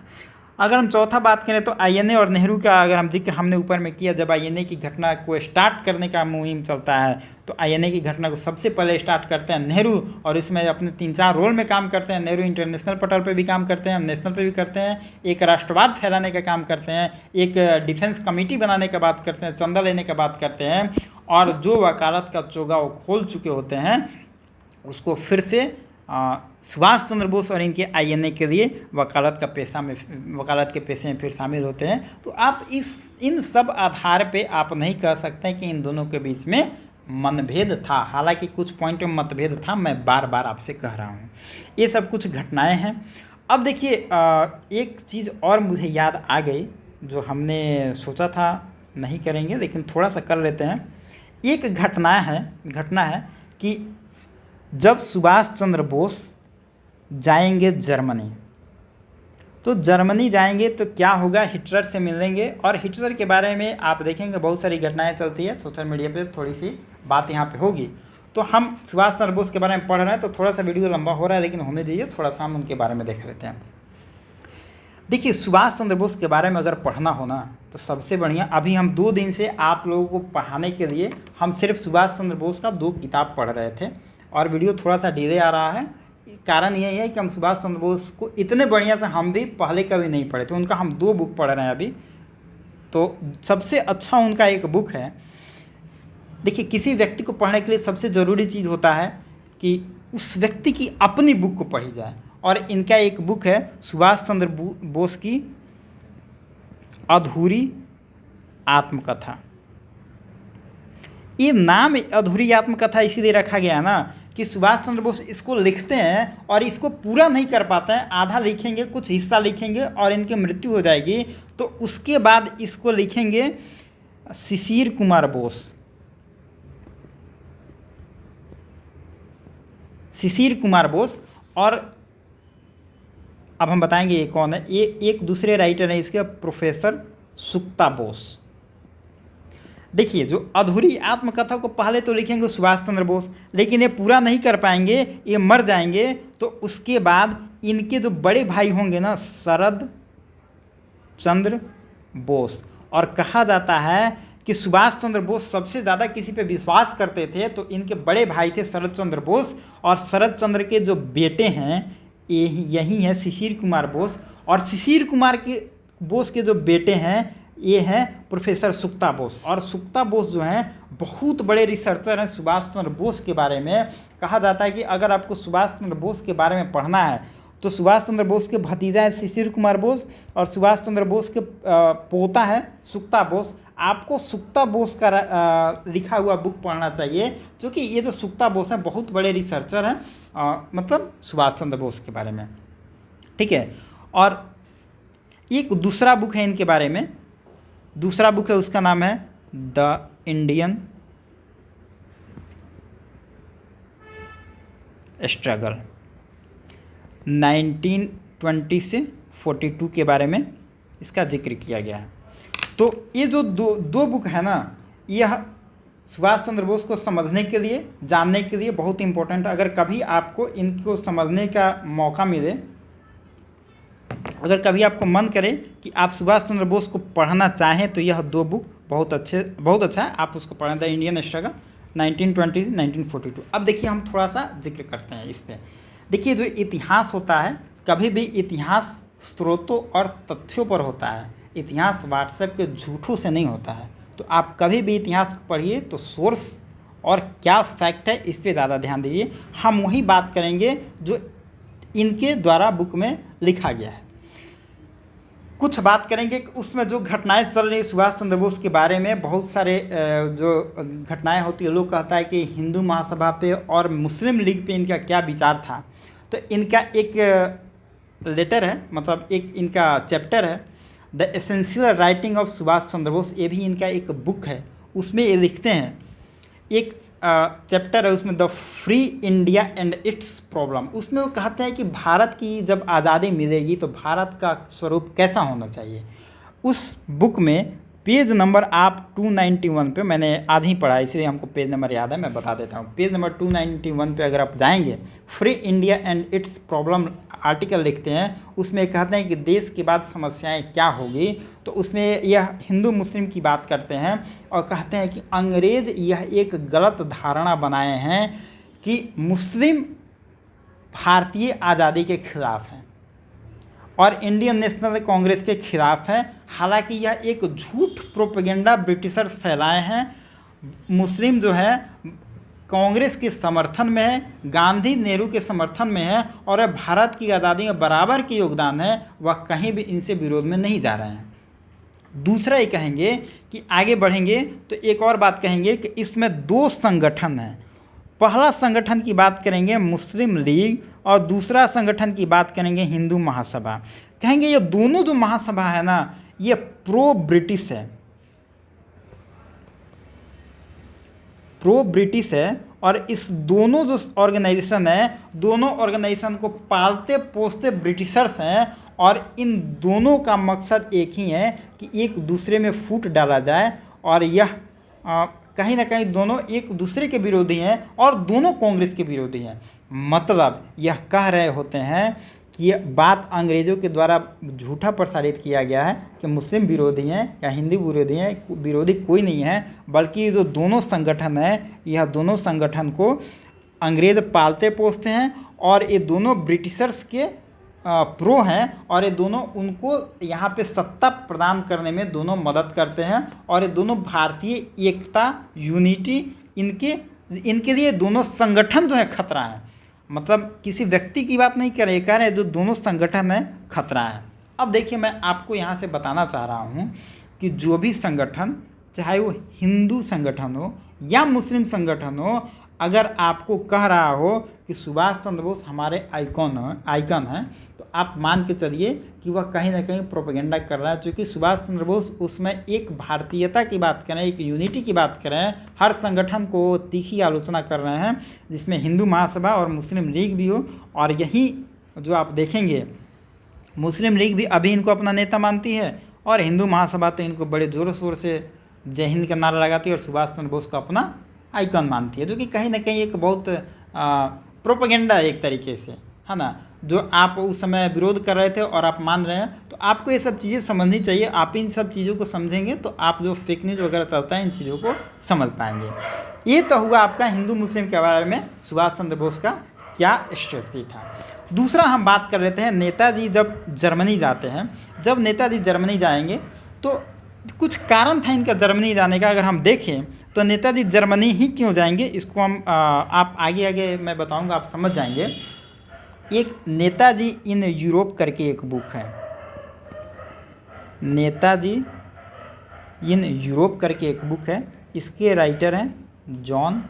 अगर हम चौथा बात करें तो आईएनए और नेहरू का अगर हम जिक्र हमने ऊपर में किया, जब आईएनए की घटना को स्टार्ट करने का मुहिम चलता है तो आईएनए की घटना को सबसे पहले स्टार्ट करते हैं नेहरू, और इसमें अपने 3-4 रोल में काम करते हैं। नेहरू इंटरनेशनल पटल पे भी काम करते हैं, नेशनल पे भी करते हैं, एक राष्ट्रवाद फैलाने का काम करते हैं, एक डिफेंस कमेटी बनाने का बात करते हैं, चंदा लेने का बात करते हैं, और जो वकालत का चोगा वो खोल चुके होते हैं उसको फिर से सुभाष चंद्र बोस और इनके आईएनए के लिए वकालत के पेशे में फिर शामिल होते हैं। तो आप इन सब आधार पे आप नहीं कह सकते कि इन दोनों के बीच में मनभेद था। हालांकि कुछ पॉइंट में मतभेद था, मैं बार बार आपसे कह रहा हूँ। ये सब कुछ घटनाएं हैं। अब देखिए एक चीज़ और मुझे याद आ गई जो हमने सोचा था नहीं करेंगे, लेकिन थोड़ा सा कर लेते हैं। एक घटना है कि जब सुभाष चंद्र बोस जाएंगे जर्मनी, तो जर्मनी जाएंगे तो क्या होगा, हिटलर से मिलेंगे। और हिटलर के बारे में आप देखेंगे बहुत सारी घटनाएं चलती है सोशल मीडिया पे, थोड़ी सी बात यहाँ पे होगी। तो हम सुभाष चंद्र बोस के बारे में पढ़ रहे हैं तो थोड़ा सा वीडियो लंबा हो रहा है, लेकिन होने दीजिए, थोड़ा सा हम उनके बारे में देख लेते हैं। देखिए सुभाष चंद्र बोस के बारे में अगर पढ़ना हो ना तो सबसे बढ़िया, अभी हम 2 दिन से आप लोगों को पढ़ाने के लिए हम सिर्फ सुभाष चंद्र बोस का 2 किताब पढ़ रहे थे, और वीडियो थोड़ा सा डिले आ रहा है। कारण यही है कि हम सुभाष चंद्र बोस को इतने बढ़िया से हम भी पहले कभी नहीं पढ़े थे। उनका हम 2 बुक पढ़ रहे हैं अभी। तो सबसे अच्छा उनका एक बुक है। देखिए किसी व्यक्ति को पढ़ने के लिए सबसे ज़रूरी चीज़ होता है कि उस व्यक्ति की अपनी बुक को पढ़ी जाए, और इनका एक बुक है सुभाष चंद्र बोस की अधूरी आत्मकथा। ये नाम अधूरी आत्मकथा इसीलिए रखा गया ना कि सुभाष चंद्र बोस इसको लिखते हैं और इसको पूरा नहीं कर पाते हैं, आधा लिखेंगे, कुछ हिस्सा लिखेंगे और इनकी मृत्यु हो जाएगी। तो उसके बाद इसको लिखेंगे शिशिर कुमार बोस। और अब हम बताएंगे ये कौन है। ये एक दूसरे राइटर हैं इसके, प्रोफेसर सुक्ता बोस। देखिए जो अधूरी आत्मकथा को पहले तो लिखेंगे सुभाष चंद्र बोस, लेकिन ये पूरा नहीं कर पाएंगे, ये मर जाएंगे। तो उसके बाद इनके जो बड़े भाई होंगे ना, शरद चंद्र बोस, और कहा जाता है कि सुभाष चंद्र बोस सबसे ज़्यादा किसी पे विश्वास करते थे तो इनके बड़े भाई थे शरद चंद्र बोस, और शरद चंद्र के जो बेटे हैं यही हैं शिशिर कुमार बोस, और शिशिर कुमार के बोस के जो बेटे हैं ये हैं प्रोफेसर सुक्ता बोस। और सुक्ता बोस जो हैं बहुत बड़े रिसर्चर हैं सुभाष चंद्र बोस के बारे में। कहा जाता है कि अगर आपको सुभाष चंद्र बोस के बारे में पढ़ना है तो सुभाष चंद्र बोस के भतीजा है शिशिर कुमार बोस, और सुभाष चंद्र बोस के पोता है सुक्ता बोस। आपको सुक्ता बोस का लिखा हुआ बुक पढ़ना चाहिए, क्योंकि ये जो सुक्ता बोस हैं बहुत बड़े रिसर्चर हैं, मतलब सुभाष चंद्र बोस के बारे में। ठीक है। और एक दूसरा बुक है इनके बारे में, दूसरा बुक है उसका नाम है द इंडियन स्ट्रगल, 1920 से 42 के बारे में इसका जिक्र किया गया है। तो ये जो दो बुक है ना, यह सुभाष चंद्र बोस को समझने के लिए, जानने के लिए बहुत इंपॉर्टेंट है। अगर कभी आपको इनको समझने का मौका मिले, अगर कभी आपको मन करे कि आप सुभाष चंद्र बोस को पढ़ना चाहें तो यह 2 बुक बहुत अच्छा है, आप उसको पढ़ें। द इंडियन स्ट्रगल 1920 से 1942। अब देखिए हम थोड़ा सा जिक्र करते हैं इस पर। देखिए जो इतिहास होता है, कभी भी इतिहास स्रोतों और तथ्यों पर होता है। इतिहास व्हाट्सएप के झूठों से नहीं होता है। तो आप कभी भी इतिहास को पढ़िए तो सोर्स और क्या फैक्ट है इस पर ज़्यादा ध्यान दीजिए। हम वही बात करेंगे जो इनके द्वारा बुक में लिखा गया है। कुछ बात करेंगे कि उसमें जो घटनाएं चल रही सुभाष चंद्र बोस के बारे में, बहुत सारे जो घटनाएं होती है, लोग कहता है कि हिंदू महासभा पे और मुस्लिम लीग पे इनका क्या विचार था। तो इनका एक लेटर है, मतलब एक इनका चैप्टर है the essential writing of Subhash Chandra Bose, ये भी इनका एक बुक है। उसमें ये लिखते हैं, एक चैप्टर है उसमें the free India and it's problem. उसमें वो कहते हैं कि भारत की जब आज़ादी मिलेगी तो भारत का स्वरूप कैसा होना चाहिए। उस बुक में पेज नंबर आप 291 पे, मैंने आज ही पढ़ा इसलिए हमको पेज नंबर याद है, मैं बता देता हूँ। पेज नंबर 291 पे अगर आप जाएंगे, free India and it's problem article लिखते हैं, उसमें कहते हैं कि देश के बाद समस्याएं क्या होगी। तो उसमें यह हिंदू मुस्लिम की बात करते हैं और कहते हैं कि अंग्रेज़ यह एक गलत धारणा बनाए हैं कि मुस्लिम भारतीय आज़ादी के खिलाफ हैं और इंडियन नेशनल कांग्रेस के खिलाफ है। हालांकि यह एक झूठ प्रोपेगेंडा ब्रिटिशर्स फैलाए हैं। मुस्लिम जो है कांग्रेस के समर्थन में है, गांधी नेहरू के समर्थन में है और भारत की आज़ादी में बराबर के योगदान है, वह कहीं भी इनसे विरोध में नहीं जा रहे हैं। दूसरा ये कहेंगे कि आगे बढ़ेंगे तो एक और बात कहेंगे कि इसमें दो संगठन हैं। पहला संगठन की बात करेंगे मुस्लिम लीग और दूसरा संगठन की बात करेंगे हिंदू महासभा। कहेंगे ये दोनों जो महासभा है ना, ये प्रो ब्रिटिश है, प्रो ब्रिटिश है और इस दोनों जो ऑर्गेनाइजेशन है, दोनों ऑर्गेनाइजेशन को पालते पोसते ब्रिटिशर्स हैं और इन दोनों का मकसद एक ही है कि एक दूसरे में फूट डाला जाए और यह कहीं ना कहीं दोनों एक दूसरे के विरोधी हैं और दोनों कांग्रेस के विरोधी हैं। मतलब यह कह रहे होते हैं कि ये बात अंग्रेज़ों के द्वारा झूठा प्रसारित किया गया है कि मुस्लिम विरोधी हैं या हिंदू विरोधी हैं, विरोधी कोई नहीं है, बल्कि जो दोनों संगठन है, यह दोनों संगठन को अंग्रेज़ पालते पोसते हैं और ये दोनों ब्रिटिशर्स के प्रो हैं और ये दोनों उनको यहाँ पे सत्ता प्रदान करने में दोनों मदद करते हैं और ये दोनों भारतीय एकता यूनिटी इनके लिए दोनों संगठन जो है खतरा है। मतलब किसी व्यक्ति की बात नहीं कर रहे, कह रहे हैं जो दोनों संगठन है खतरा है। अब देखिए मैं आपको यहाँ से बताना चाह रहा हूँ कि जो भी संगठन, चाहे वो हिंदू संगठन हो या मुस्लिम संगठन हो, अगर आपको कह रहा हो कि सुभाष चंद्र बोस हमारे आइकन हैं, तो आप मान के चलिए कि वह कहीं ना कहीं प्रोपेगेंडा कर रहा है। क्योंकि सुभाष चंद्र बोस उसमें एक भारतीयता की बात करें, एक यूनिटी की बात करें, हर संगठन को तीखी आलोचना कर रहे हैं, जिसमें हिंदू महासभा और मुस्लिम लीग भी हो। और यही जो आप देखेंगे, मुस्लिम लीग भी अभी इनको अपना नेता मानती है और हिंदू महासभा तो इनको बड़े ज़ोर शोर से जय हिंद का नारा लगाती है और सुभाष चंद्र बोस को अपना आइकन मानती है, जो कि कहीं ना कहीं एक बहुत प्रोपेगेंडा है एक तरीके से, है ना। जो आप उस समय विरोध कर रहे थे और आप मान रहे हैं, तो आपको ये सब चीज़ें समझनी चाहिए। आप इन सब चीज़ों को समझेंगे तो आप जो फेक न्यूज़ वगैरह चलता है इन चीज़ों को समझ पाएंगे। ये तो हुआ आपका हिंदू मुस्लिम के बारे में सुभाष चंद्र बोस का क्या स्ट्रेटजी था। दूसरा हम बात कर लेते हैं नेताजी जब जर्मनी जाते हैं। जब नेताजी जर्मनी जाएंगे तो कुछ कारण था इनका जर्मनी जाने का। अगर हम देखें तो नेताजी जर्मनी ही क्यों जाएंगे, इसको हम आप आगे आगे मैं बताऊंगा, आप समझ जाएंगे। एक नेताजी इन यूरोप करके एक बुक है, नेताजी इन यूरोप करके एक बुक है। इसके राइटर हैं जॉन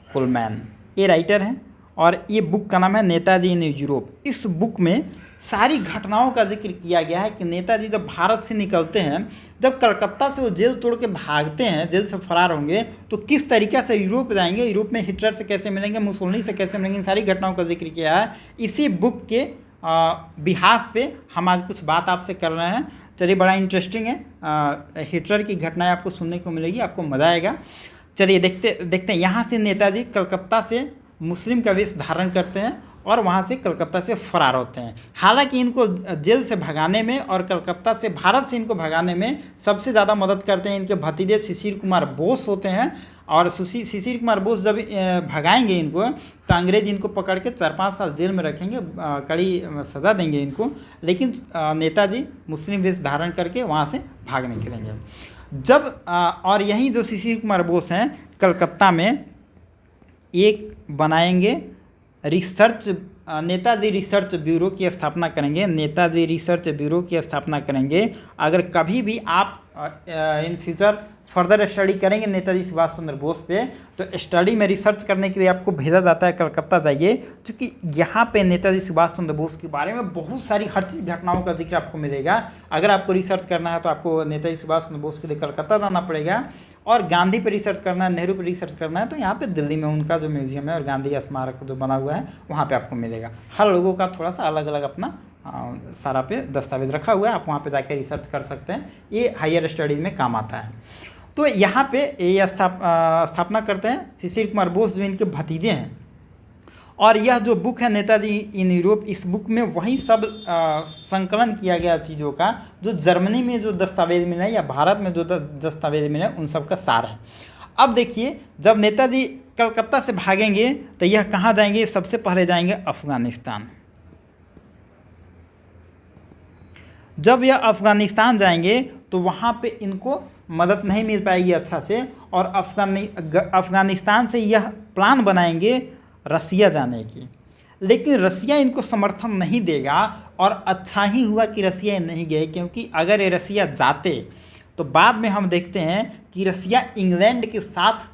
कोलमैन, ये राइटर हैं और ये बुक का नाम है नेताजी इन यूरोप। इस बुक में सारी घटनाओं का जिक्र किया गया है कि नेताजी जब भारत से निकलते हैं, जब कलकत्ता से वो जेल तोड़ के भागते हैं, जेल से फरार होंगे, तो किस तरीक़े से यूरोप जाएंगे, यूरोप में हिटलर से कैसे मिलेंगे, मुसोलिनी से कैसे मिलेंगे, इन सारी घटनाओं का जिक्र किया है। इसी बुक के बिहाफ पे हम आज कुछ बात आपसे कर रहे हैं। चलिए, बड़ा इंटरेस्टिंग है, हिटलर की घटनाएँ आपको सुनने को मिलेगी, आपको मज़ा आएगा। चलिए देखते हैं। यहाँ से नेताजी कलकत्ता से मुस्लिम का वेश धारण करते हैं और वहाँ से कलकत्ता से फरार होते हैं। हालांकि इनको जेल से भगाने में और कलकत्ता से भारत से इनको भगाने में सबसे ज़्यादा मदद करते हैं इनके भतीजे शिशिर कुमार बोस होते हैं। और शिशिर कुमार बोस जब भगाएंगे इनको, तो अंग्रेज इनको पकड़ के 4-5 साल जेल में रखेंगे, कड़ी सज़ा देंगे इनको। लेकिन नेताजी मुस्लिम वेश धारण करके वहाँ से भाग निकलेंगे। जब और यही जो शिशिर कुमार बोस हैं, कलकत्ता में एक बनाएंगे रिसर्च, नेताजी रिसर्च ब्यूरो की स्थापना करेंगे। नेताजी रिसर्च ब्यूरो की स्थापना करेंगे। अगर कभी भी आप इन फ्यूचर फर्दर स्टडी करेंगे नेताजी सुभाष चंद्र बोस पे, तो स्टडी में रिसर्च करने के लिए आपको भेजा जाता है कलकत्ता जाइए, क्योंकि यहाँ पे नेताजी सुभाष चंद्र बोस के बारे में बहुत सारी हर चीज़ घटनाओं का जिक्र आपको मिलेगा। अगर आपको रिसर्च करना है तो आपको नेताजी सुभाष चंद्र बोस के लिए कलकत्ता जाना पड़ेगा। और गांधी पे रिसर्च करना है, नेहरू पे रिसर्च करना है, तो यहाँ पे दिल्ली में उनका जो म्यूजियम है और गांधी स्मारक जो बना हुआ है वहाँ पे आपको मिलेगा। हर लोगों का थोड़ा सा अलग अलग अपना सारा पे दस्तावेज रखा हुआ है, आप वहाँ पे जाकर रिसर्च कर सकते हैं, ये हायर स्टडीज़ में काम आता है। तो यहाँ पे ये स्थापना करते हैं शिशिर कुमार बोस, जो इनके भतीजे हैं। और यह जो बुक है नेताजी इन यूरोप, इस बुक में वही सब संकलन किया गया चीज़ों का जो जर्मनी में जो दस्तावेज मिले या भारत में जो दस्तावेज मिले उन सब का सार है। अब देखिए, जब नेताजी कलकत्ता से भागेंगे तो यह कहाँ जाएंगे? सबसे पहले जाएंगे अफ़गानिस्तान। जब यह अफ़गानिस्तान जाएंगे तो वहाँ पे इनको मदद नहीं मिल पाएगी अच्छा से, और अफ़गानिस्तान से यह प्लान बनाएंगे रसिया जाने की, लेकिन रसिया इनको समर्थन नहीं देगा। और अच्छा ही हुआ कि रसिया नहीं गए, क्योंकि अगर ये रसिया जाते तो बाद में हम देखते हैं कि रसिया इंग्लैंड के साथ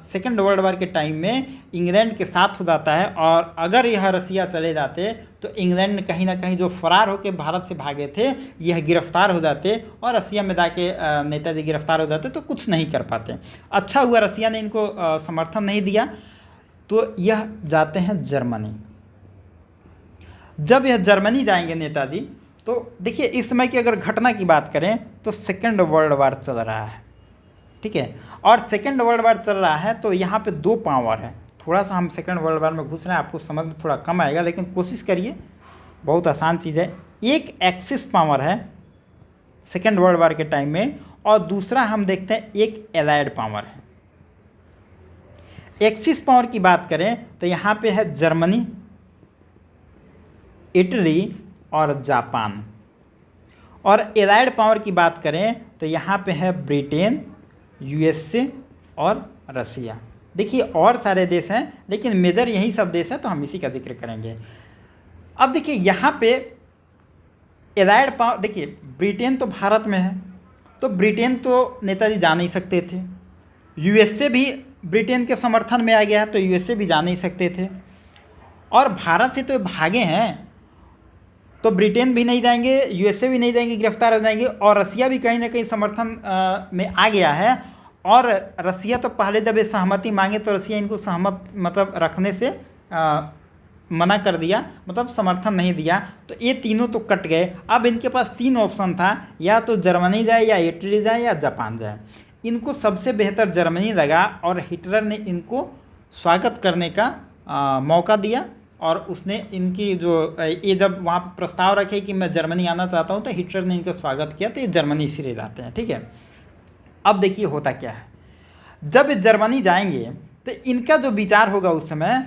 सेकेंड वर्ल्ड वॉर के टाइम में इंग्लैंड के साथ हो जाता है। और अगर यह रसिया चले जाते तो इंग्लैंड कहीं ना कहीं जो फरार होकर भारत से भागे थे यह गिरफ्तार हो जाते, और रसिया में जाके नेताजी गिरफ्तार हो जाते तो कुछ नहीं कर पाते। अच्छा हुआ रसिया ने इनको समर्थन नहीं दिया। तो यह जाते हैं जर्मनी। जब यह जर्मनी जाएंगे नेताजी, तो देखिए इस समय की अगर घटना की बात करें तो सेकेंड वर्ल्ड वार चल रहा है, ठीक है। और सेकेंड वर्ल्ड वार चल रहा है तो यहाँ पे दो पावर है। थोड़ा सा हम सेकेंड वर्ल्ड वार में घुस रहे हैं, आपको समझ में थोड़ा कम आएगा, लेकिन कोशिश करिए, बहुत आसान चीज़ है। एक एक्सिस पावर है सेकेंड वर्ल्ड वार के टाइम में, और दूसरा हम देखते हैं एक एलाइड पावर है। एक्सिस पावर की बात करें तो यहाँ पे है जर्मनी, इटली और जापान। और एलाइड पावर की बात करें तो यहाँ पे है ब्रिटेन, यूएसए और रसिया। देखिए और सारे देश हैं, लेकिन मेजर यही सब देश हैं, तो हम इसी का जिक्र करेंगे। अब देखिए यहाँ पे एलाइड पावर, देखिए ब्रिटेन तो भारत में है, तो ब्रिटेन तो नेताजी जा नहीं सकते थे। यूएसए भी ब्रिटेन के समर्थन में आ गया, तो यूएसए भी जा नहीं सकते थे। और भारत से तो भागे हैं, तो ब्रिटेन भी नहीं जाएंगे, यूएसए भी नहीं जाएंगे, गिरफ्तार हो जाएंगे। और रसिया भी कहीं ना कहीं समर्थन में आ गया है। और रसिया तो पहले जब ये सहमति मांगे तो रसिया इनको सहमत मतलब रखने से मना कर दिया, मतलब समर्थन नहीं दिया। तो ये तीनों तो कट गए। अब इनके पास तीन ऑप्शन था, या तो जर्मनी जाए, या इटली जाए, या जापान जाए। इनको सबसे बेहतर जर्मनी लगा, और हिटलर ने इनको स्वागत करने का मौका दिया। और उसने इनकी जो ये जब वहाँ पर प्रस्ताव रखे कि मैं जर्मनी आना चाहता हूँ, तो हिटलर ने इनका स्वागत किया, तो ये जर्मनी इसीलिए जाते हैं, ठीक है। अब देखिए होता क्या है, जब जर्मनी जाएंगे तो इनका जो विचार होगा उस समय,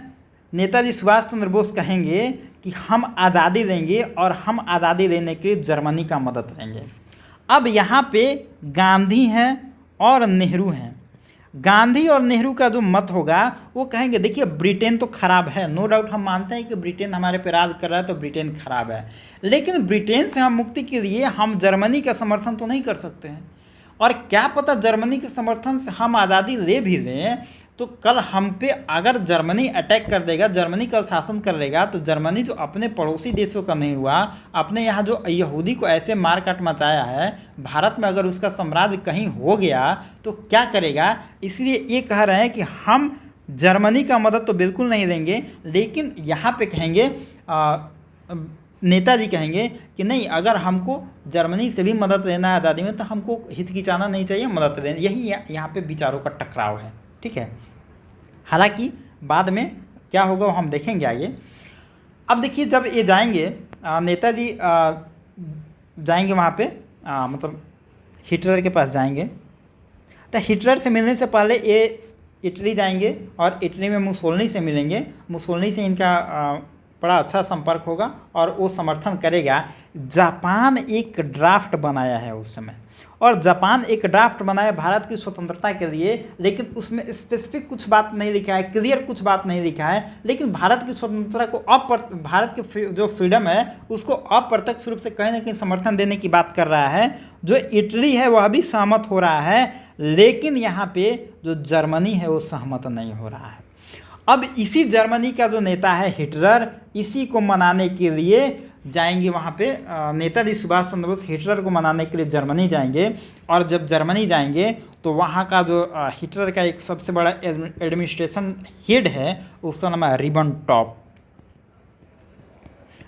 नेताजी सुभाष चंद्र बोस कहेंगे कि हम आज़ादी लेंगे, और हम आज़ादी लेने के लिए जर्मनी का मदद लेंगे। अब यहाँ पे गांधी हैं और नेहरू हैं। गांधी और नेहरू का जो मत होगा वो कहेंगे देखिए ब्रिटेन तो ख़राब है, नो डाउट हम मानते हैं कि ब्रिटेन हमारे पे राज कर रहा है, तो ब्रिटेन ख़राब है, लेकिन ब्रिटेन से हम मुक्ति के लिए हम जर्मनी का समर्थन तो नहीं कर सकते हैं। और क्या पता जर्मनी के समर्थन से हम आज़ादी ले भी लें, तो कल हम पे अगर जर्मनी अटैक कर देगा, जर्मनी कल शासन कर लेगा, तो जर्मनी जो अपने पड़ोसी देशों का नहीं हुआ, अपने यहाँ जो यहूदी को ऐसे मार काट मचाया है, भारत में अगर उसका साम्राज्य कहीं हो गया तो क्या करेगा। इसलिए ये कह रहे हैं कि हम जर्मनी का मदद तो बिल्कुल नहीं लेंगे, लेकिन यहाँ पे कहेंगे नेताजी कहेंगे कि नहीं, अगर हमको जर्मनी से भी मदद लेना है आज़ादी में, तो हमको हिचकिचाना नहीं चाहिए, मदद लेना। यही यहाँ पे विचारों का टकराव है, ठीक है। हालांकि बाद में क्या होगा वो हम देखेंगे आगे। अब देखिए जब ये जाएंगे, नेताजी जाएंगे वहाँ पे, मतलब हिटलर के पास जाएंगे, तो हिटलर से मिलने से पहले ये इटली जाएंगे, और इटली में मुसोलिनी से मिलेंगे। मुसोलिनी से इनका बड़ा अच्छा संपर्क होगा, और वो समर्थन करेगा। जापान एक ड्राफ्ट बनाया है उस समय, और जापान एक ड्राफ्ट बनाया भारत की स्वतंत्रता के लिए, लेकिन उसमें स्पेसिफिक कुछ बात नहीं लिखा है, क्लियर कुछ बात नहीं लिखा है, लेकिन भारत की स्वतंत्रता को भारत की जो फ्रीडम है उसको अप्रत्यक्ष रूप से कहीं ना कहीं समर्थन देने की बात कर रहा है। जो इटली है वह भी सहमत हो रहा है, लेकिन यहाँ पे जो जर्मनी है वो सहमत नहीं हो रहा है। अब इसी जर्मनी का जो नेता है हिटलर, इसी को मनाने के लिए जाएंगे वहाँ पे। नेताजी सुभाष चंद्र बोस हिटलर को मनाने के लिए जर्मनी जाएंगे, और जब जर्मनी जाएंगे तो वहाँ का जो हिटलर का एक सबसे बड़ा एडमिनिस्ट्रेशन हेड है, उसका नाम है रिबेनट्रॉप।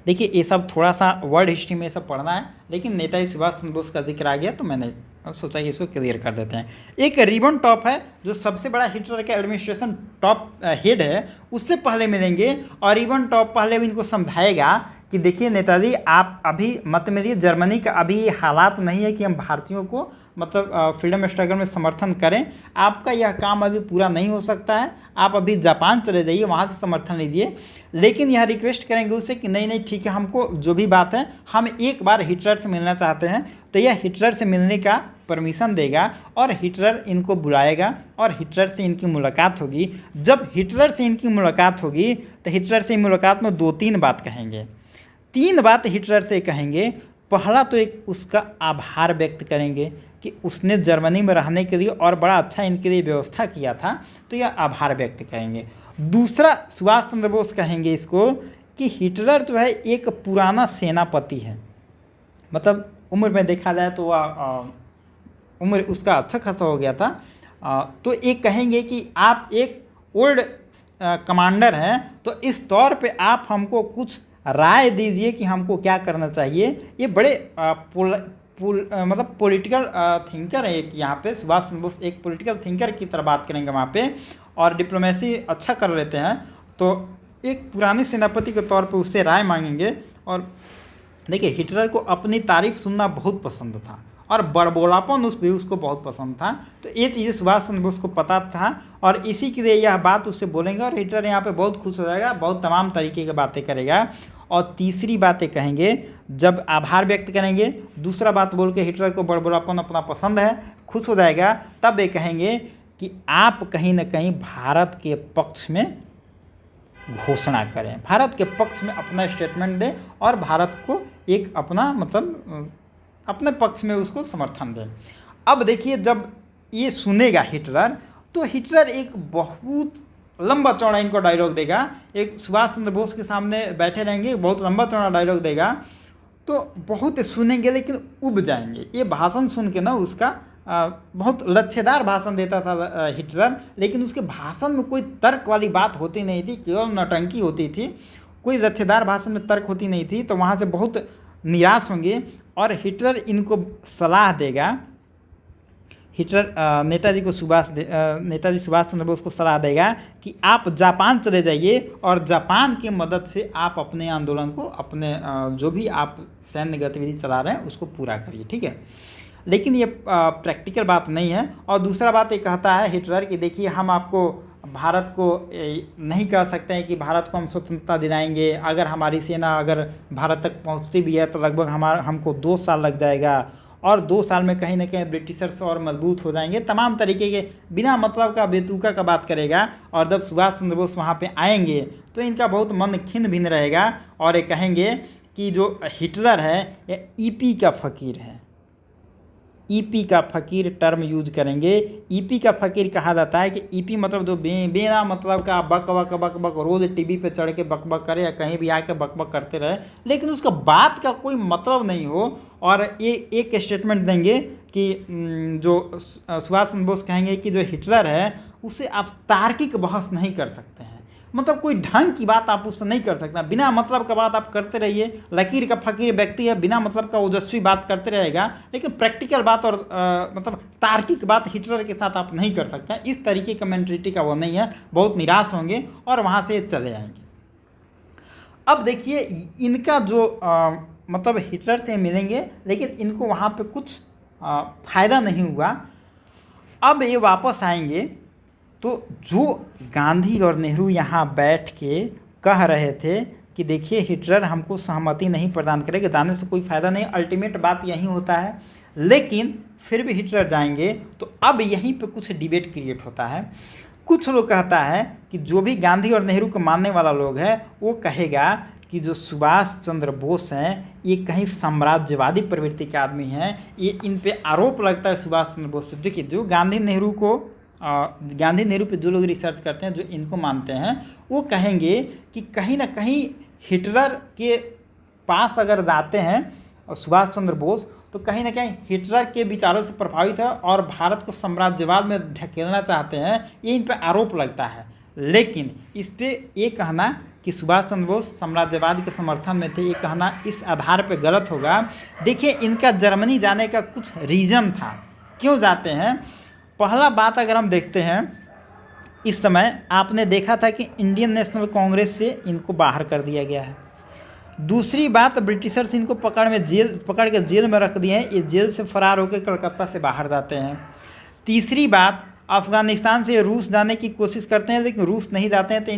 देखिए ये सब थोड़ा सा वर्ल्ड हिस्ट्री में ये सब पढ़ना है, लेकिन नेताजी सुभाष चंद्र बोस का जिक्र आ गया तो मैंने सोचा कि इसको क्लियर कर देते हैं। एक रिबन टॉप है जो सबसे बड़ा हिटलर का एडमिनिस्ट्रेशन टॉप हेड है, उससे पहले मिलेंगे और रिबन टॉप पहले भी इनको समझाएगा कि देखिए नेताजी आप अभी मत मिलिए, जर्मनी का अभी ये हालात नहीं है कि हम भारतीयों को मतलब फ्रीडम स्ट्रगल में समर्थन करें, आपका यह काम अभी पूरा नहीं हो सकता है, आप अभी जापान चले जाइए, वहाँ से समर्थन लीजिए। लेकिन यह रिक्वेस्ट करेंगे उससे कि नहीं नहीं ठीक है, हमको जो भी बात है हम एक बार हिटलर से मिलना चाहते हैं, तो यह हिटलर से मिलने का परमिशन देगा और हिटलर इनको बुलाएगा और हिटलर से इनकी मुलाकात होगी। जब हिटलर से इनकी मुलाकात होगी तो हिटलर से मुलाकात में 2-3 बात कहेंगे, 3 बात हिटलर से कहेंगे। पहला तो एक उसका आभार व्यक्त करेंगे कि उसने जर्मनी में रहने के लिए और बड़ा अच्छा इनके लिए व्यवस्था किया था, तो यह आभार व्यक्त करेंगे। दूसरा सुभाष चंद्र बोस कहेंगे इसको कि हिटलर जो है एक पुराना सेनापति है, मतलब उम्र में देखा जाए तो वह उम्र उसका अच्छा खासा हो गया था, तो एक कहेंगे कि आप एक ओल्ड कमांडर हैं, तो इस तौर पे आप हमको कुछ राय दीजिए कि हमको क्या करना चाहिए। ये बड़े मतलब पॉलिटिकल थिंकर है एक, यहाँ पे सुभाष चंद्र बोस एक पॉलिटिकल थिंकर की तरह बात करेंगे वहाँ पे, और डिप्लोमेसी अच्छा कर लेते हैं, तो एक पुराने सेनापति के तौर पे उससे राय मांगेंगे। और देखिए हिटलर को अपनी तारीफ सुनना बहुत पसंद था और बड़बोलापन उस भी उसको बहुत पसंद था, तो ये चीज़ें सुभाष चंद्र बोस को पता था और इसी के लिए यह बात उससे बोलेंगे और हिटलर यहाँ पे बहुत खुश हो जाएगा, बहुत तमाम तरीके की बातें करेगा। और तीसरी बातें कहेंगे जब आभार व्यक्त करेंगे, दूसरा बात बोल के हिटलर को बड़बड़ापन अपना पसंद है, खुश हो जाएगा, तब ये कहेंगे कि आप कहीं ना कहीं भारत के पक्ष में घोषणा करें, भारत के पक्ष में अपना स्टेटमेंट दें और भारत को एक अपना मतलब अपने पक्ष में उसको समर्थन दें। अब देखिए जब ये सुनेगा हिटलर, तो हिटलर एक बहुत लंबा चौड़ा इनको डायलॉग देगा, एक सुभाष चंद्र बोस के सामने बैठे रहेंगे, बहुत लंबा चौड़ा डायलॉग देगा, तो बहुत सुनेंगे लेकिन उब जाएंगे। ये भाषण सुन के ना उसका बहुत लच्छेदार भाषण देता था हिटलर, लेकिन उसके भाषण में कोई तर्क वाली बात होती नहीं थी, केवल नौटंकी होती थी, कोई लच्छेदार भाषण में तर्क होती नहीं थी, तो वहाँ से बहुत निराश होंगे और हिटलर इनको सलाह देगा। हिटलर नेताजी सुभाष चंद्र बोस को सलाह देगा कि आप जापान चले जाइए और जापान की मदद से आप अपने आंदोलन को, अपने जो भी आप सैन्य गतिविधि चला रहे हैं उसको पूरा करिए, ठीक है। लेकिन ये प्रैक्टिकल बात नहीं है। और दूसरा बात ये कहता है हिटलर कि देखिए हम आपको भारत को नहीं कह सकते हैं कि भारत को हम स्वतंत्रता दिलाएंगे, अगर हमारी सेना अगर भारत तक पहुंचती भी है तो लगभग हमको 2 साल लग जाएगा और 2 साल में कहीं ना कहीं ब्रिटिशर्स और मजबूत हो जाएंगे, तमाम तरीके के बिना मतलब का बेतुका का बात करेगा। और जब सुभाष चंद्र बोस वहाँ पे आएंगे तो इनका बहुत मन खिन्न भिन्न रहेगा और ये कहेंगे कि जो हिटलर है ये ईपी का फ़कीर है। ईपी का फ़कीर टर्म यूज करेंगे। ईपी का फ़कीर कहा जाता है कि ईपी मतलब जो बिना मतलब का बक बक बक बक रोज़ टीवी पे चढ़ के बक बक करे या कहीं भी आके बक बक करते रहे, लेकिन उसका बात का कोई मतलब नहीं हो। और ये एक स्टेटमेंट देंगे कि जो सुभाष चंद्र बोस कहेंगे कि जो हिटलर है उससे आप तार्किक बहस नहीं कर सकते हैं, मतलब कोई ढंग की बात आप उससे नहीं कर सकते, बिना मतलब का बात आप करते रहिए। लकीर का फ़कीर व्यक्ति है, बिना मतलब का ओजस्वी बात करते रहेगा, लेकिन प्रैक्टिकल बात और मतलब तार्किक बात हिटलर के साथ आप नहीं कर सकते हैं। इस तरीके का मेंटलिटी का वो नहीं है, बहुत निराश होंगे और वहाँ से चले आएंगे। अब देखिए इनका जो मतलब हिटलर से मिलेंगे लेकिन इनको वहाँ पे कुछ फ़ायदा नहीं हुआ। अब ये वापस आएंगे तो जो गांधी और नेहरू यहाँ बैठ के कह रहे थे कि देखिए हिटलर हमको सहमति नहीं प्रदान करेगा, जाने से कोई फ़ायदा नहीं, अल्टीमेट बात यही होता है, लेकिन फिर भी हिटलर जाएंगे। तो अब यहीं पे कुछ डिबेट क्रिएट होता है। कुछ लोग कहता है कि जो भी गांधी और नेहरू को मानने वाला लोग है वो कहेगा कि जो सुभाष चंद्र बोस हैं ये कहीं साम्राज्यवादी प्रवृत्ति के आदमी हैं, ये इन पे आरोप लगता है सुभाष चंद्र बोस पे। देखिए जो गांधी नेहरू पे जो लोग रिसर्च करते हैं, जो इनको मानते हैं, वो कहेंगे कि कहीं ना कहीं हिटलर के पास अगर जाते हैं और सुभाष चंद्र बोस तो कहीं ना कहीं हिटलर के विचारों से प्रभावित है और भारत को साम्राज्यवाद में ढकेलना चाहते हैं, ये इन पे आरोप लगता है। लेकिन इस पे ये कहना कि सुभाष चंद्र बोस साम्राज्यवाद के समर्थन में थे, ये कहना इस आधार पे गलत होगा। देखिए, इनका जर्मनी जाने का कुछ रीज़न था, क्यों जाते हैं। पहला बात अगर हम देखते हैं, इस समय आपने देखा था कि इंडियन नेशनल कांग्रेस से इनको बाहर कर दिया गया है। दूसरी बात, ब्रिटिशर्स इनको पकड़ के जेल में रख दिए हैं, ये जेल से फरार होकर कलकत्ता से बाहर जाते हैं। तीसरी बात, अफ़गानिस्तान से रूस जाने की कोशिश करते हैं, लेकिन रूस नहीं जाते हैं, तो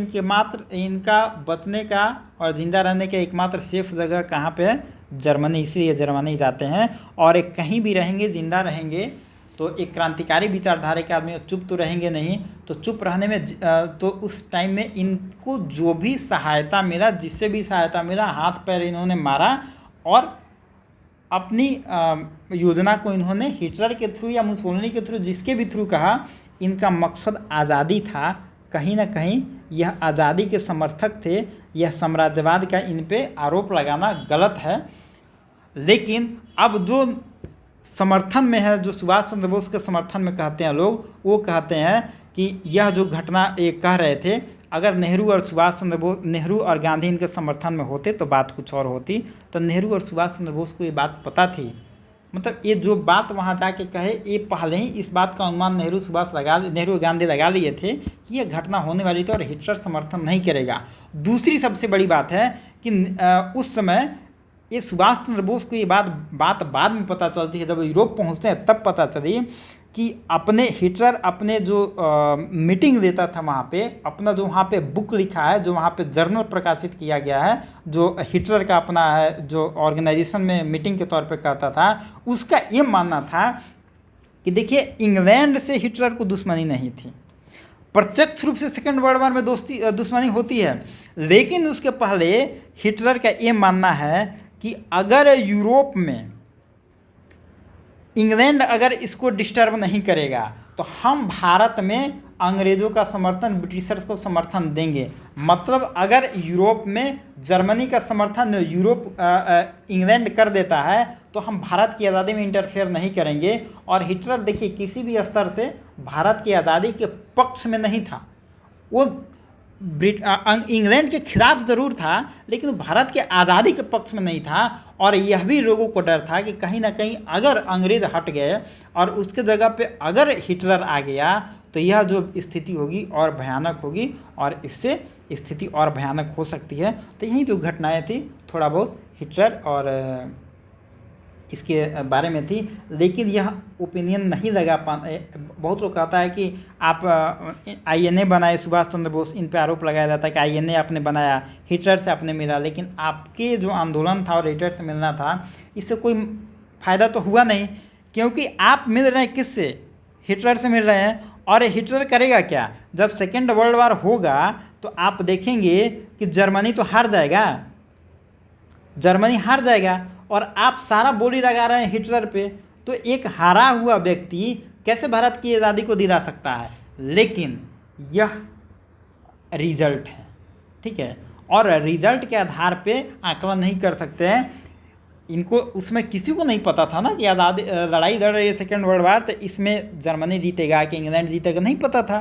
इनका बचने का और ज़िंदा रहने का एकमात्र सेफ जगह कहाँ पे है, जर्मनी, इसलिए जर्मनी जाते हैं। और एक कहीं भी रहेंगे, ज़िंदा रहेंगे, तो एक क्रांतिकारी विचारधारा के आदमी चुप तो रहेंगे नहीं, तो चुप रहने में तो उस टाइम में इनको जो भी सहायता मिला, जिससे भी सहायता मिला, हाथ पैर इन्होंने मारा और अपनी योजना को इन्होंने हिटलर के थ्रू या मुसोलिनी के थ्रू, जिसके भी थ्रू कहा, इनका मकसद आज़ादी था। कहीं ना कहीं यह आज़ादी के समर्थक थे। यह साम्राज्यवाद का इन पे आरोप लगाना गलत है। लेकिन अब जो समर्थन में है, जो सुभाष चंद्र बोस के समर्थन में कहते हैं लोग, वो कहते हैं कि यह जो घटना ये कह रहे थे, अगर नेहरू और गांधी इनके समर्थन में होते तो बात कुछ और होती। तो नेहरू और सुभाष चंद्र बोस को ये बात पता थी, मतलब ये जो बात वहाँ जाके कहे, ये पहले ही इस बात का अनुमान नेहरू और गांधी लगा लिए थे कि यह घटना होने वाली थी और हिटलर समर्थन नहीं करेगा। दूसरी सबसे बड़ी बात है कि उस समय ये सुभाष चंद्र बोस को ये बात बाद में पता चलती है, जब यूरोप पहुँचते हैं तब पता चली कि हिटलर अपने जो मीटिंग लेता था वहाँ पे, अपना जो वहाँ पे बुक लिखा है, जो वहाँ पे जर्नल प्रकाशित किया गया है, जो हिटलर का अपना है, जो ऑर्गेनाइजेशन में मीटिंग के तौर पे कहता था, उसका ये मानना था कि देखिए, इंग्लैंड से हिटलर को दुश्मनी नहीं थी। प्रत्यक्ष रूप से सेकेंड वर्ल्ड वॉर में दुश्मनी होती है, लेकिन उसके पहले हिटलर का ये मानना है कि अगर यूरोप में इंग्लैंड अगर इसको डिस्टर्ब नहीं करेगा तो हम भारत में अंग्रेज़ों का समर्थन, ब्रिटिशर्स को समर्थन देंगे। मतलब अगर यूरोप में जर्मनी का समर्थन इंग्लैंड कर देता है तो हम भारत की आज़ादी में इंटरफेयर नहीं करेंगे। और हिटलर देखिए, किसी भी स्तर से भारत की आज़ादी के पक्ष में नहीं था, वो इंग्लैंड के खिलाफ ज़रूर था, लेकिन भारत के आज़ादी के पक्ष में नहीं था। और यह भी लोगों को डर था कि कहीं ना कहीं अगर अंग्रेज़ हट गए और उसके जगह पे अगर हिटलर आ गया तो यह जो स्थिति होगी और भयानक होगी, और इससे स्थिति और भयानक हो सकती है। तो यही जो घटनाएं थी, थोड़ा बहुत हिटलर और इसके बारे में थी, लेकिन यह ओपिनियन नहीं लगा बहुत लोग कहता है कि आप आईएनए बनाए सुभाष चंद्र बोस, इन पे आरोप लगाया जाता है कि आईएनए आपने बनाया, हिटलर से आपने मिला, लेकिन आपके जो आंदोलन था और हिटलर से मिलना था, इससे कोई फ़ायदा तो हुआ नहीं, क्योंकि आप मिल रहे हैं किससे, हिटलर से मिल रहे हैं। और हिटलर करेगा क्या, जब सेकेंड वर्ल्ड वॉर होगा तो आप देखेंगे कि जर्मनी तो हार जाएगा, जर्मनी हार जाएगा, और आप सारा बोली लगा रहे हैं हिटलर पे। तो एक हारा हुआ व्यक्ति कैसे भारत की आज़ादी को दिला सकता है। लेकिन यह रिजल्ट है, ठीक है, और रिजल्ट के आधार पे आकलन नहीं कर सकते हैं। इनको उसमें किसी को नहीं पता था ना कि आज़ादी लड़ाई लड़ रही है सेकेंड वर्ल्ड वॉर, तो इसमें जर्मनी जीतेगा कि इंग्लैंड जीतेगा, नहीं पता था।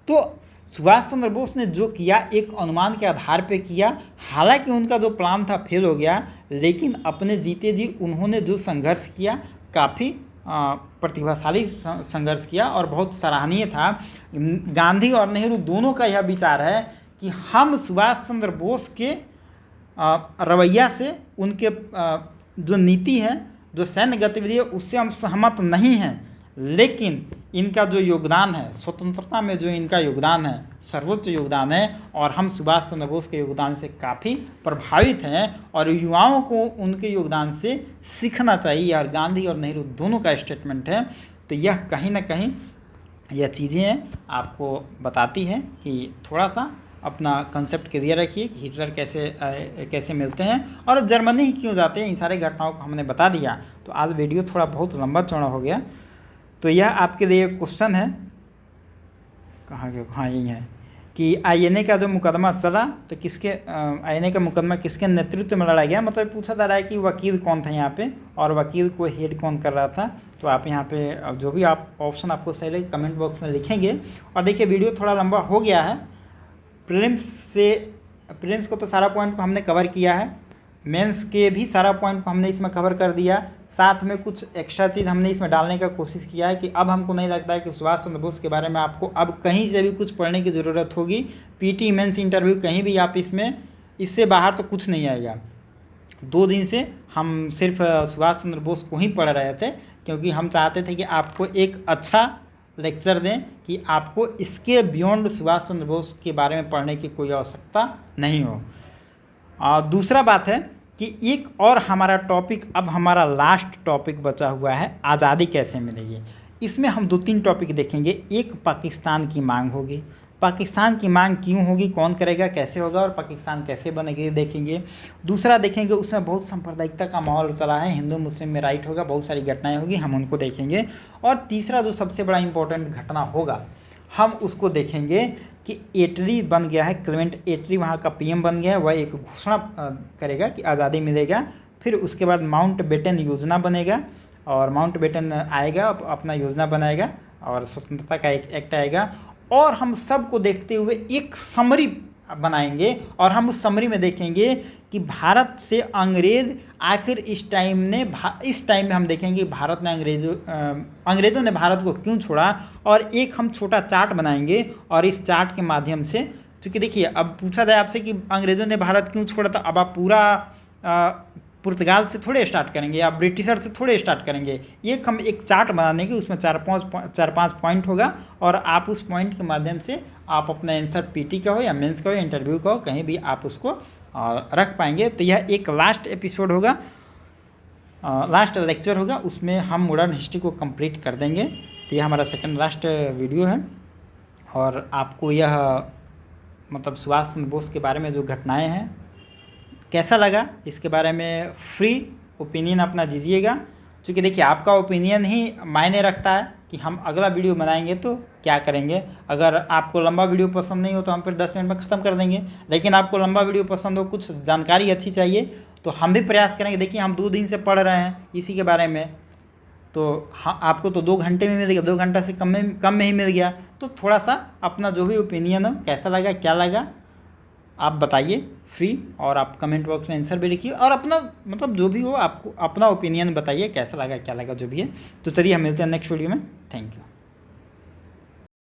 तो सुभाष चंद्र बोस ने जो किया एक अनुमान के आधार पे किया, हालांकि उनका जो प्लान था फेल हो गया, लेकिन अपने जीते जी उन्होंने जो संघर्ष किया, काफ़ी प्रतिभाशाली संघर्ष किया और बहुत सराहनीय था। गांधी और नेहरू दोनों का यह विचार है कि हम सुभाष चंद्र बोस के रवैया से, उनके जो नीति है, जो सैन्य गतिविधि है, उससे हम सहमत नहीं हैं, लेकिन इनका जो योगदान है स्वतंत्रता में, जो इनका योगदान है सर्वोच्च योगदान है, और हम सुभाष चंद्र बोस के योगदान से काफ़ी प्रभावित हैं और युवाओं को उनके योगदान से सीखना चाहिए। और गांधी और नेहरू दोनों का स्टेटमेंट है। तो यह कहीं ना कहीं यह चीज़ें आपको बताती हैं कि थोड़ा सा अपना कंसेप्ट क्लियर रखिए कि हिटलर कैसे मिलते हैं और जर्मनी ही क्यों जाते हैं। इन सारे घटनाओं को हमने बता दिया। तो आज वीडियो थोड़ा बहुत लंबा चौड़ा हो गया, तो यह आपके लिए क्वेश्चन है, कहाँ गया, हाँ यही है, कि आईएनए का जो मुकदमा चला तो आईएनए का मुकदमा किसके नेतृत्व में लड़ा गया। मतलब पूछा जा रहा है कि वकील कौन था यहाँ पे और वकील को हेड कौन कर रहा था। तो आप यहाँ पे जो भी आप ऑप्शन आपको सही लगे कमेंट बॉक्स में लिखेंगे। और देखिए वीडियो थोड़ा लंबा हो गया है, प्रीलिम्स से प्रीलिम्स को तो सारा पॉइंट को हमने कवर किया है, मेंस के भी सारा पॉइंट को हमने इसमें कवर कर दिया, साथ में कुछ एक्स्ट्रा चीज़ हमने इसमें डालने का कोशिश किया है कि अब हमको नहीं लगता है कि सुभाष चंद्र बोस के बारे में आपको अब कहीं से भी कुछ पढ़ने की ज़रूरत होगी। पीटी मेंस इंटरव्यू कहीं भी आप इससे बाहर तो कुछ नहीं आएगा। 2 दिन से हम सिर्फ सुभाष चंद्र बोस को ही पढ़ रहे थे, क्योंकि हम चाहते थे कि आपको एक अच्छा लेक्चर दें कि आपको इसके बियॉन्ड सुभाष चंद्र बोस के बारे में पढ़ने की कोई आवश्यकता नहीं हो। दूसरा बात है कि एक और हमारा टॉपिक, अब हमारा लास्ट टॉपिक बचा हुआ है, आज़ादी कैसे मिलेगी। इसमें हम 2-3 टॉपिक देखेंगे। एक पाकिस्तान की मांग होगी, पाकिस्तान की मांग क्यों होगी, कौन करेगा, कैसे होगा और पाकिस्तान कैसे बनेगी देखेंगे। दूसरा देखेंगे उसमें बहुत सांप्रदायिकता का माहौल चला है, हिंदू मुस्लिम में राइट होगा, बहुत सारी घटनाएं होगी, हम उनको देखेंगे। और तीसरा जो सबसे बड़ा इम्पोर्टेंट घटना होगा हम उसको देखेंगे कि एटली बन गया है, क्लेमेंट एटली वहाँ का पीएम बन गया है, वह एक घोषणा करेगा कि आज़ादी मिलेगा। फिर उसके बाद माउंट बेटन योजना बनेगा और माउंट बेटन आएगा, अपना योजना बनाएगा और स्वतंत्रता का एक एक्ट आएगा। और हम सबको देखते हुए एक समरी बनाएंगे और हम उस समरी में देखेंगे कि भारत से अंग्रेज़ आखिर इस टाइम में हम देखेंगे भारत ने अंग्रेज़ों ने भारत को क्यों छोड़ा। और एक हम छोटा चार्ट बनाएंगे और इस चार्ट के माध्यम से, क्योंकि देखिए अब पूछा जाए आपसे कि अंग्रेज़ों ने भारत क्यों छोड़ा, तो अब आप पूरा पुर्तगाल से थोड़े स्टार्ट करेंगे या ब्रिटिशर से थोड़े स्टार्ट करेंगे। हम एक चार्ट बना देंगे, उसमें 4-5 पॉइंट होगा और आप उस पॉइंट के माध्यम से आप अपना आंसर पीटी का हो या मेंस का हो या इंटरव्यू का हो, कहीं भी आप उसको रख पाएंगे। तो यह एक लास्ट एपिसोड होगा, लास्ट लेक्चर होगा, उसमें हम मॉडर्न हिस्ट्री को कंप्लीट कर देंगे। तो यह हमारा सेकंड लास्ट वीडियो है और आपको यह मतलब सुभाष चंद्र बोस के बारे में जो घटनाएं हैं कैसा लगा, इसके बारे में फ्री ओपिनियन अपना दीजिएगा। क्योंकि देखिए आपका ओपिनियन ही मायने रखता है कि हम अगला वीडियो बनाएंगे तो क्या करेंगे। अगर आपको लंबा वीडियो पसंद नहीं हो तो हम फिर 10 मिनट में ख़त्म कर देंगे, लेकिन आपको लंबा वीडियो पसंद हो, कुछ जानकारी अच्छी चाहिए, तो हम भी प्रयास करेंगे। देखिए हम 2 दिन से पढ़ रहे हैं इसी के बारे में, तो हाँ आपको तो 2 घंटे में मिल गया, 2 घंटा से कम में ही मिल गया। तो थोड़ा सा अपना जो भी ओपिनियन हो, कैसा लगा क्या लगा आप बताइए फ्री, और आप कमेंट बॉक्स में आंसर भी लिखिए और अपना मतलब जो भी हो आपको अपना ओपिनियन बताइए, कैसा लगा क्या लगा जो भी है। तो चलिए हम मिलते हैं नेक्स्ट वीडियो में। Thank you.